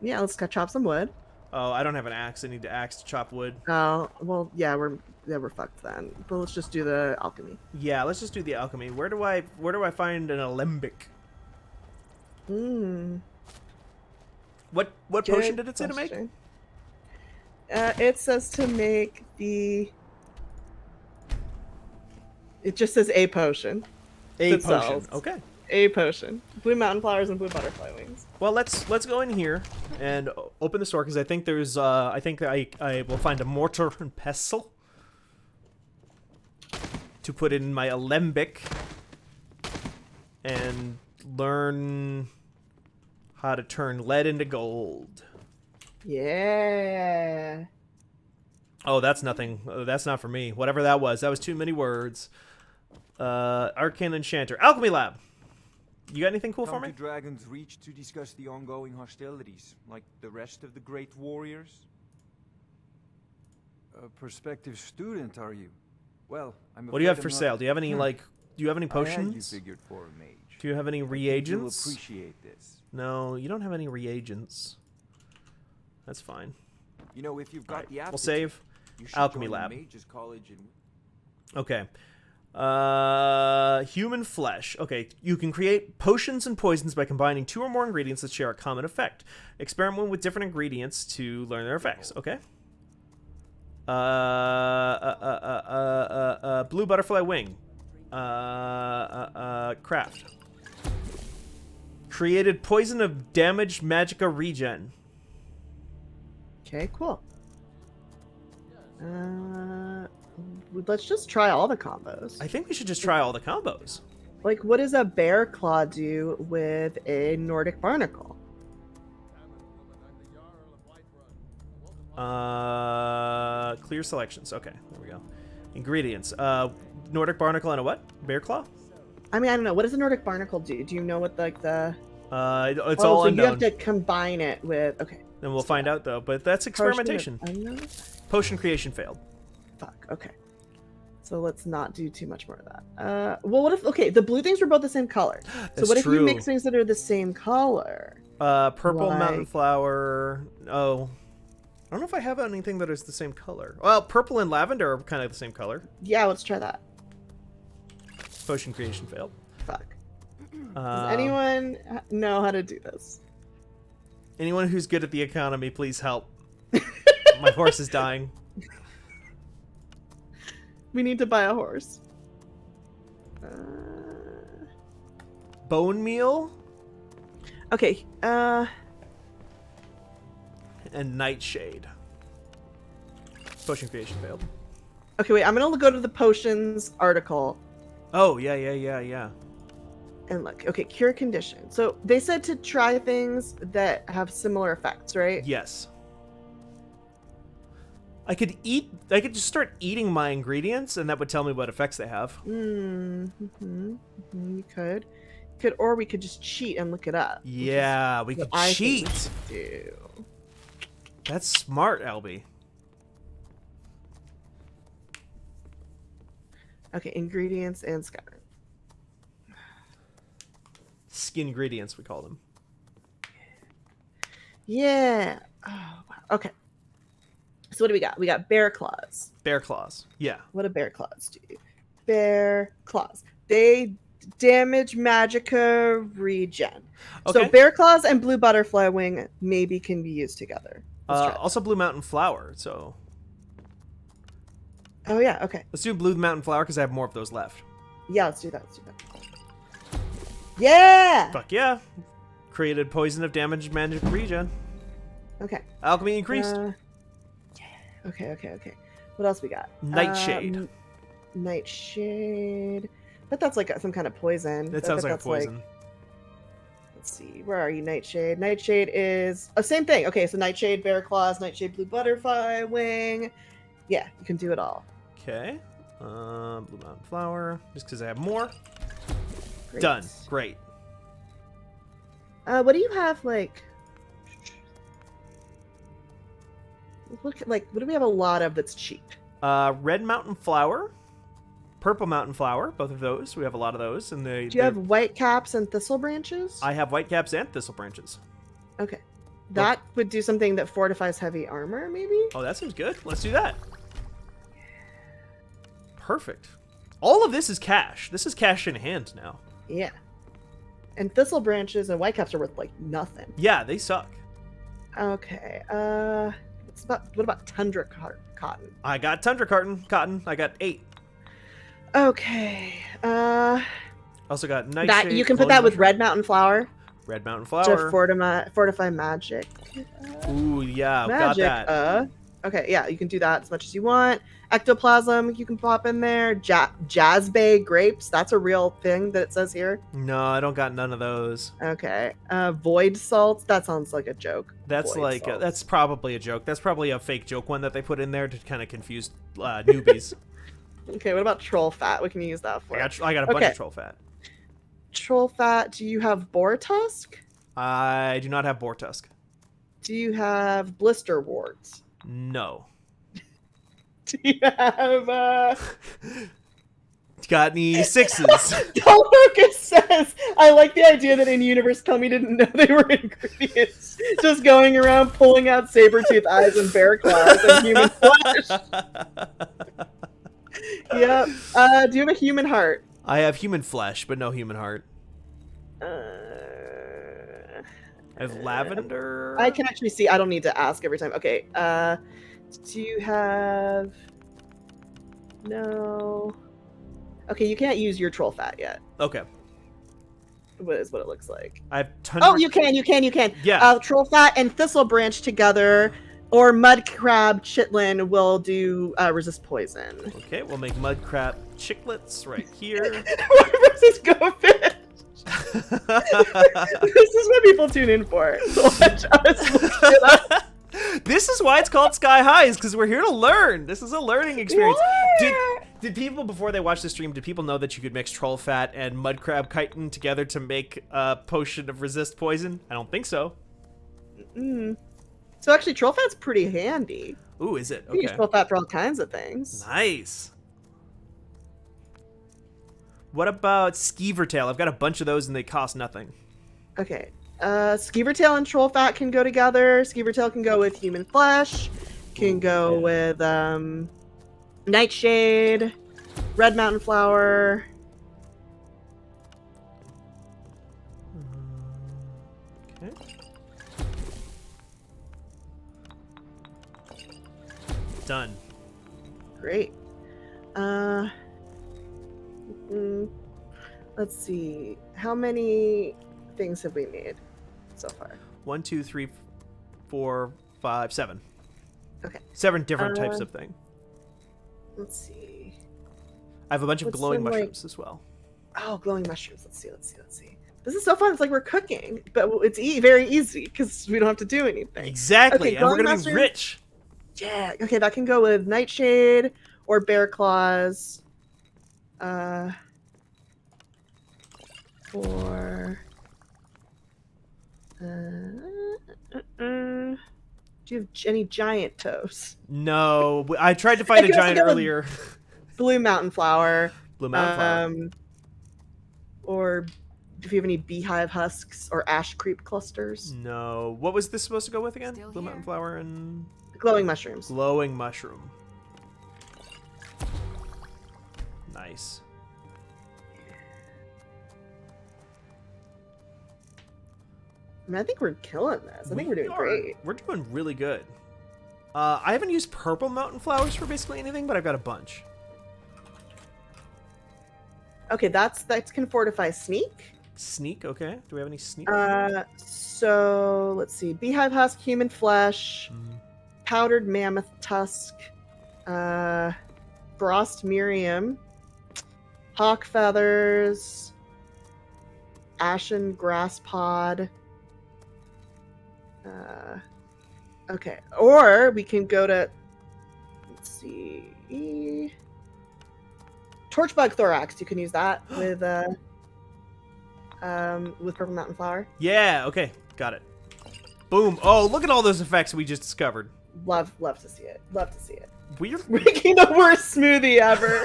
Yeah, let's go chop some wood. Oh, I don't have an axe. I need the axe to chop wood. Oh, well, yeah, we're fucked then. But let's just do the alchemy. Yeah, let's just do the alchemy. Where do I find an alembic? What potion did it say to make? It says to make the It just says a potion. A It potion. sells. Okay. A potion. Blue mountain flowers and blue butterfly wings. Well, let's go in here and open the store because I think there's I think I will find a mortar and pestle to put in my alembic and learn how to turn lead into gold. Yeah. Oh, that's nothing. That's not for me. Whatever that was too many words. Arcane Enchanter. Alchemy Lab. You got anything cool for me? Come to Dragon's Reach to discuss the ongoing hostilities, like the rest of the great warriors? A prospective student, are you? Well, I'm What do you have afraid for I'm not- sale? Do you have any like? Do you have any I had you potions? figured for a mage. Do you have any I think reagents? You'll appreciate this. No, you don't have any reagents. That's fine. You know, if you've got Alright, the we'll aptitude, save. you should Alchemy join Lab. the Mages College in... Okay. Human flesh. Okay, you can create potions and poisons by combining 2 or more ingredients that share a common effect. Experiment with different ingredients to learn their effects. Okay. Blue butterfly wing. Craft. Created poison of damaged magicka regen. Okay, cool. Let's just try all the combos. I think we should just try all the combos. Like, what does a bear claw do with a Nordic barnacle? Clear selections. Okay, there we go. Ingredients. Nordic barnacle and a what? Bear claw? I mean, I don't know. What does a Nordic barnacle do? Do you know what like the? It's Oh, all so unknown. you have to combine it with. Okay. Then we'll find out though. But that's experimentation. Potion creation failed. Fuck. Okay. So let's not do too much more of that. Well, what if? Okay, the blue things were both the same color. So That's what if you true. mix things that are the same color? Purple mountain Like- flower. Oh, I don't know if I have anything that is the same color. Well, purple and lavender are kind of the same color. Yeah, let's try that. Potion creation failed. Fuck. Does anyone know how to do this? Anyone who's good at the economy, please help. My horse is dying. We need to buy a horse. Bone meal Okay. and nightshade. Potion creation failed. Okay, wait. I'm gonna go to the potions article Oh, yeah. and look. Okay, cure condition. So they said to try things that have similar effects, right? Yes. I could just start eating my ingredients and that would tell me what effects they have. You could, or we could just cheat and look it up. which is Yeah, we what could I think we cheat. should do. That's smart, Albie. Okay, ingredients and Skyrim. Skin ingredients, we call them. Yeah. Oh, wow. Okay. So what do we got? We got bear claws. Bear claws. Yeah. What do bear claws do? Bear claws. They damage magicka regen. Okay. So bear claws and blue butterfly wing maybe can be used together. Let's try. Also blue mountain flower, so Oh yeah, okay. let's do blue mountain flower because I have more of those left. Yeah, let's do that. Yeah! Fuck yeah. Created poison of damaged magic regen. Okay. Alchemy increased. Okay. What else we got? Nightshade. Nightshade. But that's like some kind of poison. That I sounds bet like a that's poison. Let's see. Where are you, Nightshade? Nightshade is same thing. Okay, so Nightshade, Bear Claws, Nightshade, Blue Butterfly Wing. Yeah, you can do it all. Okay. Blue mountain flower. Just because I have more. Great. Done. Great. What do you have like? Look, like what do we have a lot of that's cheap? Red mountain flower. Purple mountain flower. Both of those. We have a lot of those. And they. Do you have white caps and thistle branches? I have white caps and thistle branches. Okay. That would do something that fortifies heavy armor, maybe? Oh, that seems good. Let's do that. Perfect. All of this is cash. This is cash in hand now. Yeah. And thistle branches and white caps are worth like nothing. Yeah, they suck. Okay. What about tundra cotton? I got tundra cotton. I got 8. Okay. Also got nightshade. That you can put glowing that with mushroom, red mountain flower red mountain to flower. fortify magic. Ooh, yeah, Magic. got that. Okay, yeah, you can do that as much as you want. Ectoplasm, you can pop in there. Jazzbay grapes, that's a real thing that it says here. No, I don't got none of those. Okay. Void salt, that sounds like a joke. That's Void like salt. that's probably a joke. That's probably a fake joke one that they put in there to kind of confuse newbies. Okay, what about troll fat? What can you use that for? I got a bunch Okay. of troll fat. Troll fat, do you have boar tusk? I do not have boar tusk. Do you have blister warts? No. Do you have Got any sixes? Don Lucas says, I like the idea that in universe Tommy didn't know they were ingredients. Just going around pulling out saber-tooth eyes and bear claws and human flesh. Yep. Do you have a human heart? I have human flesh, but no human heart. I have lavender. I can actually see. I don't need to ask every time. Okay. Do you have... No. Okay, you can't use your troll fat yet. Okay. What is what it looks like. I have tons. Oh, you can. Yeah. Troll fat and thistle branch together, or mud crab chitlin will do resist poison. Okay, we'll make mud crab chiclets right here. Versus go fish. This is what people tune in for. Watch us look it up. This is why it's called Sky Highs, because we're here to learn. This is a learning experience. Did people, before they watched the stream, did people know that you could mix troll fat and mud crab chitin together to make a potion of resist poison? I don't think so. So actually, troll fat's pretty handy. Ooh, is it? You can use Okay. troll fat for all kinds of things. Nice. What about skeever tail? I've got a bunch of those and they cost nothing. Okay. Skeever tail and troll fat can go together. Skeever tail can go with human flesh. Can go with nightshade, red mountain flower. Okay. Done. Great. Let's see. How many things have we made so far? 1, 2, 3, 4, 5, 7. Okay. 7 different types of thing. Let's see. I have a bunch of What's glowing some, like- mushrooms as well. Oh, glowing mushrooms. Let's see. This is so fun. It's like we're cooking, but it's very easy because we don't have to do anything. Exactly, Okay, and we're glowing gonna be mushrooms- rich. Yeah. Okay, that can go with nightshade or bear claws. Or do you have any giant toes? No, I tried to find a can also giant go with- earlier. Blue mountain flower. Blue mountain flower. Or if you have any beehive husks or ash creep clusters. No. What was this supposed to go with again? Blue mountain flower and Glowing mushrooms. glowing mushroom. Nice. I mean, I think we're killing this. I think we're doing great. We're doing really good. I haven't used purple mountain flowers for basically anything, but I've got a bunch. Okay, that can fortify sneak. Sneak, okay. Do we have any sneak? So let's see. Beehive husk, human flesh, powdered mammoth tusk, frost Miriam, hawk feathers, ashen grass pod. Okay, or we can go to, let's see, torchbug thorax. You can use that with purple mountain flower. Yeah, okay. Got it. Boom. Oh, look at all those effects we just discovered. Love to see it. We're Making the worst smoothie ever.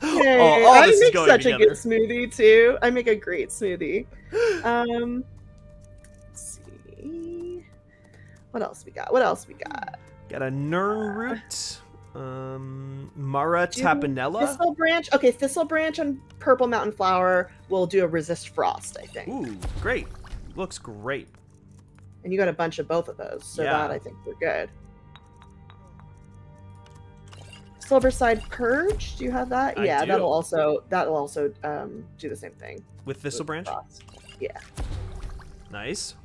Hey, all I this is make going such a together. good smoothie too. I make a great smoothie. Let's see. What else we got? Got a Nern root. Mara Tapanella. Thistle branch. Okay, thistle branch and purple mountain flower will do a resist frost, I think. Ooh, great. Looks great. And you got a bunch of both of those, so Yeah. that I think we're good. Silverside Purge. Do you have that? I Yeah, do. that'll also do the same thing. With Thistle Branch? Frost. Yeah. Nice.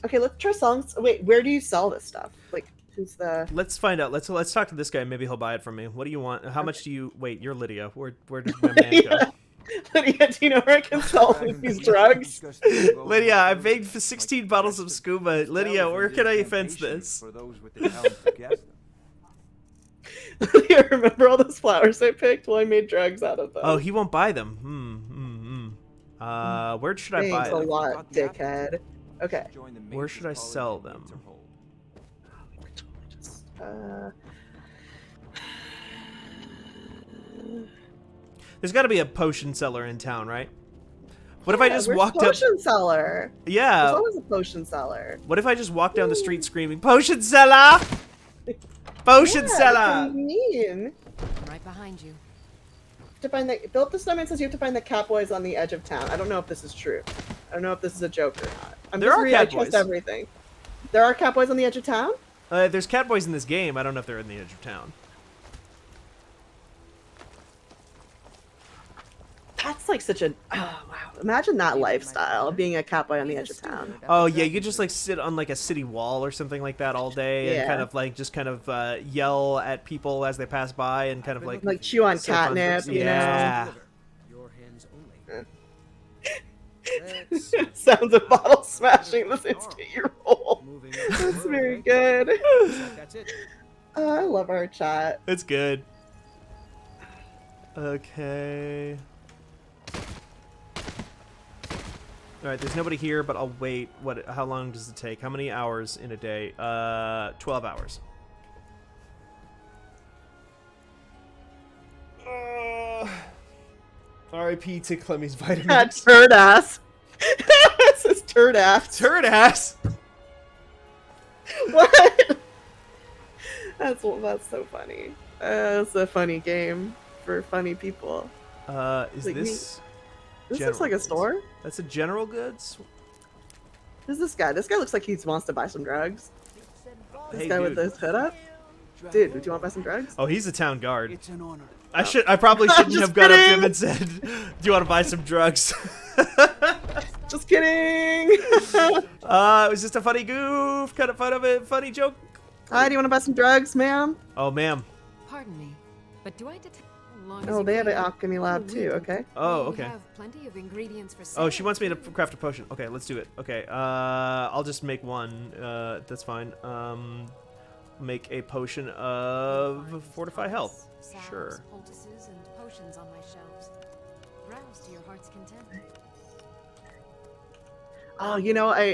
Okay, let's try selling. Wait, where do you sell this stuff? Like, who's the? Let's find out. Let's talk to this guy. Maybe he'll buy it from me. What do you want? How much do you? Wait, you're Lydia. Where did my man go? Lydia, do you know where I can sell these drugs? Lydia, I paid for 16 bottles of scuba. Lydia, where can I fence this? For those with the talent to guess them. Lydia, remember all those flowers I picked? Well, I made drugs out of them. Oh, he won't buy them. Where should I buy Thanks a them? lot, dickhead. Okay. Where should I sell them? There's got to be a potion seller in town, right? What if I just where's walked up? potion seller. Yeah. There's always a potion seller. What if I just walked down the street screaming, "Potion seller! Potion Yeah, seller!" that's what I mean. Right behind you. To find the Philip the Snowman says you have to find the Catboys on the edge of town. I don't know if this is true. I don't know if this is a joke or not. There are I trust Catboys. everything. There are Catboys on the edge of town? There's Catboys in this game. I don't know if they're in the edge of town. That's like such a wow. Imagine that lifestyle, being a Catboy on the edge of town. Oh yeah, you could just like sit on like a city wall or something like that all day and Yeah. kind of like yell at people as they pass by and kind of like chew on surf catnip, you know? Yeah. Your hands only. Sounds of bottle smashing the 60-year-old. That's very good. That's it. I love our chat. It's good. Okay. All right, there's nobody here, but I'll wait. How long does it take? How many hours in a day? 12 hours. R.I.P. to Clemmy's vitamins. Turd ass. It says turd ass. Turd ass. What? That's so funny. It's a funny game for funny people. Is Like this? This general looks like a goods? store. That's a general goods. Who's this guy? This guy looks like he wants to buy some drugs. This Hey, guy with dude. this hood up. Dude, do you want to buy some drugs? Oh, he's a town guard. It's an honor. I probably shouldn't Just have gone up to him kidding. and said, "Do you want to buy some drugs?" Just kidding. It was just a funny goof, kind of fun of it, funny joke. Hi, do you want to buy some drugs, ma'am? Oh, ma'am. Pardon me, but do I detect? Oh, they have an alchemy lab too. Okay. Oh, okay. We have plenty of ingredients for sale. Oh, she wants me to craft a potion. Okay, let's do it. Okay, I'll just make one. That's fine. Make a potion of fortify health. Salves, Sure. poultices, and potions on my shelves. Browse to your heart's content. Oh,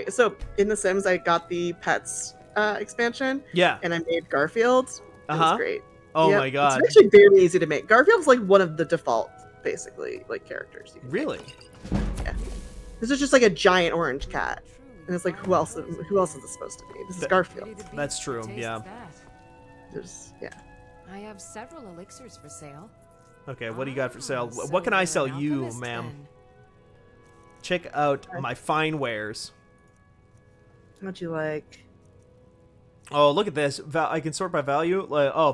so in The Sims I got the pets expansion. Yeah. And I made Garfield. It Uh-huh. was great. Oh Yep. my god. It's actually very easy to make. Garfield's like one of the default, basically, like characters. Really? Yeah. This is just like a giant orange cat, and it's like who else is this supposed to be? This is Garfield. That's true. Yeah. Yeah. I have several elixirs for sale. Okay, what do you got for sale? So What can I you're sell an you, alchemist, ma'am? then. Check out my fine wares. What'd you like? Oh, look at this. I can sort by value.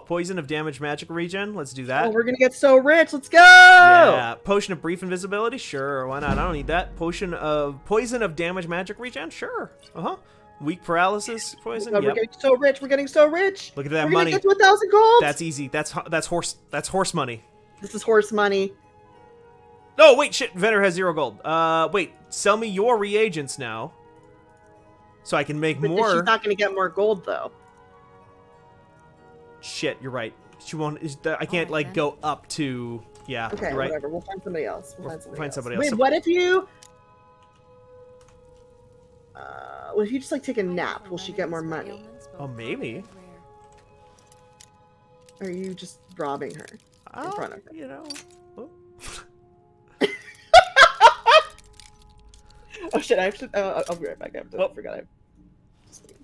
Poison of damage magic regen. Let's do that. Oh, we're gonna get so rich. Let's go! Yeah. Potion of brief invisibility. Sure. Why not? I don't need that. Potion of poison of damage magic regen. Sure. Weak paralysis poison. Oh, we're Yep. getting so rich. We're getting so rich. Look at that we're money. Gonna get to 1,000 gold. That's easy. That's horse money. This is horse money. Oh wait, shit. Vendor has 0 gold. Wait. Sell me your reagents now. So I can make But more. she's not gonna get more gold though. Shit, you're right. She won't. I can't like go up to. Yeah. Okay, you're right. whatever. We'll find somebody else. We'll find somebody else. else. Wait, what if you? What if you just like take a nap? Will she get more money? Oh, maybe. Or are you just robbing her in front of her? You know. Oh. Oh shit! I should. I'll be right back. I forgot. I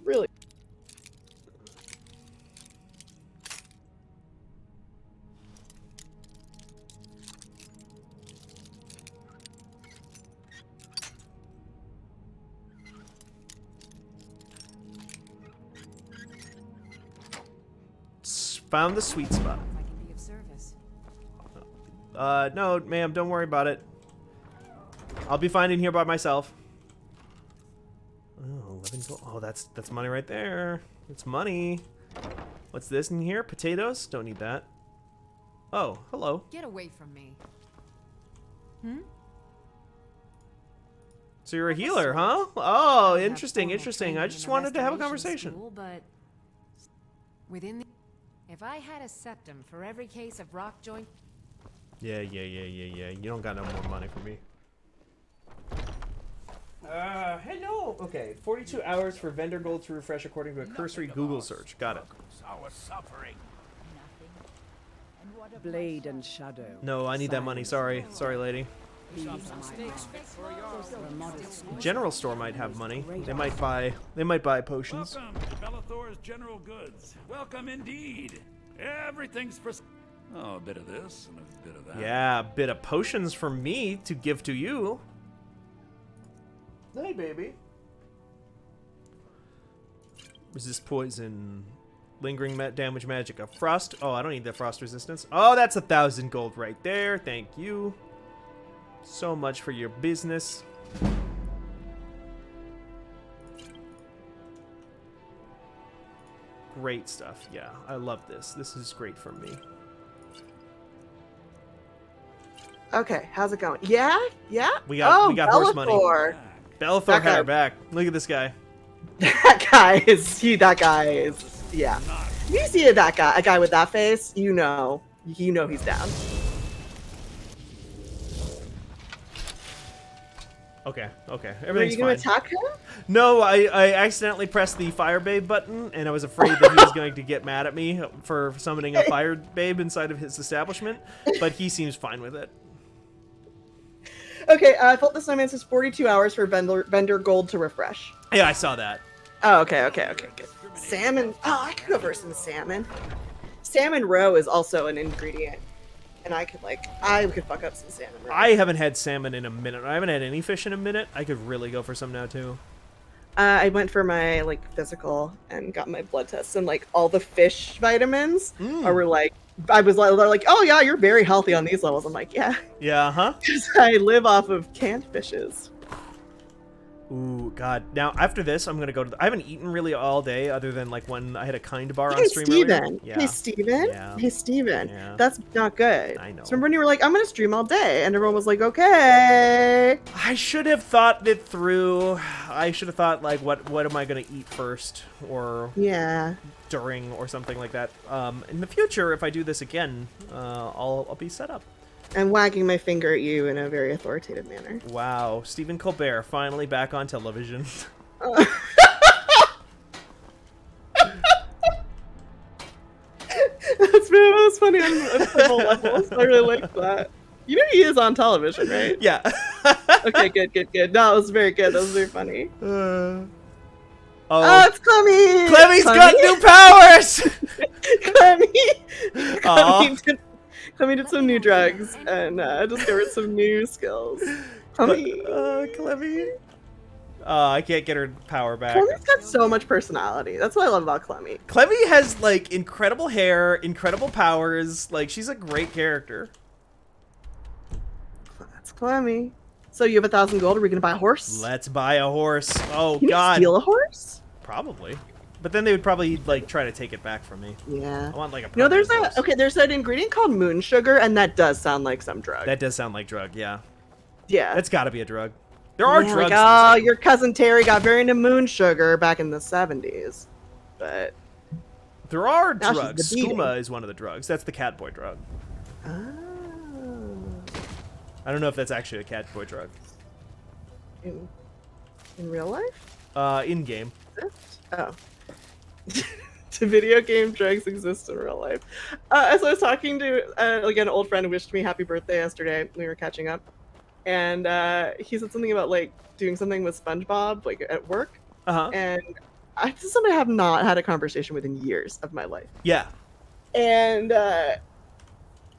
really. Found the sweet spot. If I can be of service. No, ma'am, don't worry about it. I'll be fine in here by myself. Oh, 11 gold. Oh, that's money right there. It's money. What's this in here? Potatoes? Don't need that. Oh, hello. Get away from me. So you're a healer, huh? Oh, interesting, interesting. I just wanted to have a conversation. School, but within the... If I had a septum for every case of rock joint... Yeah. You don't got no more money for me. Hello. Okay, 42 hours for vendor gold to refresh according to a cursory Google search. Got it. Our suffering. Blade and shadow. No, I need that money. Sorry, lady. General store might have money. They might buy potions. Welcome to Bellathor's General Goods. Welcome indeed. Everything's for... Oh, a bit of this and a bit of that. Yeah, a bit of potions for me to give to you. Hey, baby. Resist poison. Lingering damage magic of frost. Oh, I don't need the frost resistance. Oh, that's 1,000 gold right there. Thank you so much for your business. Great stuff. Yeah, I love this. This is great for me. Okay, how's it going? Yeah? We got horse money. Bellathor. Bellathor had her back. Look at this guy. That guy is, yeah. If you see a guy with that face, you know he's down. Okay, everything's Were you gonna fine. attack him? No, I accidentally pressed the fire babe button, and I was afraid that he was going to get mad at me for summoning a fire babe inside of his establishment, but he seems fine with it. Okay, Fault the Snowman says 42 hours for vendor gold to refresh. Yeah, I saw that. Oh, okay, good. Salmon. Oh, I could go for some salmon. Salmon roe is also an ingredient, and I could fuck up some salmon roe. I haven't had salmon in a minute. I haven't had any fish in a minute. I could really go for some now too. I went for my physical and got my blood tests, and all the fish vitamins were I was like, oh yeah, you're very healthy on these levels. I'm like, yeah. Yeah, huh? Because I live off of canned fishes. Ooh, God. Now, after this, I'm going to go to... I haven't eaten really all day other than, when I had a kind bar on stream earlier. Yeah. Hey, Steven. Yeah. Hey, Steven. Yeah. That's not good. I know. So remember when you were like, I'm going to stream all day? And everyone was like, okay. I should have thought it through. I should have thought, what am I going to eat first? Or... Yeah. During or something like that. In the future, if I do this again, I'll be set up. I'm wagging my finger at you in a very authoritative manner. Wow, Stephen Colbert finally back on television. That's funny on several levels. I really like that. You know he is on television, right? Yeah. Okay, good. No, it was very good. That was very funny. Oh, it's Clemmy! Clemmy's got new powers! Clemmy did some new drugs and discovered some new skills. Clemmy. Clemmy. I can't get her power back. Clemmy's got so much personality. That's what I love about Clemmy. Clemmy has, incredible hair, incredible powers. She's a great character. That's Clemmy. So you have 1,000 gold. Are we going to buy a horse? Let's buy a horse. Oh, Can God. you steal a horse? Probably. But then they would probably, try to take it back from me. Yeah. I want, a No, there's horse. there's an ingredient called moon sugar, and that does sound like some drug. That does sound like drug, yeah. Yeah. That's got to be a drug. There are drugs. Your cousin Terry got very into moon sugar back in the 70s. But there are now she's drugs. the beating. Skooma is one of the drugs. That's the Catboy drug. Oh. I don't know if that's actually a Catboy drug. In real life? In game. Oh. Do video game drugs exist in real life? As I was talking to an old friend who wished me happy birthday yesterday, we were catching up, and he said something about doing something with SpongeBob at work. And this is somebody I have not had a conversation with in years of my life. Yeah. And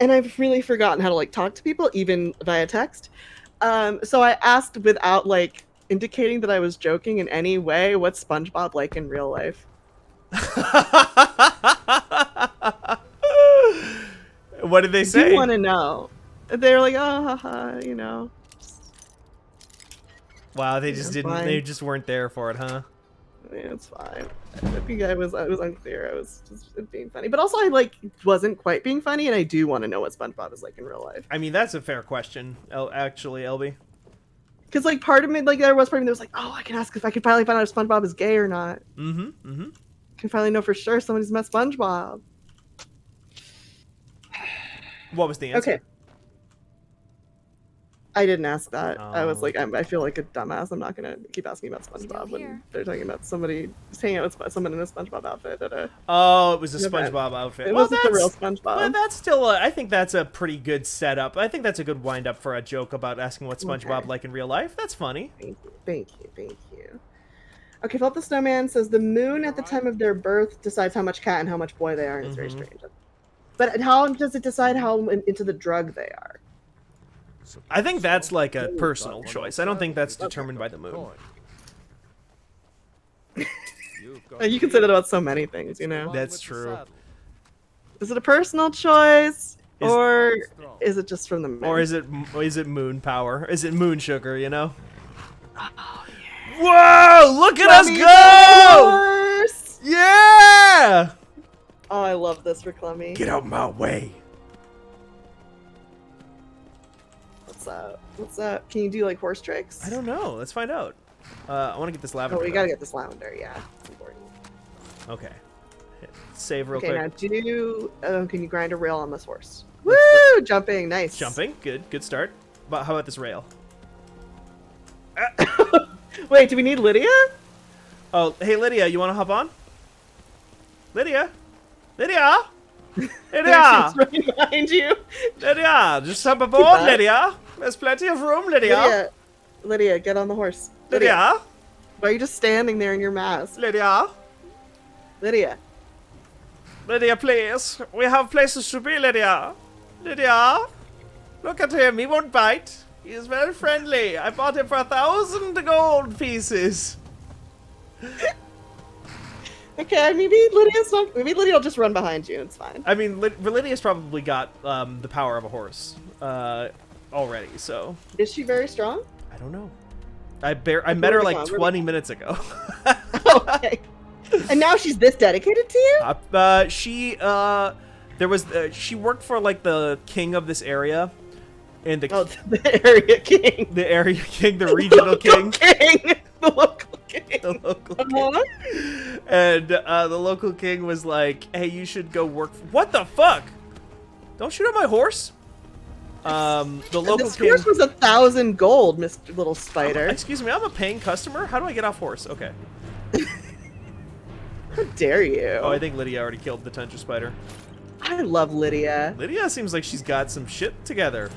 I've really forgotten how to talk to people even via text. So I asked without indicating that I was joking in any way, what's SpongeBob like in real life? What did they I say? do want to know. They were like, oh, haha, you know. Wow, they just didn't. Fine. They just weren't there for it, huh? Yeah, it's fine. I think I was unclear. I was just being funny, but also I like wasn't quite being funny, and I do want to know what SpongeBob is like in real life. I mean, that's a fair question, actually, LB. Because like part of me, like there was part of me that was like, oh, I can ask if I could finally find out if SpongeBob is gay or not. Mm-hmm. I can finally know for sure somebody's met SpongeBob. What was the answer? Okay. I didn't ask that. I was Oh. like, I feel like a dumbass. I'm not gonna keep asking about SpongeBob when they're talking about somebody just hanging out with someone in a SpongeBob outfit at a. Oh, it was a an event. SpongeBob outfit. It Well, wasn't the real that's- SpongeBob. Well, that's still. I think that's a pretty good setup. I think that's a good wind up for a joke about asking what SpongeBob Okay. like in real life. That's funny. Thank you. Okay, Philip the Snowman says the moon at the time of their birth decides how much cat and how much boy they are, and it's very strange. But how does it decide how into the drug they are? I think that's like a personal choice. I don't think that's determined by the moon. You can say that about so many things, you know. That's true. Is it a personal choice, or is it just from the moon? Or is it moon power? Is it moon sugar? You know. Whoa! Look at us Clemmy go! Horse! Yeah! Oh, I love this for Clemmy. Get out my way! What's up? What's up? Can you do like horse tricks? I don't know. Let's find out. I want to get this lavender. Oh, we though. gotta get this lavender. Yeah, it's important. Okay. Save real Okay, quick. now can you grind a rail on this horse? Woo! Jumping, nice. Jumping, good start. But how about this rail? Wait, do we need Lydia? Oh, hey Lydia, you want to hop on? Lydia, Lydia, She's Lydia, right behind you. Lydia, just hop aboard, back. Lydia. There's plenty of room, Lydia. Lydia, get on the horse. Lydia, Why are you just standing there in your mask? Lydia, Lydia. Lydia, please. We have places to be, Lydia. Lydia, look at him. He won't bite. He is very friendly. I bought him for 1,000 gold pieces. Okay, maybe Lydia's not. Maybe Lydia will just run behind you. It's fine. I mean, Lydia's probably got the power of a horse already, so Is she very strong? I don't know. I met her like 20 minutes ago. Okay. And now she's this dedicated to you? She worked for like the king of this area, and the area king, the area king, the regional king, the local king, the local king. And the local king was like, "Hey, you should go work." What the fuck? Don't shoot at my horse. The local this king. horse was 1,000 gold, Mr. Little Spider. Excuse me, I'm a paying customer. How do I get off horse? Okay. How dare you? Oh, I think Lydia already killed the tundra spider. I love Lydia. Lydia seems like she's got some shit together.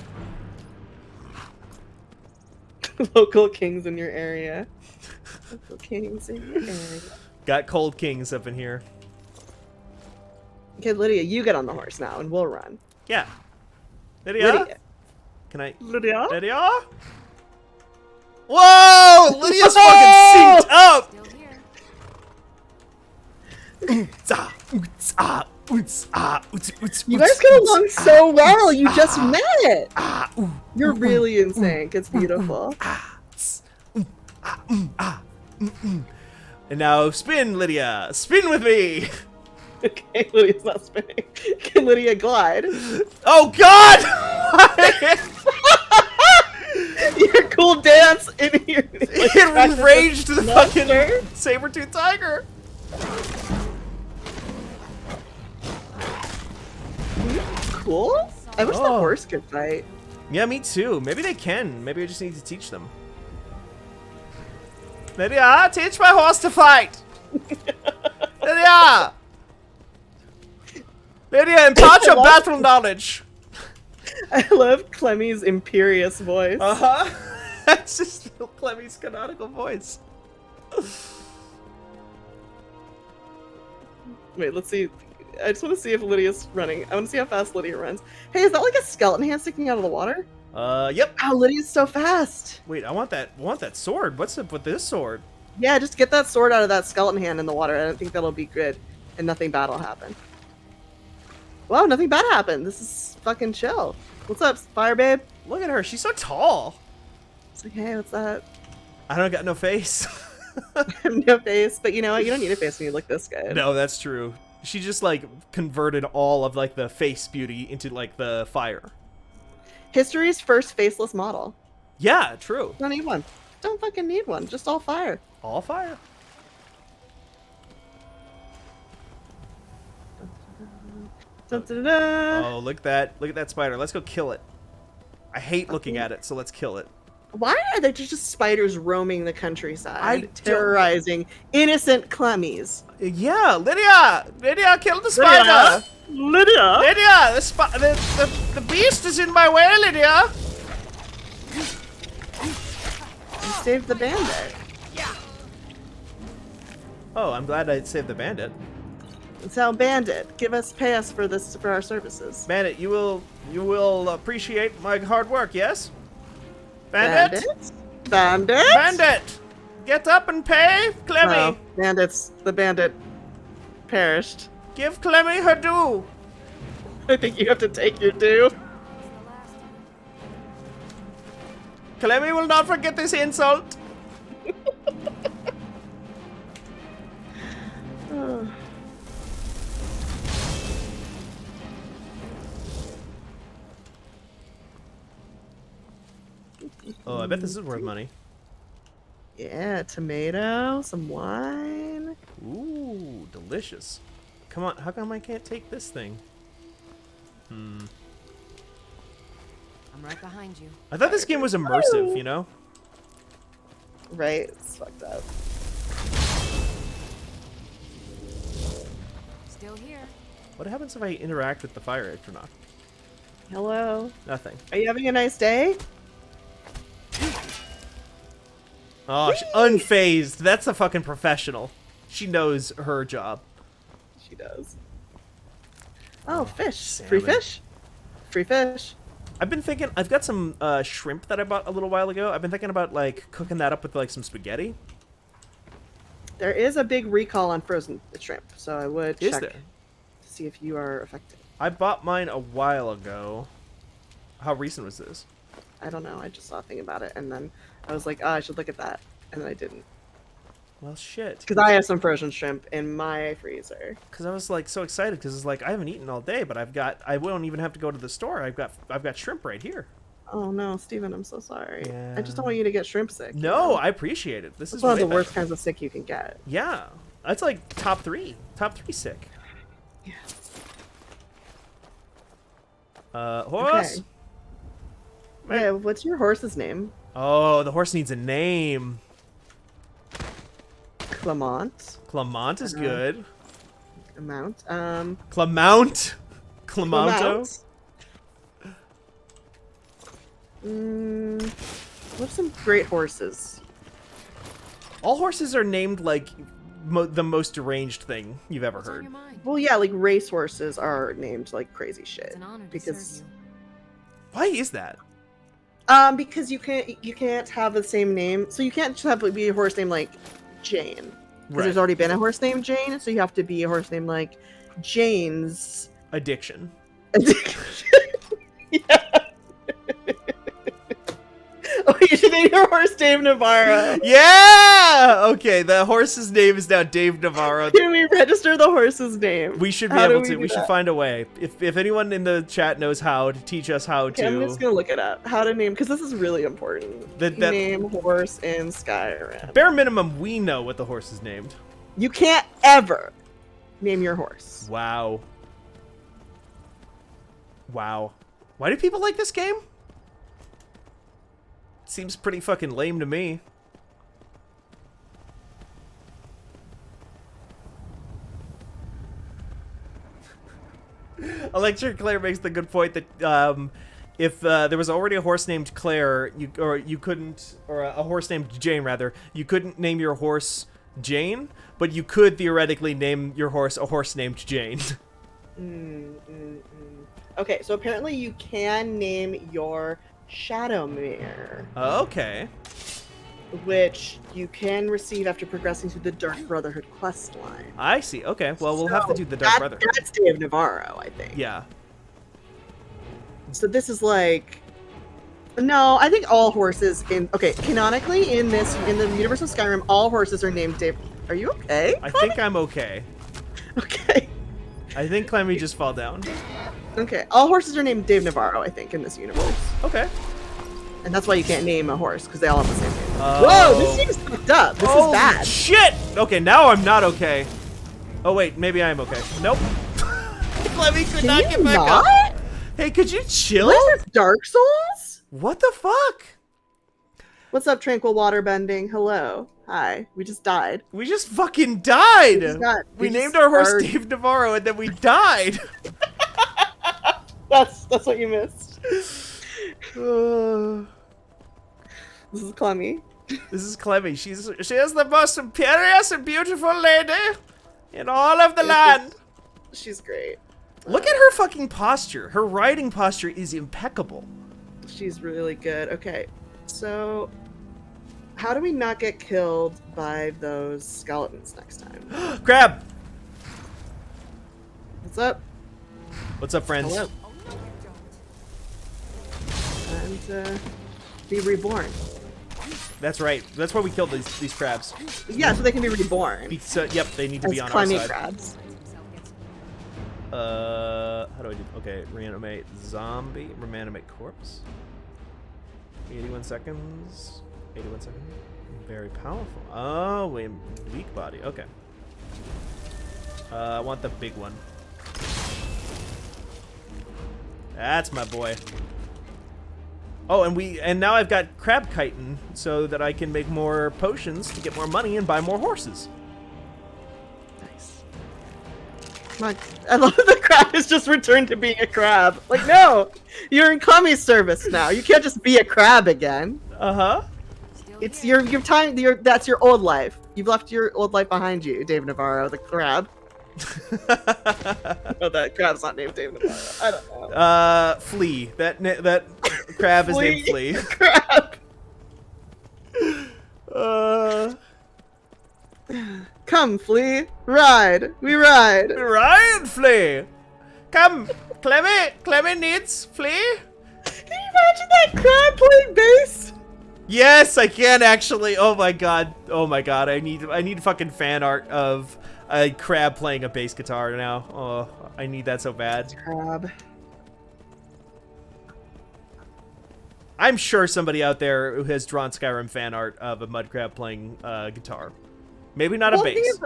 Local kings in your area. Local kings in your area. Got cold kings up in here. Okay, Lydia, you get on the horse now, and we'll run. Yeah. Lydia? Lydia. Can I? Lydia? Lydia? Whoa! Lydia's fucking synced up! You guys get along so well. You just met. You're really in sync. It's beautiful. And now spin, Lydia. Spin with me. Okay, Lydia's not spinning. Can Lydia glide? Oh God! Your cool dance in here. It enraged the fucking saber-tooth tiger. Cool. I wish the horse could fight. Yeah, me too. Maybe they can. Maybe I just need to teach them. Lydia, teach my horse to fight. Lydia. Lydia, impart your battle knowledge. I love Clemmy's imperious voice. That's just Clemmy's canonical voice. Wait, let's see. I just want to see if Lydia's running. I want to see how fast Lydia runs. Hey, is that like a skeleton hand sticking out of the water? Yep. Wow, Lydia's so fast. Wait, I want that sword. What's up with this sword? Yeah, just get that sword out of that skeleton hand in the water. I don't think that'll be good, and nothing bad will happen. Wow, nothing bad happened. This is fucking chill. What's up, fire babe? Look at her. She's so tall. It's like, hey, what's up? I don't got no face. No face, but you know what? You don't need a face when you look this good. No, that's true. She just like converted all of like the face beauty into like the fire. History's first faceless model. Yeah, true. Don't need one. Don't fucking need one. Just all fire. All fire. Dun, dun, dun, dun. Oh, look at that spider. Let's go kill it. I hate looking at it, so let's kill it. Why are there just spiders roaming the countryside, I don't- terrorizing innocent Clemmies? Yeah, Lydia! Lydia, kill the spider! Lydia! Lydia! The beast is in my way, Lydia! You saved the bandit. Oh, I'm glad I saved the bandit. So, bandit, pay us for our services. Bandit, you will appreciate my hard work, yes? Bandit? Bandit? Bandit! Get up and pay Clemmy! No, the bandit perished. Give Clemmy her due! I think you have to take your due. Clemmy will not forget this insult! Oh, I bet this is worth money. Yeah, tomato, some wine. Ooh, delicious. Come on, how come I can't take this thing? I'm right behind you. I thought this game was immersive, you know? Right, it's fucked up. Still here. What happens if I interact with the fire astronaut? Hello. Nothing. Are you having a nice day? Oh, unfazed. That's a fucking professional. She knows her job. She does. Oh, fish. salmon. Free fish? Free fish. I've been thinking, I've got some shrimp that I bought a little while ago. I've been thinking about like cooking that up with like some spaghetti. There is a big recall on frozen shrimp, so I would Is check there? to see if you are affected. I bought mine a while ago. How recent was this? I don't know. I just saw a thing about it, and then I was like, oh, I should look at that, and then I didn't. Well, shit. Because I have some frozen shrimp in my freezer. Because I was like so excited because it's like I haven't eaten all day, but I won't even have to go to the store. I've got shrimp right here. Oh no, Steven, I'm so sorry. Yeah. I just don't want you to get shrimp sick. you No, know? I appreciate it. This It's is one of way the worst better. kinds of sick you can get. Yeah, that's like top three sick. Yeah. Horse. Okay. Yeah, what's your horse's name? Oh, the horse needs a name. Clement. Clement is good. Amount. Clemount. Clemonto. What's some great horses? All horses are named like the most deranged thing you've ever heard. Well, yeah, like race horses are named like crazy shit. It's an honor to because serve you. Why is that? Because you can't have the same name. So you can't just have be a horse named like Jane. Because Right. there's already been a horse named Jane, so you have to be a horse named like Jane's Addiction. Yeah. Oh, you should name your horse Dave Navarro. Yeah. Okay, the horse's name is now Dave Navarro. Can we register the horse's name? We should be How do able we to. do We should that? find a way. If anyone in the chat knows how to teach us how Okay, to. I'm just gonna look it up. How to name, because this is really important. That- Name horse in Skyrim. Bare minimum, we know what the horse is named. You can't ever name your horse. Wow. Wow. Why do people like this game? Seems pretty fucking lame to me. Electric Claire makes the good point that if there was already a horse named Claire, you couldn't, or a horse named Jane rather, you couldn't name your horse Jane, but you could theoretically name your horse a horse named Jane. Okay, so apparently you can name your Shadowmere. Okay. which you can receive after progressing through the Dark Brotherhood quest line. I see. Okay, well, we'll have to do the Dark Brotherhood. That's Day of Navarro, I think. Yeah. So this is like... No, I think all horses in... Okay, canonically, in the universe of Skyrim, all horses are named Dave... Are you okay? I think I'm okay. Okay. I think Clemmy just fell down. Okay, all horses are named Dave Navarro, I think, in this universe. Okay. And that's why you can't name a horse, because they all have the same name. Oh. Whoa, this seems fucked up. This is bad. Shit! Okay, now I'm not okay. Oh, wait, maybe I am okay. Nope. Clemmy could not get back up. Hey, could you chill? What is this, Dark Souls? What the fuck? What's up, Tranquil Water Bending? Hello. Hi. We just died. We just fucking died! We just named our horse are- Dave Navarro and then we died! That's what you missed. This is Clemmy. This is Clemmy. She is the most imperious and beautiful lady in all of the land. She's great. Look at her fucking posture. Her riding posture is impeccable. She's really good. Okay, so how do we not get killed by those skeletons next time? Crab! What's up? What's up, friends? Hello. And be reborn. That's right. That's why we killed these crabs. Yeah, so they can be reborn. Yep, they need to be As on our Clemmy side. crabs. How do I do? Okay, reanimate zombie, reanimate corpse. 81 seconds. 81 seconds. Very powerful. Oh, wait, weak body. Okay. I want the big one. That's my boy. Oh, and now I've got crab chitin so that I can make more potions to get more money and buy more horses. Nice. I love the crab has just returned to being a crab. Like, no, you're in Clemmy's service now. You can't just be a crab again. Uh-huh. It's your time. That's your old life. You've left your old life behind you, Dave Navarro, the crab. No, that crab's not named Dave Navarro. I don't know. Flea. That crab is named Flea. Crab. Come, Flea. Ride. We ride. Ride, Flea. Come, Clemmy. Clemmy needs Flea. Can you imagine that crab playing bass? Yes, I can actually. Oh my god. Oh my god. I need fucking fan art of a crab playing a bass guitar now. Oh, I need that so bad. Crab. I'm sure somebody out there who has drawn Skyrim fan art of a mud crab playing guitar. Maybe not a bass.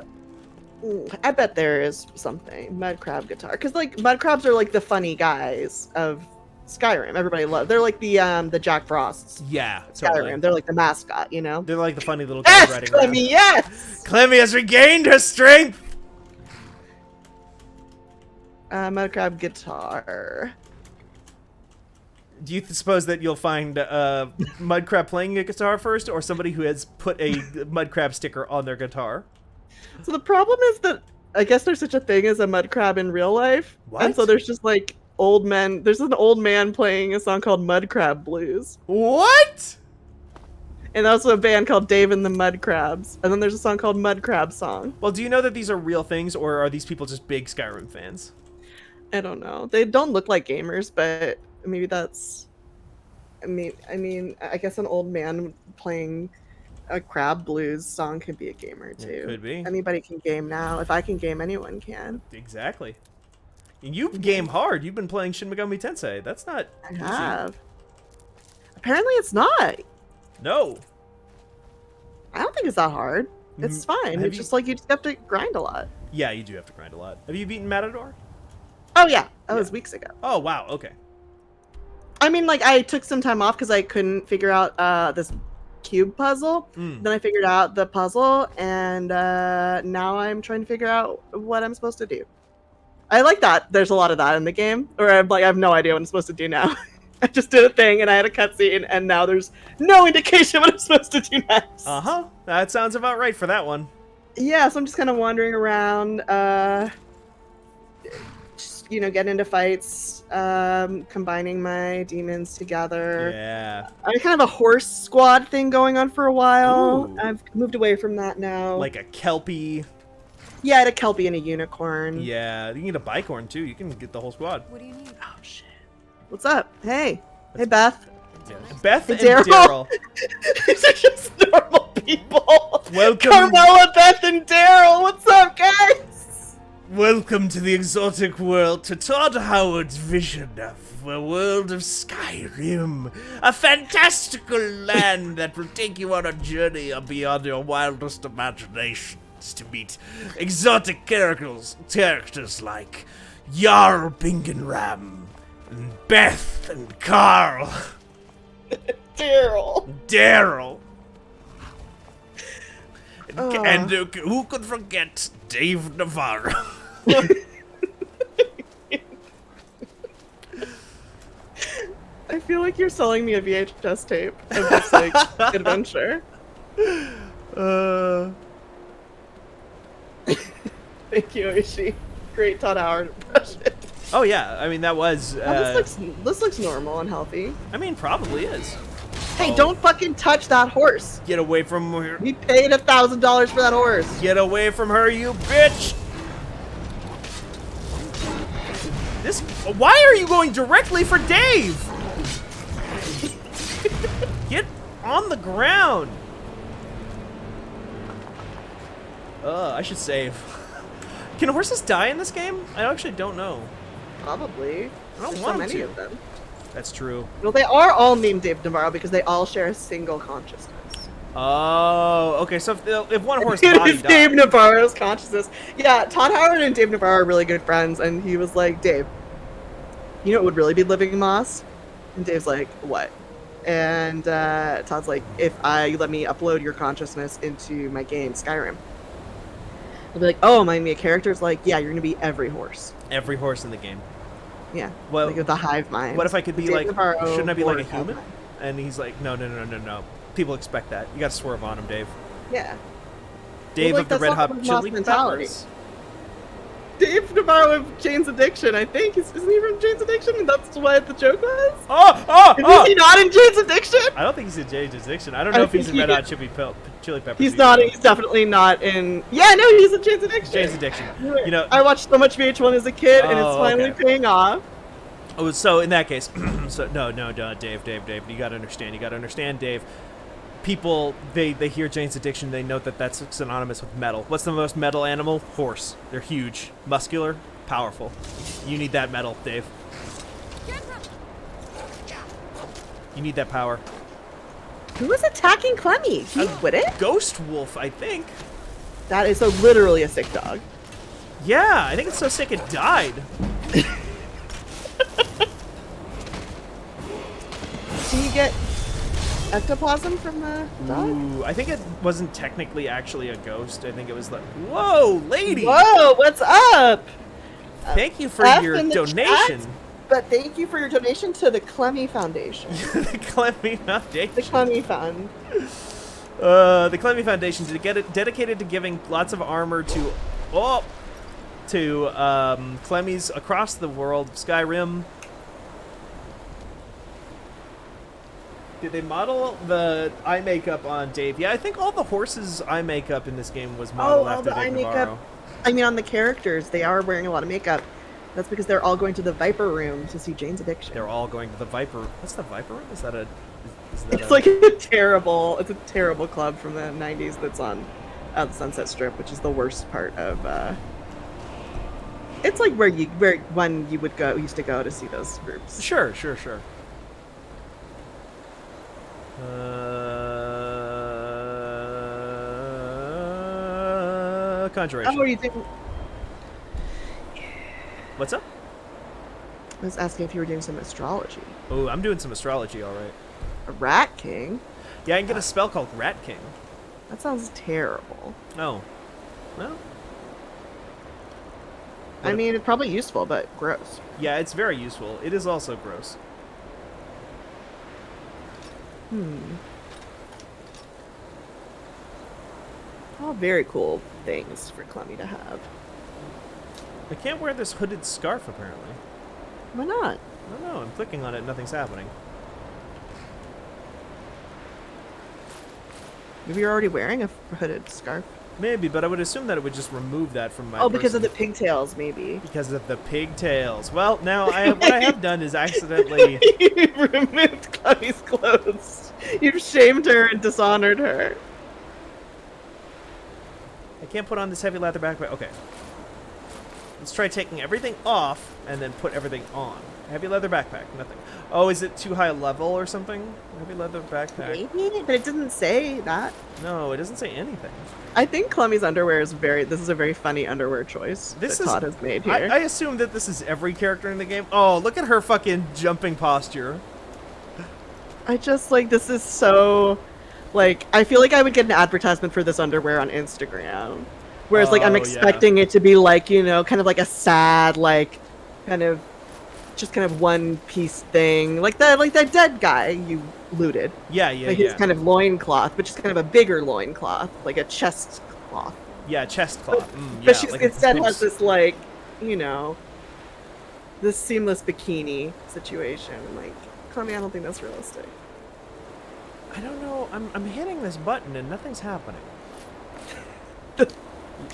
I bet there is something. Mud crab guitar. Because, like, mud crabs are, like, the funny guys of Skyrim. Everybody loves. They're like the Jack Frosts. Yeah, Skyrim. totally. They're like the mascot, you know? They're like the funny little guys riding around. Clemmy, yes! Clemmy has regained her strength! Mud crab guitar. Do you suppose that you'll find mud crab playing a guitar first, or somebody who has put a mud crab sticker on their guitar? So the problem is that I guess there's such a thing as a mud crab in real life. What? And so there's just like old men. There's an old man playing a song called Mud Crab Blues. What? And also a band called Dave and the Mud Crabs. And then there's a song called Mud Crab Song. Well, do you know that these are real things, or are these people just big Skyrim fans? I don't know. They don't look like gamers, but maybe that's... I mean, I guess an old man playing a crab blues song could be a gamer too. It could be. Anybody can game now. If I can game, anyone can. Exactly. And you game hard. You've been playing Shin Megami Tensei. That's not I easy. have. Apparently it's not. No. I don't think it's that hard. It's fine. have It's you- just like you just have to grind a lot. Yeah, you do have to grind a lot. Have you beaten Matador? Oh yeah, that was weeks ago. Oh, wow. Okay. I mean, like, I took some time off because I couldn't figure out this cube puzzle. Then I figured out the puzzle, and now I'm trying to figure out what I'm supposed to do. I like that. There's a lot of that in the game, or I'm like, I have no idea what I'm supposed to do now. I just did a thing, and I had a cutscene, and now there's no indication what I'm supposed to do next. Uh-huh. That sounds about right for that one. Yeah, so I'm just kind of wandering around, just get into fights, combining my demons together. Yeah. I kind of a horse squad thing going on for a while. Ooh. I've moved away from that now. Like a Kelpie. Yeah, I had a Kelpie and a unicorn. Yeah, you can get a Bicorn too. You can get the whole squad. What do you need? Oh shit. What's up? Hey. Hey, Beth. Beth Hey, and Daryl. Daryl. These are just normal people. Welcome. Carmela, Beth, and Daryl. What's up, guys? Welcome to the exotic world, to Todd Howard's vision of a world of Skyrim. A fantastical land that will take you on a journey beyond your wildest imaginations to meet exotic characters like Jarl Bingenram, and Beth, and Carl. Daryl. And who could forget Dave Navarro? I feel like you're selling me a VHS tape of this like adventure. Thank you, Oishi. Great Todd Howard impression. Oh yeah, I mean that was. This looks normal and healthy. I mean, probably is. Hey, don't fucking touch that horse. Get away from her. We paid $1,000 for that horse. Get away from her, you bitch! Why are you going directly for Dave? Get on the ground. I should save. Can horses die in this game? I actually don't know. Probably. I don't There's want so many to. of them. That's true. Well, they are all named Dave Navarro because they all share a single consciousness. Oh, okay. So if one horse It body is died, Dave Navarro's consciousness. Yeah, Todd Howard and Dave Navarro are really good friends, and he was like, Dave, you know what would really be living moss? And Dave's like, what? And Todd's like, if you let me upload your consciousness into my game, Skyrim. He'll be like, oh, am I gonna be a character? It's like, yeah, you're gonna be every horse. every horse in the game. Yeah. Well, like the hive mind. What if I could be Dave like, Navarro shouldn't I be like a or hive human? mind. And he's like, no. People expect that. You gotta swerve on him, Dave. Yeah. Dave Well, of the that's Red not Hot the Chili Moss mentality. Peppers. Dave Navarro of Jane's Addiction, I think. Isn't he from Jane's Addiction? And that's what the joke was? Is he not in Jane's Addiction? I don't think he's in Jane's Addiction. I don't know if he's in Red Hot Chili Peppers. He's not. He's definitely not in. Yeah, no, he's in Jane's Addiction. Jane's Addiction. You know, I watched so much VH1 as a kid, and it's Oh, finally okay. paying off. Oh, so in that case, no, Dave. You gotta understand, Dave. People, they hear Jane's Addiction, they note that that's synonymous with metal. What's the most metal animal? Horse. They're huge, muscular, powerful. You need that metal, Dave. You need that power. Who was attacking Clemmy? He quit it? Ghost Wolf, I think. That is literally a sick dog. Yeah, I think it's so sick it died. Can you get ectoplasm from the dog? Ooh, I think it wasn't technically actually a ghost. I think it was like, whoa, lady! Whoa, what's up? Thank you for F your in the donation. chat, but thank you for your donation to the Clemmy Foundation. The Clemmy Foundation. The Clemmy Fund. The Clemmy Foundation dedicated to giving lots of armor to Clemmys across the world of Skyrim. Did they model the eye makeup on Dave? Yeah, I think all the horses' eye makeup in this game was modeled all after the Dave eye Navarro. makeup. I mean, on the characters, they are wearing a lot of makeup. That's because they're all going to the Viper Room to see Jane's Addiction. They're all going to the Viper. What's the Viper Room? Is that a? Is that It's like a terrible. It's a terrible club from the '90s that's on the Sunset Strip, which is the worst part of. It's like where one you would go used to go to see those groups. Sure. Conjuration. Oh, are you doing? What's up? I was asking if you were doing some astrology. Oh, I'm doing some astrology, all right. A Rat King? Yeah, I can get a spell called Rat King. That sounds terrible. Oh. Well. I mean, it's probably useful, but gross. Yeah, it's very useful. It is also gross. All very cool things for Clemmy to have. I can't wear this hooded scarf, apparently. Why not? I don't know. I'm clicking on it. Nothing's happening. Maybe you're already wearing a hooded scarf. Maybe, but I would assume that it would just remove that from my Oh, because of the person. pigtails, maybe. Because of the pigtails. Well, now what I have done is accidentally... You removed Chloe's clothes. You've shamed her and dishonored her. I can't put on this heavy leather backpack. Okay. Let's try taking everything off and then put everything on. Heavy leather backpack. Nothing. Oh, is it too high a level or something? Heavy leather backpack. Maybe, but it didn't say that. No, it doesn't say anything. I think Clummy's underwear is this is a very funny underwear choice that Todd has made here. I assume that this is every character in the game. Oh, look at her fucking jumping posture. I just, like, this is so, like, I feel like I would get an advertisement for this underwear on Instagram. Whereas, like, I'm expecting it to be, like, you know, kind of like a sad, like, kind of, just kind of one piece thing. Like that dead guy you looted. Yeah. Like his kind of loincloth, but just kind of a bigger loincloth, like a chest cloth. Yeah, chest cloth. But she like instead has this, like, you know, this seamless bikini situation. Like, Clemmy, I don't think that's realistic. I don't know. I'm hitting this button and nothing's happening.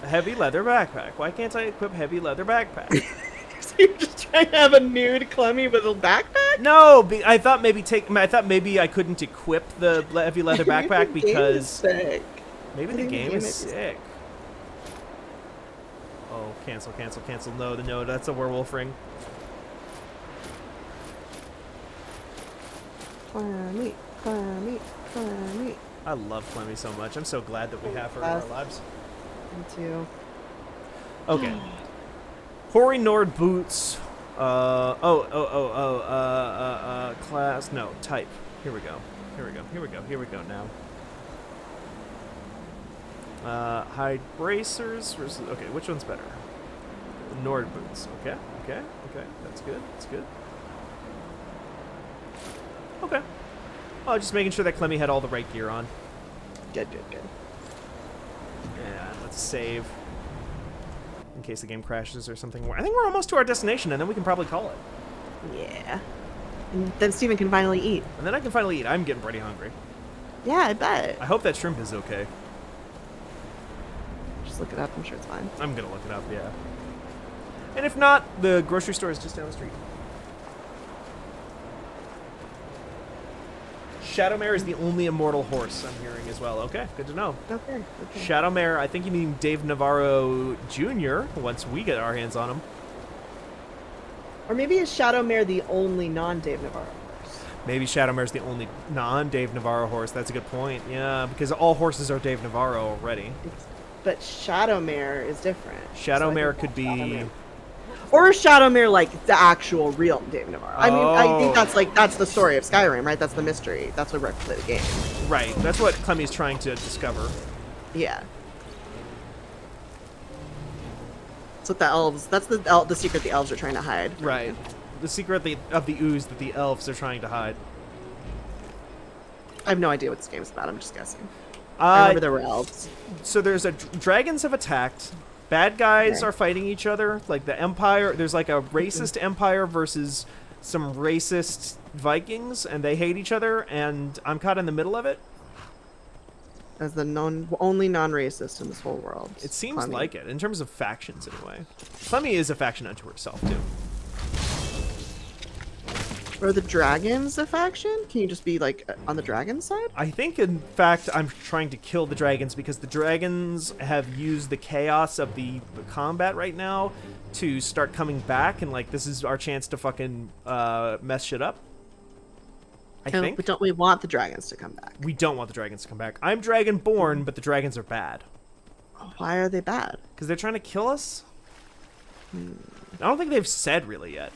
Heavy leather backpack. Why can't I equip heavy leather backpack? So you're just trying to have a nude Clemmy with a backpack? No, I thought maybe I couldn't equip the heavy leather backpack because maybe the game is sick. Oh, cancel. No, that's a werewolf ring. Clemmy. I love Clemmy so much. I'm so glad that we have her in our lives. Me too. Okay. Hori Nord boots. Class. No, type. Here we go now. Hide bracers versus. Okay, which one's better? Nord boots. Okay. That's good. Okay. Oh, just making sure that Clemmy had all the right gear on. Good. Yeah, let's save. In case the game crashes or something. I think we're almost to our destination, and then we can probably call it. Yeah. And then Steven can finally eat. And then I can finally eat. I'm getting pretty hungry. Yeah, I bet. I hope that shrimp is okay. Just look it up. I'm sure it's fine. I'm gonna look it up, yeah. And if not, the grocery store is just down the street. Shadowmare is the only immortal horse I'm hearing as well. Okay, good to know. Okay. Shadowmare, I think you mean Dave Navarro Jr. once we get our hands on him. Or maybe is Shadowmare the only non-Dave Navarro horse? Maybe Shadowmare's the only non-Dave Navarro horse. That's a good point. Yeah, because all horses are Dave Navarro already. But Shadowmare is different. Shadowmare could be... Or is Shadowmare like the actual real Dave Navarro? I mean, I think that's the story of Skyrim, right? That's the mystery. That's what we're play the game. Right. That's what Clemmy's trying to discover. Yeah. That's what the elves. That's the secret the elves are trying to hide. Right. The secret of the ooze that the elves are trying to hide. I have no idea what this game's about. I'm just guessing. I remember there were elves. So there's dragons have attacked. Bad guys are fighting each other. Like the Empire, there's like a racist Empire versus some racist Vikings, and they hate each other, and I'm caught in the middle of it. As the only non-racist in this whole world. It seems like it, in terms of factions, anyway. Clemmy is a faction unto herself, too. Are the dragons a faction? Can you just be, like, on the dragon side? I think, in fact, I'm trying to kill the dragons because the dragons have used the chaos of the combat right now to start coming back, and, like, this is our chance to fucking mess shit up. I think. But don't we want the dragons to come back? We don't want the dragons to come back. I'm dragonborn, but the dragons are bad. Why are they bad? Because they're trying to kill us? I don't think they've said really yet.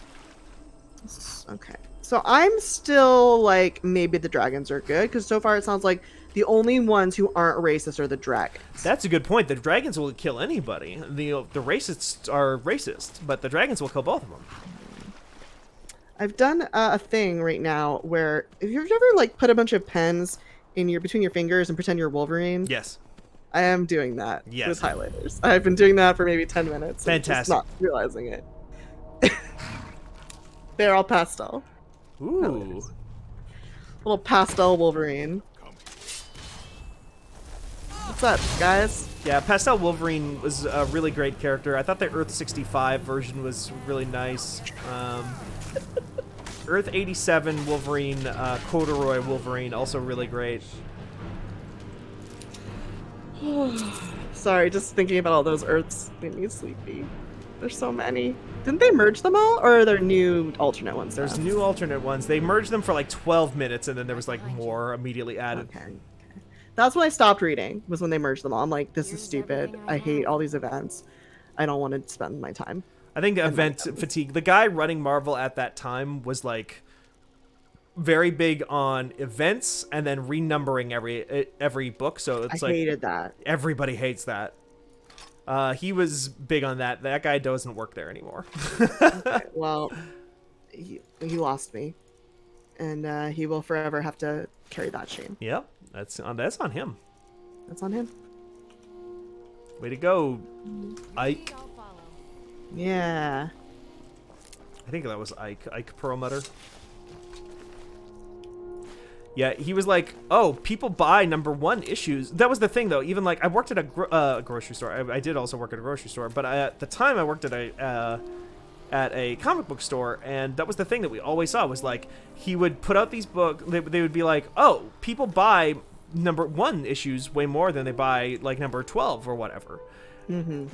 Okay. So I'm still like, maybe the dragons are good, because so far it sounds like the only ones who aren't racist are the dragons. That's a good point. The dragons will kill anybody. The racists are racist, but the dragons will kill both of them. I've done a thing right now where, if you've ever like put a bunch of pens in between your fingers and pretend you're Wolverine. Yes. I am doing that Yes. with highlighters. I've been doing that for maybe 10 minutes. and just Fantastic. not realizing it. They're all pastel. Ooh. Highlighters. Little pastel Wolverine. What's up, guys? Yeah, Pastel Wolverine was a really great character. I thought the Earth 65 version was really nice. Earth 87 Wolverine, Corduroy Wolverine, also really great. Sorry, just thinking about all those Earths made me sleepy. There's so many. Didn't they merge them all, or are there new alternate ones? There's now? new alternate ones. They merged them for like 12 minutes, and then there was like more immediately added. Okay. That's when I stopped reading, was when they merged them all. I'm like, this is stupid. I hate all these events. I don't want to spend my time. I think event fatigue. The guy running Marvel at that time was like very big on events and then renumbering every book. So it's I like hated that. Everybody hates that. He was big on that. That guy doesn't work there anymore. Okay, well, he lost me, and he will forever have to carry that shame. Yep, that's on him. That's on him. Way to go, Ike. Yeah. I think that was Ike Perlmutter. Yeah, he was like, oh, people buy #1 issues. That was the thing, though. Even like, I worked at a grocery store. I did also work at a grocery store, but at the time I worked at a comic book store, and that was the thing that we always saw was like, he would put out these books. They would be like, oh, people buy #1 issues way more than they buy like number 12 or whatever.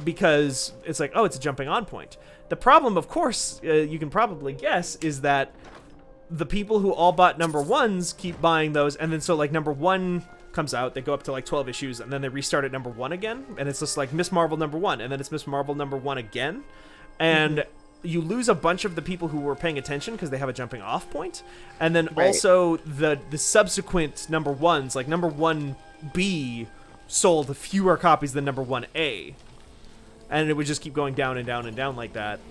Because it's like, oh, it's a jumping on point. The problem, of course, you can probably guess, is that the people who all bought #1s keep buying those, and then so like #1 comes out, they go up to like 12 issues, and then they restart at #1 again, and it's just like Miss Marvel #1, and then it's Miss Marvel #1 again, and you lose a bunch of the people who were paying attention because they have a jumping off point, and then also the subsequent #1s, like #1B sold fewer copies than #1A, and it would just keep going down and down and down like that.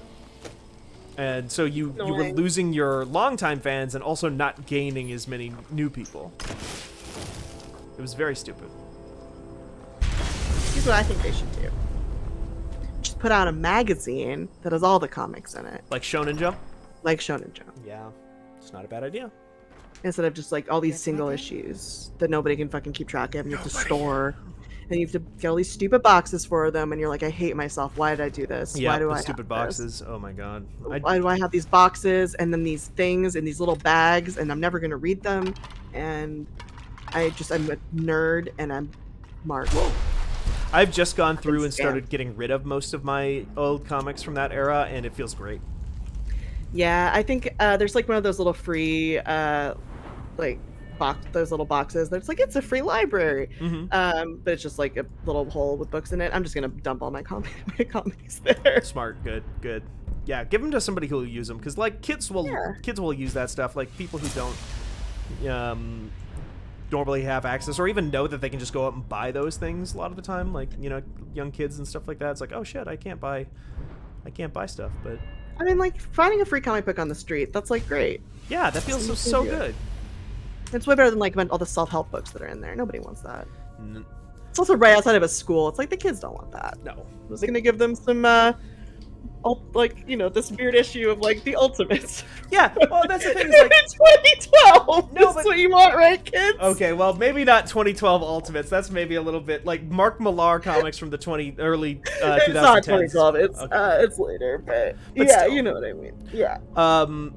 And so you were losing your longtime fans and also not gaining as many new people. It was very stupid. Here's what I think they should do. Just put out a magazine that has all the comics in it. Like Shonen Jump? Like Shonen Jump. Yeah, it's not a bad idea. Instead of just like all these single issues that nobody can fucking keep track of, and you have to store. And you have to get all these stupid boxes for them, and you're like, I hate myself. Why did I do this? Yeah, Why do the I stupid have boxes. Oh my god. Why do I have these boxes and then these things in these little bags, and I'm never gonna read them? And I'm a nerd, and I'm Mark. I've just gone through and started getting rid of most of my old comics from that era, and it feels great. Yeah, I think there's like one of those little free those little boxes that's like, it's a free library, but it's just like a little hole with books in it. I'm just gonna dump all my comics there. Smart. Good. Yeah, give them to somebody who will use them, because like kids will use that stuff. Like people who don't normally have access or even know that they can just go out and buy those things a lot of the time, like, you know, young kids and stuff like that. It's like, oh shit, I can't buy stuff. But I mean, like, finding a free comic book on the street, that's like great. Yeah, that feels so good. It's way better than like all the self-help books that are in there. Nobody wants that. It's also right outside of a school. It's like the kids don't want that. No. I was gonna give them some this weird issue of like the Ultimates. Yeah, well, that's the thing. Is, like, it's 2012. No, that's what you want, right, kids? Okay, well, maybe not 2012 Ultimates. That's maybe a little bit like Mark Millar comics from the early 2010s. It's not 2012. It's later, but yeah, still. You know what I mean. Yeah.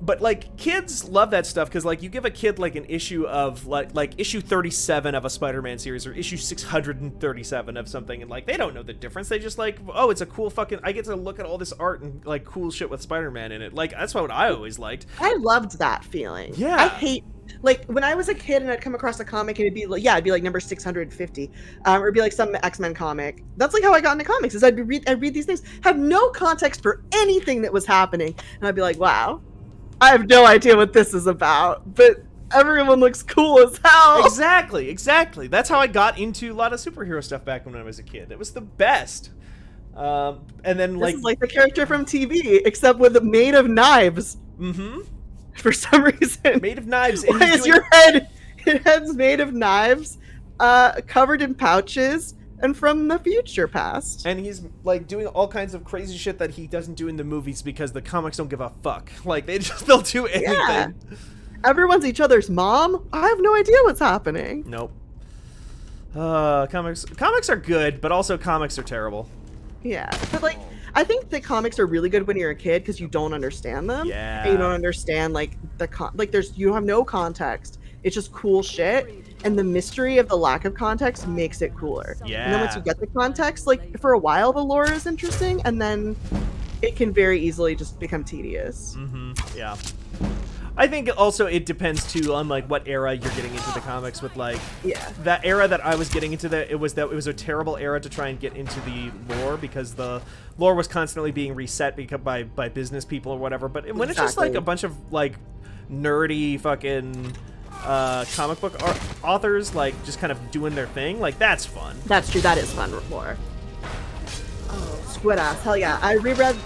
But like kids love that stuff because like you give a kid like an issue of like issue 37 of a Spider-Man series or issue 637 of something, and like they don't know the difference. They just like, oh, it's a cool fucking. I get to look at all this art and like cool shit with Spider-Man in it. Like that's what I always liked. I loved that feeling. Yeah. I hate like when I was a kid and I'd come across a comic and it'd be like number 650, or it'd be like some X-Men comic. That's like how I got into comics. Is I'd read these things, have no context for anything that was happening, and I'd be like, wow, I have no idea what this is about, but everyone looks cool as hell. Exactly. That's how I got into a lot of superhero stuff back when I was a kid. It was the best. And then this is like the character from TV, except with made of knives. For some reason, made of knives. Why is your head? Your head's made of knives, covered in pouches, and from the future past. And he's like doing all kinds of crazy shit that he doesn't do in the movies because the comics don't give a fuck. Like they'll do anything. Yeah. Everyone's each other's mom. I have no idea what's happening. Nope. Comics are good, but also comics are terrible. Yeah, but like I think the comics are really good when you're a kid because you don't understand them. Yeah. And you don't understand like you have no context. It's just cool shit, and the mystery of the lack of context makes it cooler. Yeah. And then once you get the context, like for a while the lore is interesting, and then it can very easily just become tedious. Mm-hmm. Yeah. I think also it depends too on like what era you're getting into the comics with. Like that era that I was getting into, it was a terrible era to try and get into the lore because the lore was constantly being reset by business people or whatever. But when it's just like a bunch of like nerdy fucking comic book authors like just kind of doing their thing, like that's fun. That's true. That is fun lore. Oh, Squid Ass. Hell yeah.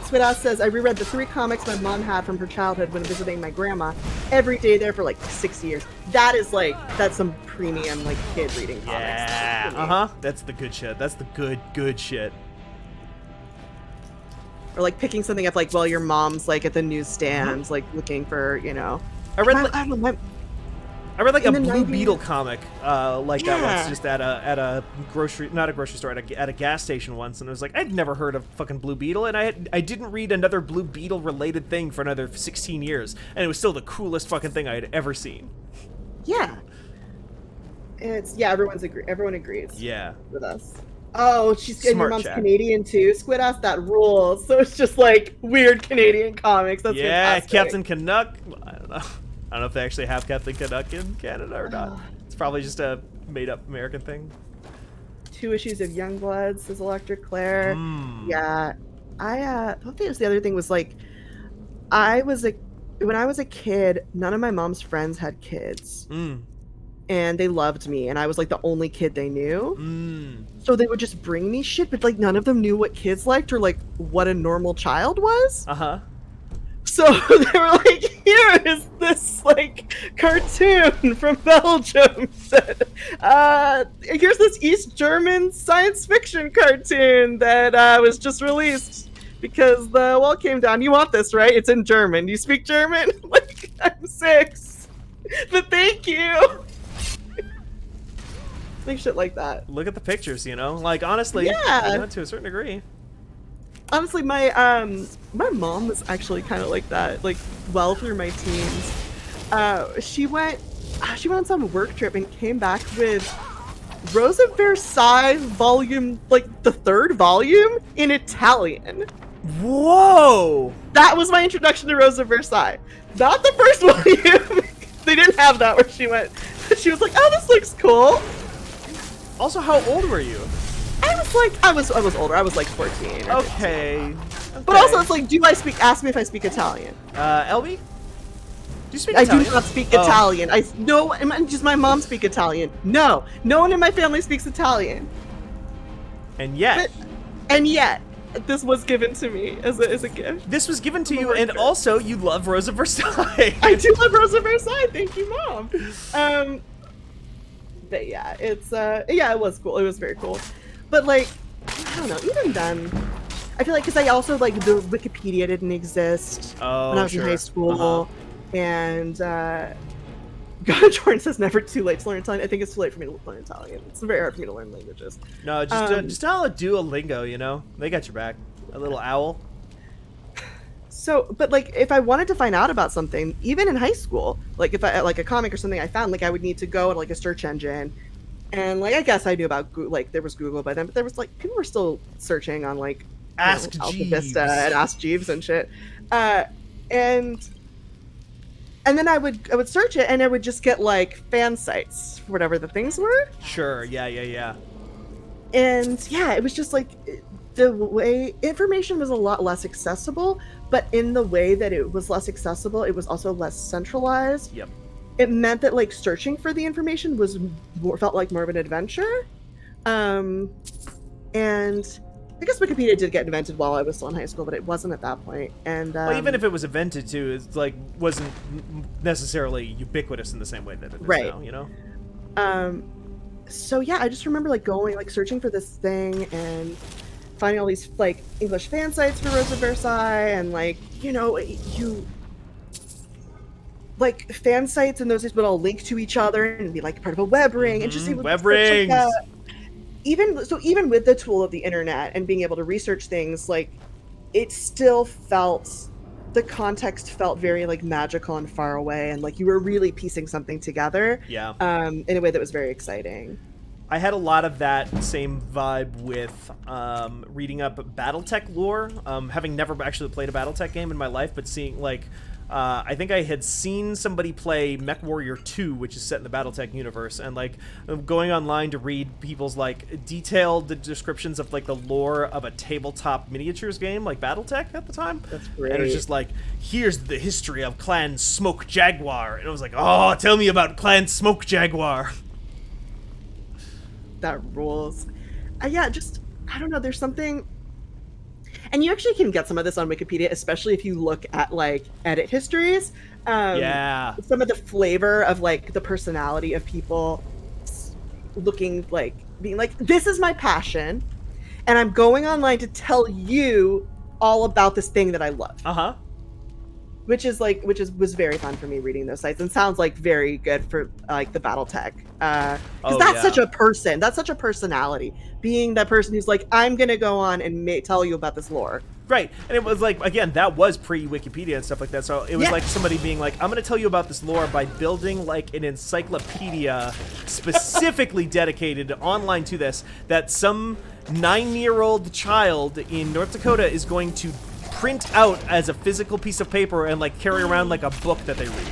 Squid Ass says, I reread the 3 comics my mom had from her childhood when visiting my grandma every day there for like 6 years. That's some premium like kid reading comics. Yeah. That's the good shit. That's the good shit. Or like picking something up like while your mom's like at the newsstands, like looking for, you know. I read like a Blue Beetle comic, like that once, just at a grocery, not a grocery store, at a gas station once, and it was like I'd never heard of fucking Blue Beetle, and I didn't read another Blue Beetle related thing for another 16 years, and it was still the coolest fucking thing I had ever seen. Yeah. Everyone agrees. Yeah. With us. Oh, and your mom's chat. Canadian too. Squid Ass, that rules. So it's just like weird Canadian comics. That's fantastic. Captain Canuck. I don't know. I don't know if they actually have Captain Canuck in Canada or not. It's probably just a made-up American thing. 2 issues of Youngbloods, says Electric Claire. Yeah, I think it was the other thing was like, when I was a kid, none of my mom's friends had kids, and they loved me, and I was like the only kid they knew. So they would just bring me shit, but like none of them knew what kids liked or like what a normal child was. So they were like, here is this like cartoon from Belgium. Here's this East German science fiction cartoon that was just released because the wall came down. You want this, right? It's in German. You speak German? Like, I'm 6. But thank you. Like shit like that. Look at the pictures, you know? Like, honestly, to a certain degree. Honestly, my mom was actually kind of like that, like well through my teens. She went on some work trip and came back with Rose of Versailles volume, like the 3rd volume in Italian. Whoa! That was my introduction to Rose of Versailles. Not the 1st volume. They didn't have that where she went. She was like, oh, this looks cool. Also, how old were you? I was older. I was like 14. Okay. But also, it's like, ask me if I speak Italian. LB? Do you speak Italian? I do not speak Italian. Just my mom speak Italian. No one in my family speaks Italian. And yet, this was given to me as a gift. This was given to you, and also you love Rose of Versailles. I do love Rose of Versailles. Thank you, Mom. But yeah, it was cool. It was very cool. But like, I don't know. Even then, I feel like because I also like the Wikipedia didn't exist when I was in high school, and God, Jordan says never too late to learn Italian. I think it's too late for me to learn Italian. It's very hard for me to learn languages. No, just download Duolingo. You know, they got your back. A little owl. So, but like, if I wanted to find out about something, even in high school, like if I like a comic or something I found, like I would need to go to like a search engine. And like I guess I knew about like there was Google by then, but there was like people were still searching on like Ask Jeeves. Alta Vista and Ask Jeeves and shit. And then I would search it and I would just get like fan sites, whatever the things were. Sure, yeah. And yeah, it was just like the way information was a lot less accessible, but in the way that it was less accessible, it was also less centralized. Yep. It meant that like searching for the information felt like more of an adventure. And I guess Wikipedia did get invented while I was still in high school, but it wasn't at that point. And well, even if it was invented too, it's like wasn't necessarily ubiquitous in the same way that it is now, you know? so yeah, I just remember like going, like searching for this thing and finding all these like English fan sites for Rose of Versailles, and like, you know, you like fan sites and those things would all link to each other and be like part of a web ring, and just it was web such, like, rings. even with the tool of the internet and being able to research things, like it still felt, the context felt very like magical and far away, and like you were really piecing something together. Yeah. In a way that was very exciting. I had a lot of that same vibe with reading up BattleTech lore, having never actually played a BattleTech game in my life, but seeing like I think I had seen somebody play MechWarrior 2, which is set in the BattleTech universe, and like going online to read people's like detailed descriptions of like the lore of a tabletop miniatures game like BattleTech at the time. That's great. And it was just like, here's the history of Clan Smoke Jaguar, and I was like, oh, tell me about Clan Smoke Jaguar. That rules. Yeah, just I don't know. There's something. And you actually can get some of this on Wikipedia, especially if you look at like edit histories. Yeah. Some of the flavor of like the personality of people looking like being like, this is my passion, and I'm going online to tell you all about this thing that I love. Uh-huh. Was very fun for me reading those sites, and sounds like very good for like the BattleTech. Because that's such a person. That's such a personality. Being that person who's like, I'm gonna go on and tell you about this lore. Right, and it was like, again, that was pre-Wikipedia and stuff like that, so it was like somebody being like, I'm going to tell you about this lore by building like an encyclopedia specifically dedicated online to this, that some 9-year-old child in North Dakota is going to print out as a physical piece of paper and like carry around like a book that they read.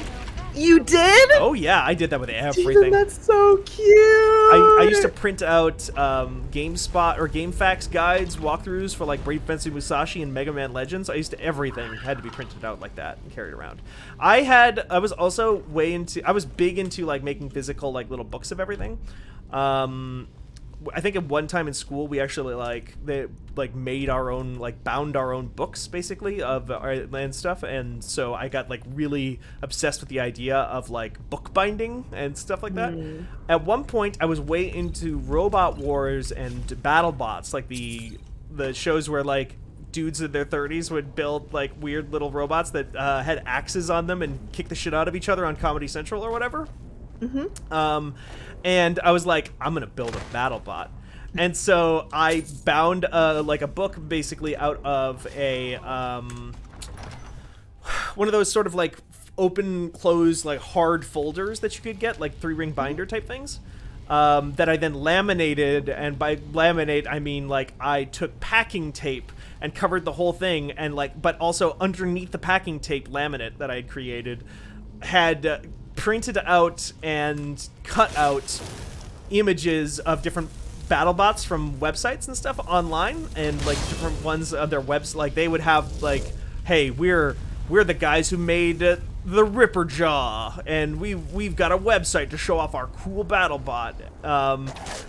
You did? Oh yeah, I did that with everything. Steven, that's so cute. I used to print out GameSpot or GameFAQs guides, walkthroughs for like Brave Fencer Musashi and Mega Man Legends. Everything had to be printed out like that and carried around. I was big into like making physical like little books of everything. I think at one time in school we actually made our own, like bound our own books basically of our and stuff, and so I got like really obsessed with the idea of like bookbinding and stuff like that. At one point I was way into Robot Wars and BattleBots, like the shows where like dudes in their 30s would build like weird little robots that had axes on them and kick the shit out of each other on Comedy Central or whatever. And I was like, I'm gonna build a BattleBot, and so I bound like a book basically out of a one of those sort of like open close like hard folders that you could get, like 3-ring binder type things, that I then laminated, and by laminate I mean like I took packing tape and covered the whole thing, and like, but also underneath the packing tape laminate that I had created had printed out and cut out images of different BattleBots from websites and stuff online, and like different ones of their webs, like they would have like, hey, we're the guys who made the Ripperjaw, and we've got a website to show off our cool BattleBot.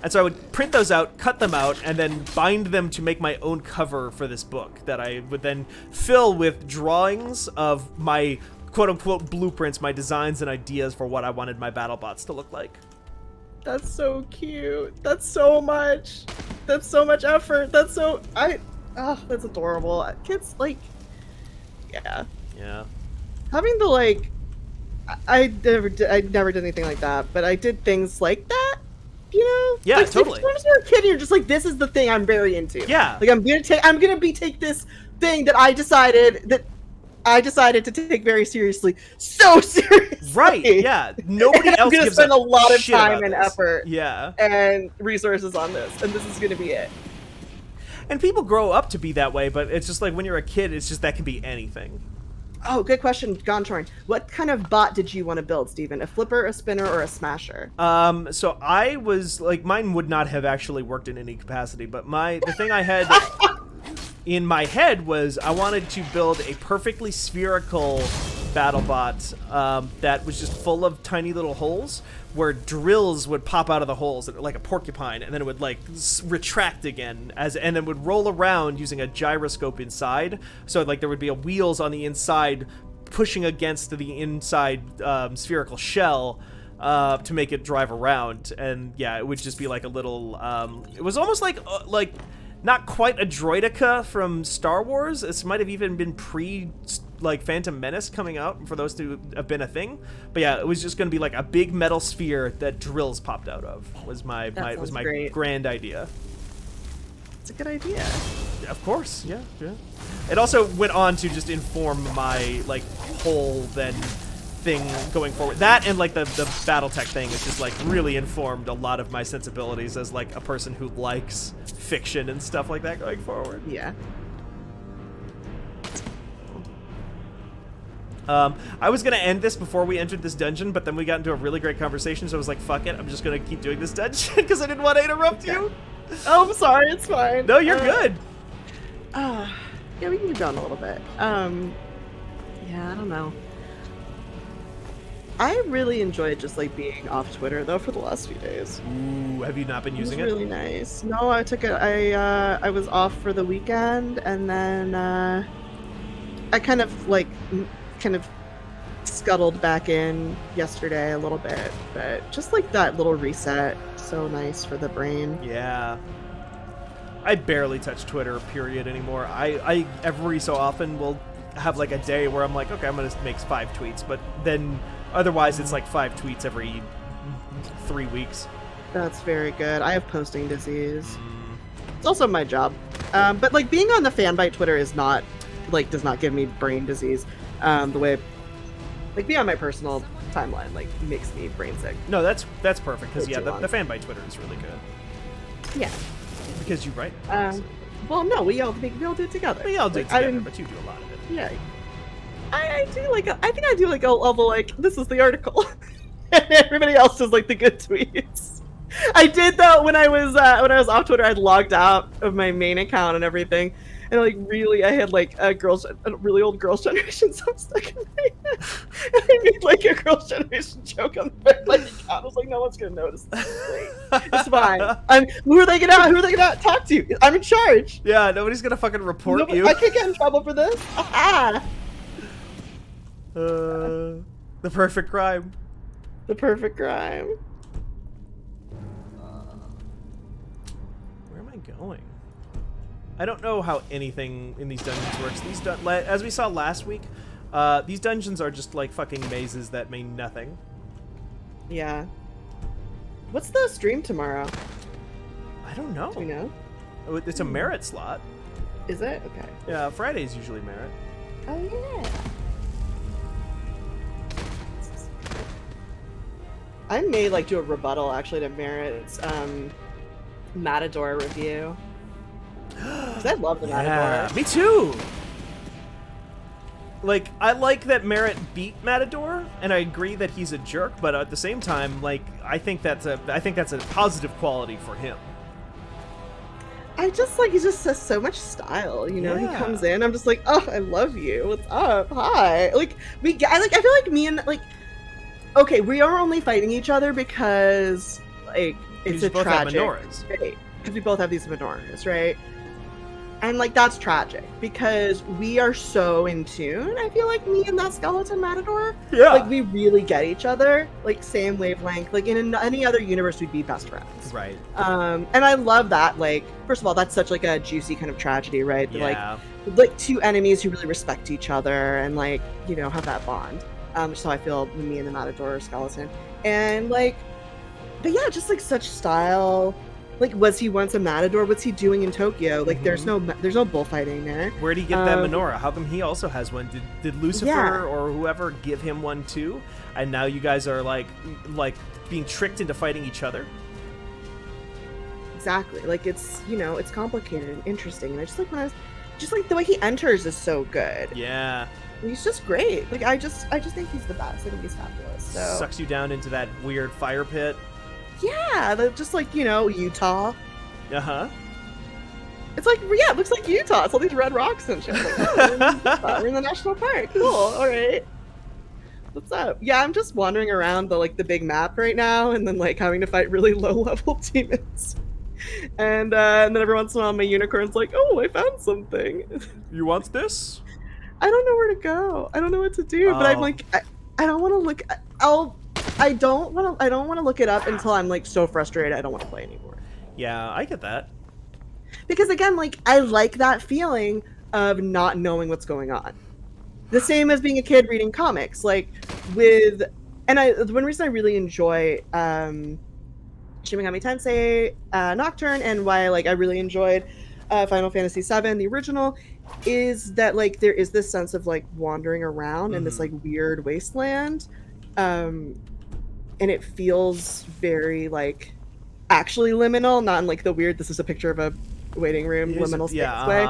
And so I would print those out, cut them out, and then bind them to make my own cover for this book that I would then fill with drawings of my quote-unquote blueprints, my designs and ideas for what I wanted my BattleBots to look like. That's so cute. That's so much effort. That's adorable. Kids, like, yeah. Having the, like, I never did anything like that, but I did things like that, you know? Yeah, like, totally. If you're a kid, you're just like, this is the thing I'm very into. Yeah. Like, I'm gonna take this thing that I decided to take very seriously, so seriously. Right, yeah. Nobody else I'm gonna gives spend a lot of shit time about and this. effort and resources on this, and this is gonna be it. And people grow up to be that way, but it's just like when you're a kid, it's just that can be anything. Oh, good question, Gontorn. What kind of bot did you want to build, Steven? A flipper, a spinner, or a smasher? So I was like, mine would not have actually worked in any capacity, but the thing I had in my head was I wanted to build a perfectly spherical BattleBot that was just full of tiny little holes where drills would pop out of the holes like a porcupine, and then it would like retract again and it would roll around using a gyroscope inside. So like there would be wheels on the inside pushing against the inside spherical shell. to make it drive around, and yeah, it would just be like a little. It was almost like not quite a droidica from Star Wars. This might have even been like Phantom Menace coming out, for those to have been a thing. But yeah, it was just going to be like a big metal sphere that drills popped out of. Was my great. grand idea. It's a good idea. Yeah, of course, yeah. It also went on to just inform my like whole then thing going forward. That and like the BattleTech thing is just like really informed a lot of my sensibilities as like a person who likes fiction and stuff like that going forward. Yeah. I was gonna end this before we entered this dungeon, but then we got into a really great conversation, so I was like, fuck it, I'm just gonna keep doing this dungeon because I didn't want to interrupt you. Oh, I'm sorry, it's fine. No, you're good. Yeah, we can move down a little bit. Yeah, I don't know. I really enjoyed just like being off Twitter though for the last few days. Ooh, have you not been using it? Really nice. No, I took it. I was off for the weekend, and then I kind of scuttled back in yesterday a little bit, but just like that little reset, so nice for the brain. Yeah. I barely touch Twitter, period, anymore. I every so often will have like a day where I'm like, okay, I'm gonna make 5 tweets, but then otherwise it's like 5 tweets every 3 weeks. That's very good. I have posting disease. It's also my job. But like being on the Fanbyte Twitter is not like does not give me brain disease. The way like being on my personal timeline like makes me brain sick. No, that's perfect because yeah, the Fanbyte Twitter is really good. Yeah. Because you write. Well, no, we all do it together. We all do it together, but you do a lot of it. Yeah. I do like I think I do like a level like this is the article, and everybody else does like the good tweets. I did though when I was off Twitter. I'd logged out of my main account and everything, and like really I had like a really old Girls' Generation stuff stuck in my head. And I made like a Girls' Generation joke on the like account. I was like, no one's gonna notice. This is great. It's fine. Who are they gonna talk to? I'm in charge. Yeah, nobody's gonna fucking report you. I can't get in trouble for this. Ah. The perfect crime. The perfect crime. Where am I going? I don't know how anything in these dungeons works. As we saw last week, these dungeons are just like fucking mazes that mean nothing. Yeah. What's the stream tomorrow? I don't know. Do you know? Oh, it's a merit slot. Is it? Okay. Yeah, Friday's usually merit. Oh yeah. I may like do a rebuttal actually to Merit's Matador review. Because I love the Matador. Me too. Like, I like that Merit beat Matador, and I agree that he's a jerk, but at the same time, like, I think that's a positive quality for him. I just like he just has so much style, you know. Yeah. He comes in, I'm just like, oh, I love you. What's up? Hi. Like I feel like me and like. Okay, we are only fighting each other because, like, it's a tragic fate. Because we both have these menorahs, right? And, like, that's tragic. Because we are so in tune, I feel like, me and that skeleton matador. Yeah. Like, we really get each other. Like, same wavelength. Like, in any other universe, we'd be best friends. Right. And I love that. Like, first of all, that's such, like, a juicy kind of tragedy, right? Yeah. Like, two enemies who really respect each other and, like, you know, have that bond. Which is how I feel with me and the Matador skeleton. And like, but yeah, just like such style. Like, was he once a Matador? What's he doing in Tokyo? Like, there's no bullfighting there. Where'd he get that menorah? How come he also has one? Did Lucifer or whoever give him one too? And now you guys are like being tricked into fighting each other? Exactly. Like, it's, you know, it's complicated and interesting. And I just like the way he enters is so good. Yeah. He's just great. Like, I just think he's the best. I think he's fabulous. So sucks you down into that weird fire pit. Yeah, just like, you know, Utah. Uh-huh. It's like, yeah, it looks like Utah. It's all these red rocks and shit. Like, oh, we're in the national park. Cool. All right. What's up? Yeah, I'm just wandering around the big map right now, and then like having to fight really low level demons. And then every once in a while, my unicorn's like, "Oh, I found something." You want this? I don't know where to go. I don't know what to do. But I'm like, I don't want to look. I don't want to look it up until I'm like so frustrated I don't want to play anymore. Yeah, I get that. Because again, like I like that feeling of not knowing what's going on. The same as being a kid reading comics, like the one reason I really enjoy Shin Megami Tensei Nocturne, and why like I really enjoyed Final Fantasy VII, the original, is that like there is this sense of like wandering around in this like weird wasteland, and it feels very like actually liminal, not in like the weird, this is a picture of a waiting room liminal space way.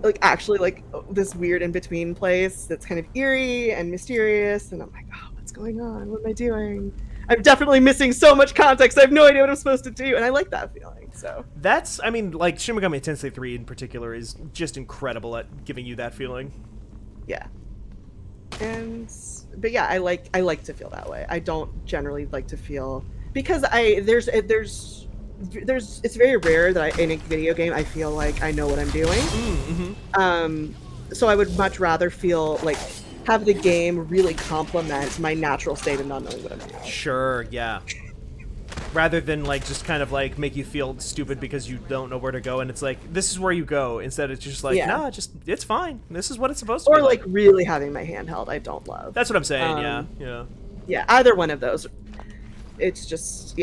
Like actually like this weird in between place that's kind of eerie and mysterious, and I'm like, oh, what's going on? What am I doing? I'm definitely missing so much context. I have no idea what I'm supposed to do, and I like that feeling. So that's, I mean, like Shin Megami Tensei 3 in particular is just incredible at giving you that feeling. Yeah. But yeah, I like to feel that way. I don't generally like to feel, because it's very rare that in a video game I feel like I know what I'm doing. So I would much rather feel like have the game really complement my natural state of not knowing what I'm doing. Sure, yeah. Rather than like just kind of like make you feel stupid because you don't know where to go, and it's like, this is where you go, instead it's just like, nah, just it's fine. This is what it's supposed to be. Or like really having my handheld, I don't love. That's what I'm saying. Yeah. Either one of those. It's just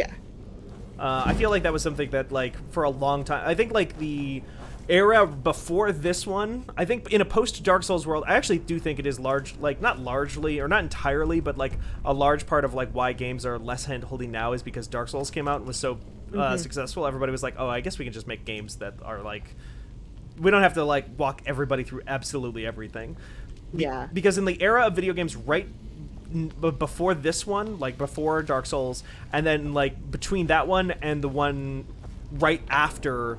I feel like that was something that, like, for a long time, I think, like, the era before this one, I think in a post-Dark Souls world, I actually do think it is not largely, or not entirely, but, like, a large part of, like, why games are less hand-holding now is because Dark Souls came out and was so successful. Everybody was like, oh, I guess we can just make games that are, like, we don't have to, like, walk everybody through absolutely everything. Yeah. Because in the era of video games before this one, like before Dark Souls, and then like between that one and the one right after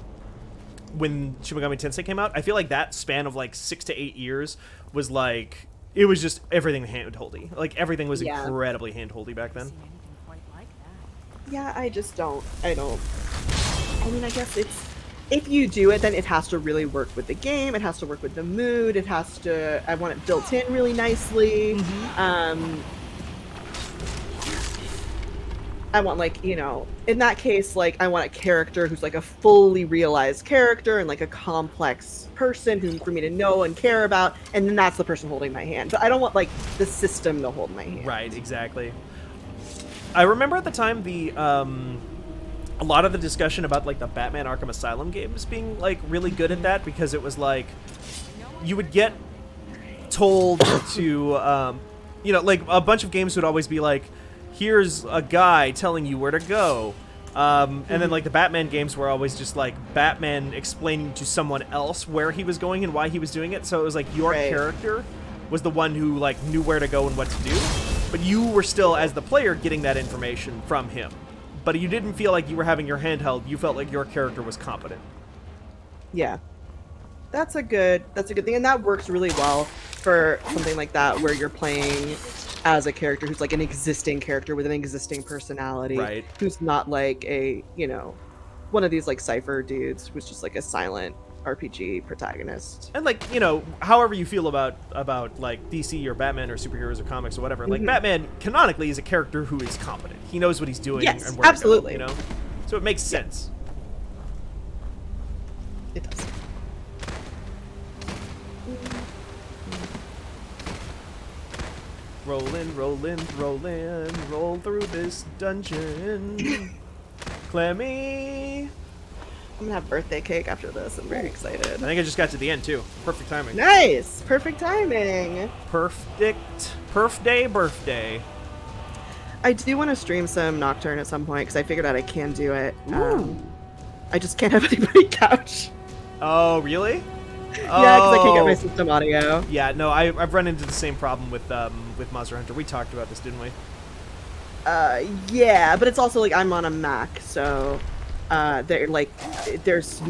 when Shin Megami Tensei came out, I feel like that span of like 6 to 8 years was like, it was just everything hand-holdy. Like everything was incredibly hand-holdy back then. Yeah, I mean, I guess it's, if you do it, then it has to really work with the game. It has to work with the mood. It has to, I want it built in really nicely. I want, like, you know, in that case, like, I want a character who's like a fully realized character and like a complex person who for me to know and care about, and then that's the person holding my hand. But I don't want like the system to hold my hand. Right, exactly. I remember at the time a lot of the discussion about like the Batman Arkham Asylum games being like really good at that, because it was like you would get told to you know, like a bunch of games would always be like, here's a guy telling you where to go, and then like the Batman games were always just like Batman explaining to someone else where he was going and why he was doing it. So it was like your character was the one who like knew where to go and what to do, but you were still, as the player, getting that information from him. But you didn't feel like you were having your hand held. You felt like your character was competent. Yeah. That's a good thing, and that works really well for something like that where you're playing as a character who's like an existing character with an existing personality, right? Who's not like a, you know, one of these like Cypher dudes who's just like a silent RPG protagonist. And like, you know, however you feel about like DC or Batman or superheroes or comics or whatever, like Batman canonically is a character who is competent. He knows what he's doing and where absolutely. to go, you know? So it makes sense. It does. Rollin', roll through this dungeon. Clemmy. I'm gonna have birthday cake after this. I'm very excited. I think I just got to the end too. Perfect timing. Nice! Perfect timing. Perf day birthday. I do want to stream some Nocturne at some point because I figured out I can do it. I just can't have anybody couch. Oh, really? Yeah, because I can't get my system audio. Yeah, no, I've run into the same problem with Monster Hunter. We talked about this, didn't we? Yeah, but it's also like I'm on a Mac, so they're like, there's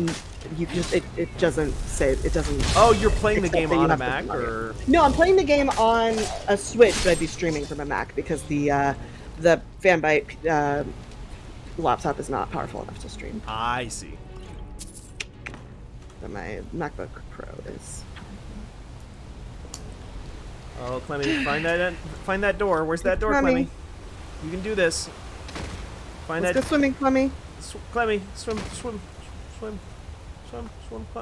you just it doesn't say it doesn't. Oh, you're playing the game on a Mac, or? No, I'm playing the game on a Switch, but I'd be streaming from a Mac because the Fanbyte laptop is not powerful enough to stream. I see. But my MacBook Pro is. Oh, Clemmy, find that door. Where's that door, Clemmy. Clemmy? You can do this. Find Let's that. go swimming, Clemmy. Clemmy, swim.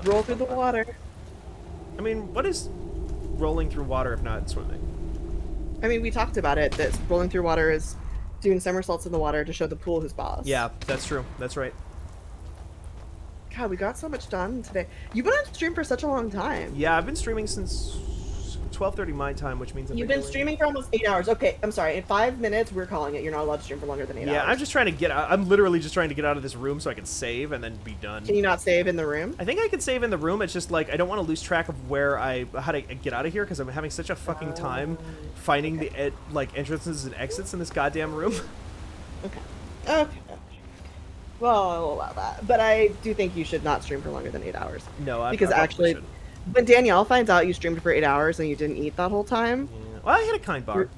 Roll through the water. I mean, what is rolling through water if not swimming? I mean, we talked about it, that rolling through water is doing somersaults in the water to show the pool who's boss. Yeah, that's true. That's right. God, we got so much done today. You've been on stream for such a long time. Yeah, I've been streaming since 12:30 my time, which means You've been streaming for almost 8 hours. Okay, I'm sorry. In 5 minutes, we're calling it. You're not allowed to stream for longer than 8 hours. Yeah, I'm just trying to get out. I'm literally just trying to get out of this room so I can save and then be done. Can you not save in the room? I think I can save in the room. It's just like I don't want to lose track of how to get out of here because I'm having such a fucking time finding the entrances and exits in this goddamn room. Okay. Well, I'll allow that. But I do think you should not stream for longer than 8 hours. No, because I actually, should. when Danielle finds out you streamed for 8 hours and you didn't eat that whole time, well, I had a kind bar.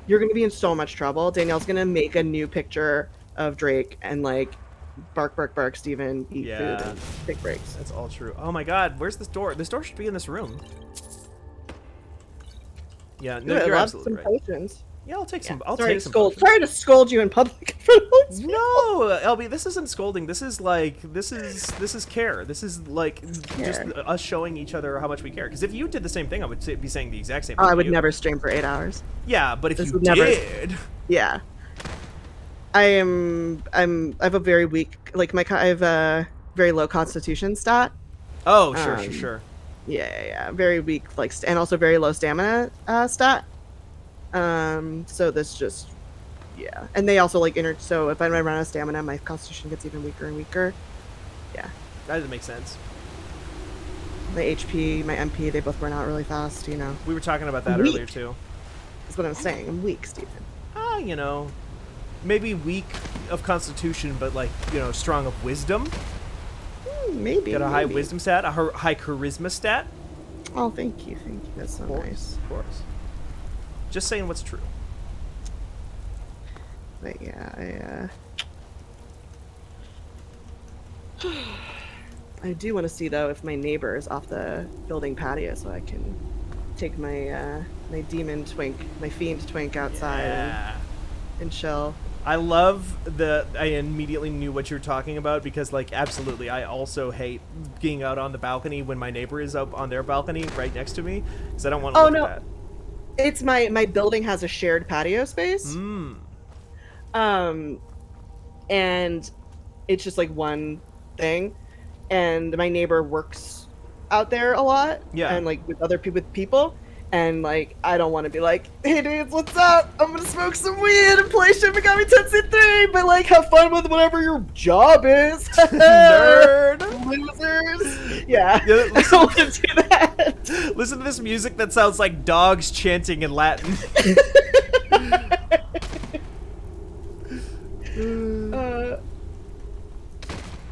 You're gonna be in so much trouble. Danielle's gonna make a new picture of Drake and like bark, bark, bark, Steven, eat food and take breaks. That's all true. Oh my god, where's this door? This door should be in this room. Yeah, no, Ooh, you're I love absolutely some right. potions. Yeah, I'll take some. I'll Sorry take to some. scold. potions. Sorry to scold you in public. No, LB, this isn't scolding. This is like this is care. This is like just us showing each other how much we care. Because if you did the same thing, I would be saying the exact same thing. I would to you. never stream for 8 hours. Yeah, but if This you would never- did, Yeah. I have a very weak, I have a very low constitution stat. oh sure. Yeah. Very weak, and also very low stamina stat. So this just, yeah. And they also so if I run out of stamina, my constitution gets even weaker and weaker. Yeah. That doesn't make sense. My HP, my MP, they both burn out really fast, you know. We were talking about that Weak. earlier too. That's what I'm saying. I'm weak, Steven. You know, maybe weak of constitution, but strong of wisdom. Maybe. Got a high maybe. wisdom stat, a high charisma stat. Oh, thank you. That's so nice. Of course. Just saying what's true. But yeah, I do want to see though if my neighbor is off the building patio, so I can take my my demon twink, my fiend twink outside and chill. I love I immediately knew what you're talking about because, absolutely, I also hate being out on the balcony when my neighbor is up on their balcony right next to me because I don't want to look at that. It's my building has a shared patio space. And it's just one thing, and my neighbor works out there a lot. Yeah. And with people. And I don't want to be hey dudes, what's up? I'm gonna smoke some weed and play Shin Megami Tensei 3, but have fun with whatever your job is. Nerd. Losers. Yeah. Yeah, I don't want to do that. Listen to this music that sounds like dogs chanting in Latin.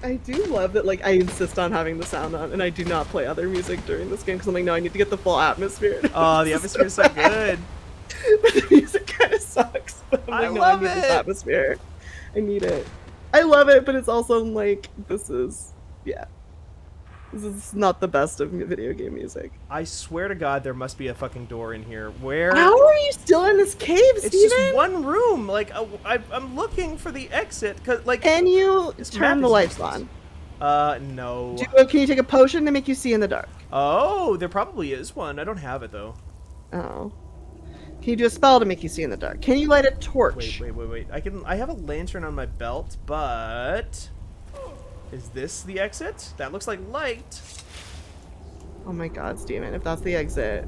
I do love that, I insist on having the sound on, and I do not play other music during this game, because I'm no, I need to get the full atmosphere. Oh, the atmosphere is so good. But the music kind of sucks. But I'm I no, love I need it. this atmosphere. I need it. I love it, but it's also, this is not the best of video game music. I swear to God, there must be a fucking door in here. Where? How are you still in this cave, Steven? It's just one room. I'm looking for the exit. Can you this turn map the is lights useless. on? No. Can you take a potion to make you see in the dark? Oh, there probably is one. I don't have it though. Oh. Can you do a spell to make you see in the dark? Can you light a torch? Wait. I have a lantern on my belt, but is this the exit? That looks like light. Oh my god, Steven, if that's the exit,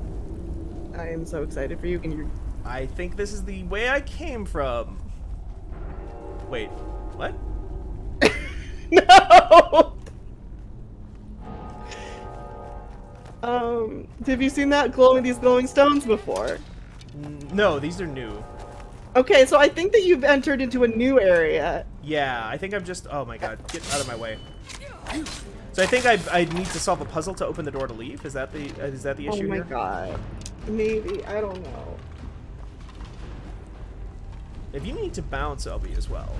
I am so excited for you. I think this is the way I came from. Wait, what? No! Have you seen these glowing stones before? No, these are new. Okay, so I think that you've entered into a new area. Yeah, I think I'm just... Oh my god, get out of my way. So I think I need to solve a puzzle to open the door to leave? Is that the issue here? Oh my god. Maybe, I don't know. If you need to bounce, LB, as well.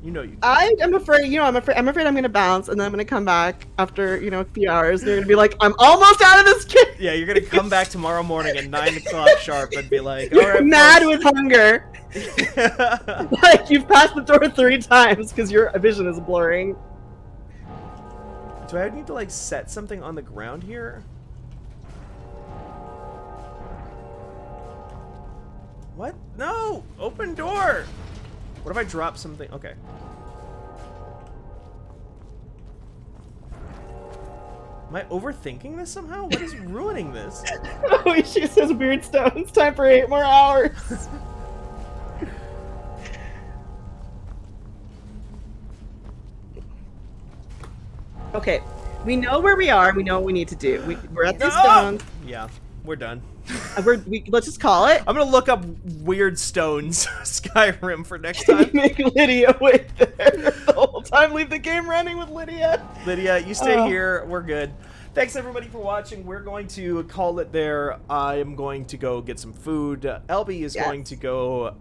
You know you. I'm afraid. I'm afraid I'm gonna bounce, and then I'm gonna come back after a few hours. And you're gonna be like, I'm almost out of this game. Yeah, you're gonna come back tomorrow morning at 9 o'clock sharp and be like, all You're right, mad folks. with hunger. Like you've passed the door 3 times because your vision is blurring. Do I need to like set something on the ground here? What? No! Open door! What if I drop something? Okay. Am I overthinking this somehow? What is ruining this? Oh, she says weird stones. Time for 8 more hours. Okay, we know where we are. We know what we need to do. We're at the stones. Yeah, we're done. Let's just call it. I'm gonna look up weird stones Skyrim for next time. Make Lydia wait there the whole time. Leave the game running with Lydia. Lydia, you stay here. We're good. Thanks everybody for watching. We're going to call it there. I am going to go get some food. Elby is going to go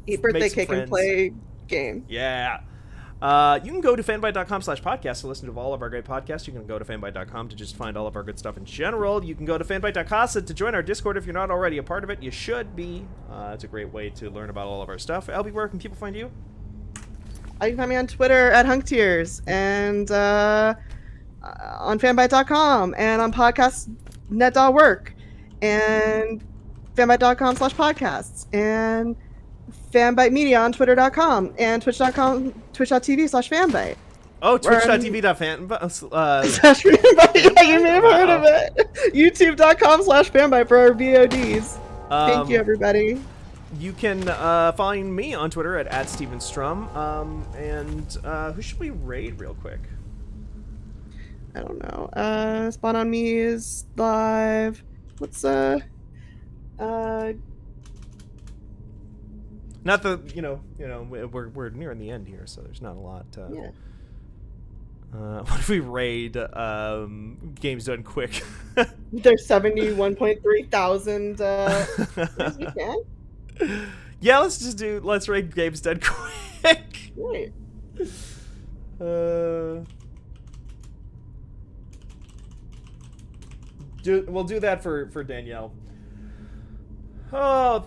eat birthday make some cake friends. and play game. Yeah. You can go to fanbyte.com/podcast to listen to all of our great podcasts. You can go to fanbyte.com to just find all of our good stuff in general. You can go to fanbyte.casa to join our Discord if you're not already a part of it. You should be. It's a great way to learn about all of our stuff. Elby, where can people find you? You can find me on Twitter at HunkTears and on fanbyte.com and on podcastnet.work and fanbyte.com/podcasts and Fanbyte Media on Twitter.com and Twitch.tv/fanbyte. Oh, Twitch.tv.fan. Yeah, you may have heard of it. YouTube.com/fanbyte for our VODs. Thank you, everybody. You can find me on Twitter at @StevenStrum. And who should we raid real quick? I don't know. Spawn on Me is live. What's Not the we're nearing the end here, so there's not a lot. Yeah. What if we raid Games Done Quick? There's 71.3 thousand. Yes, we can. Yeah, let's raid Games Done Quick. Right. We'll do that for Danielle. Oh.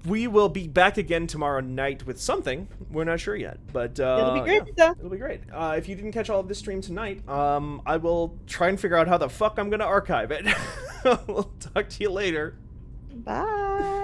We will be back again tomorrow night with something. We're not sure yet, but it'll be great. Yeah, it'll be great. If you didn't catch all of this stream tonight, I will try and figure out how the fuck I'm gonna archive it. We'll talk to you later. Bye.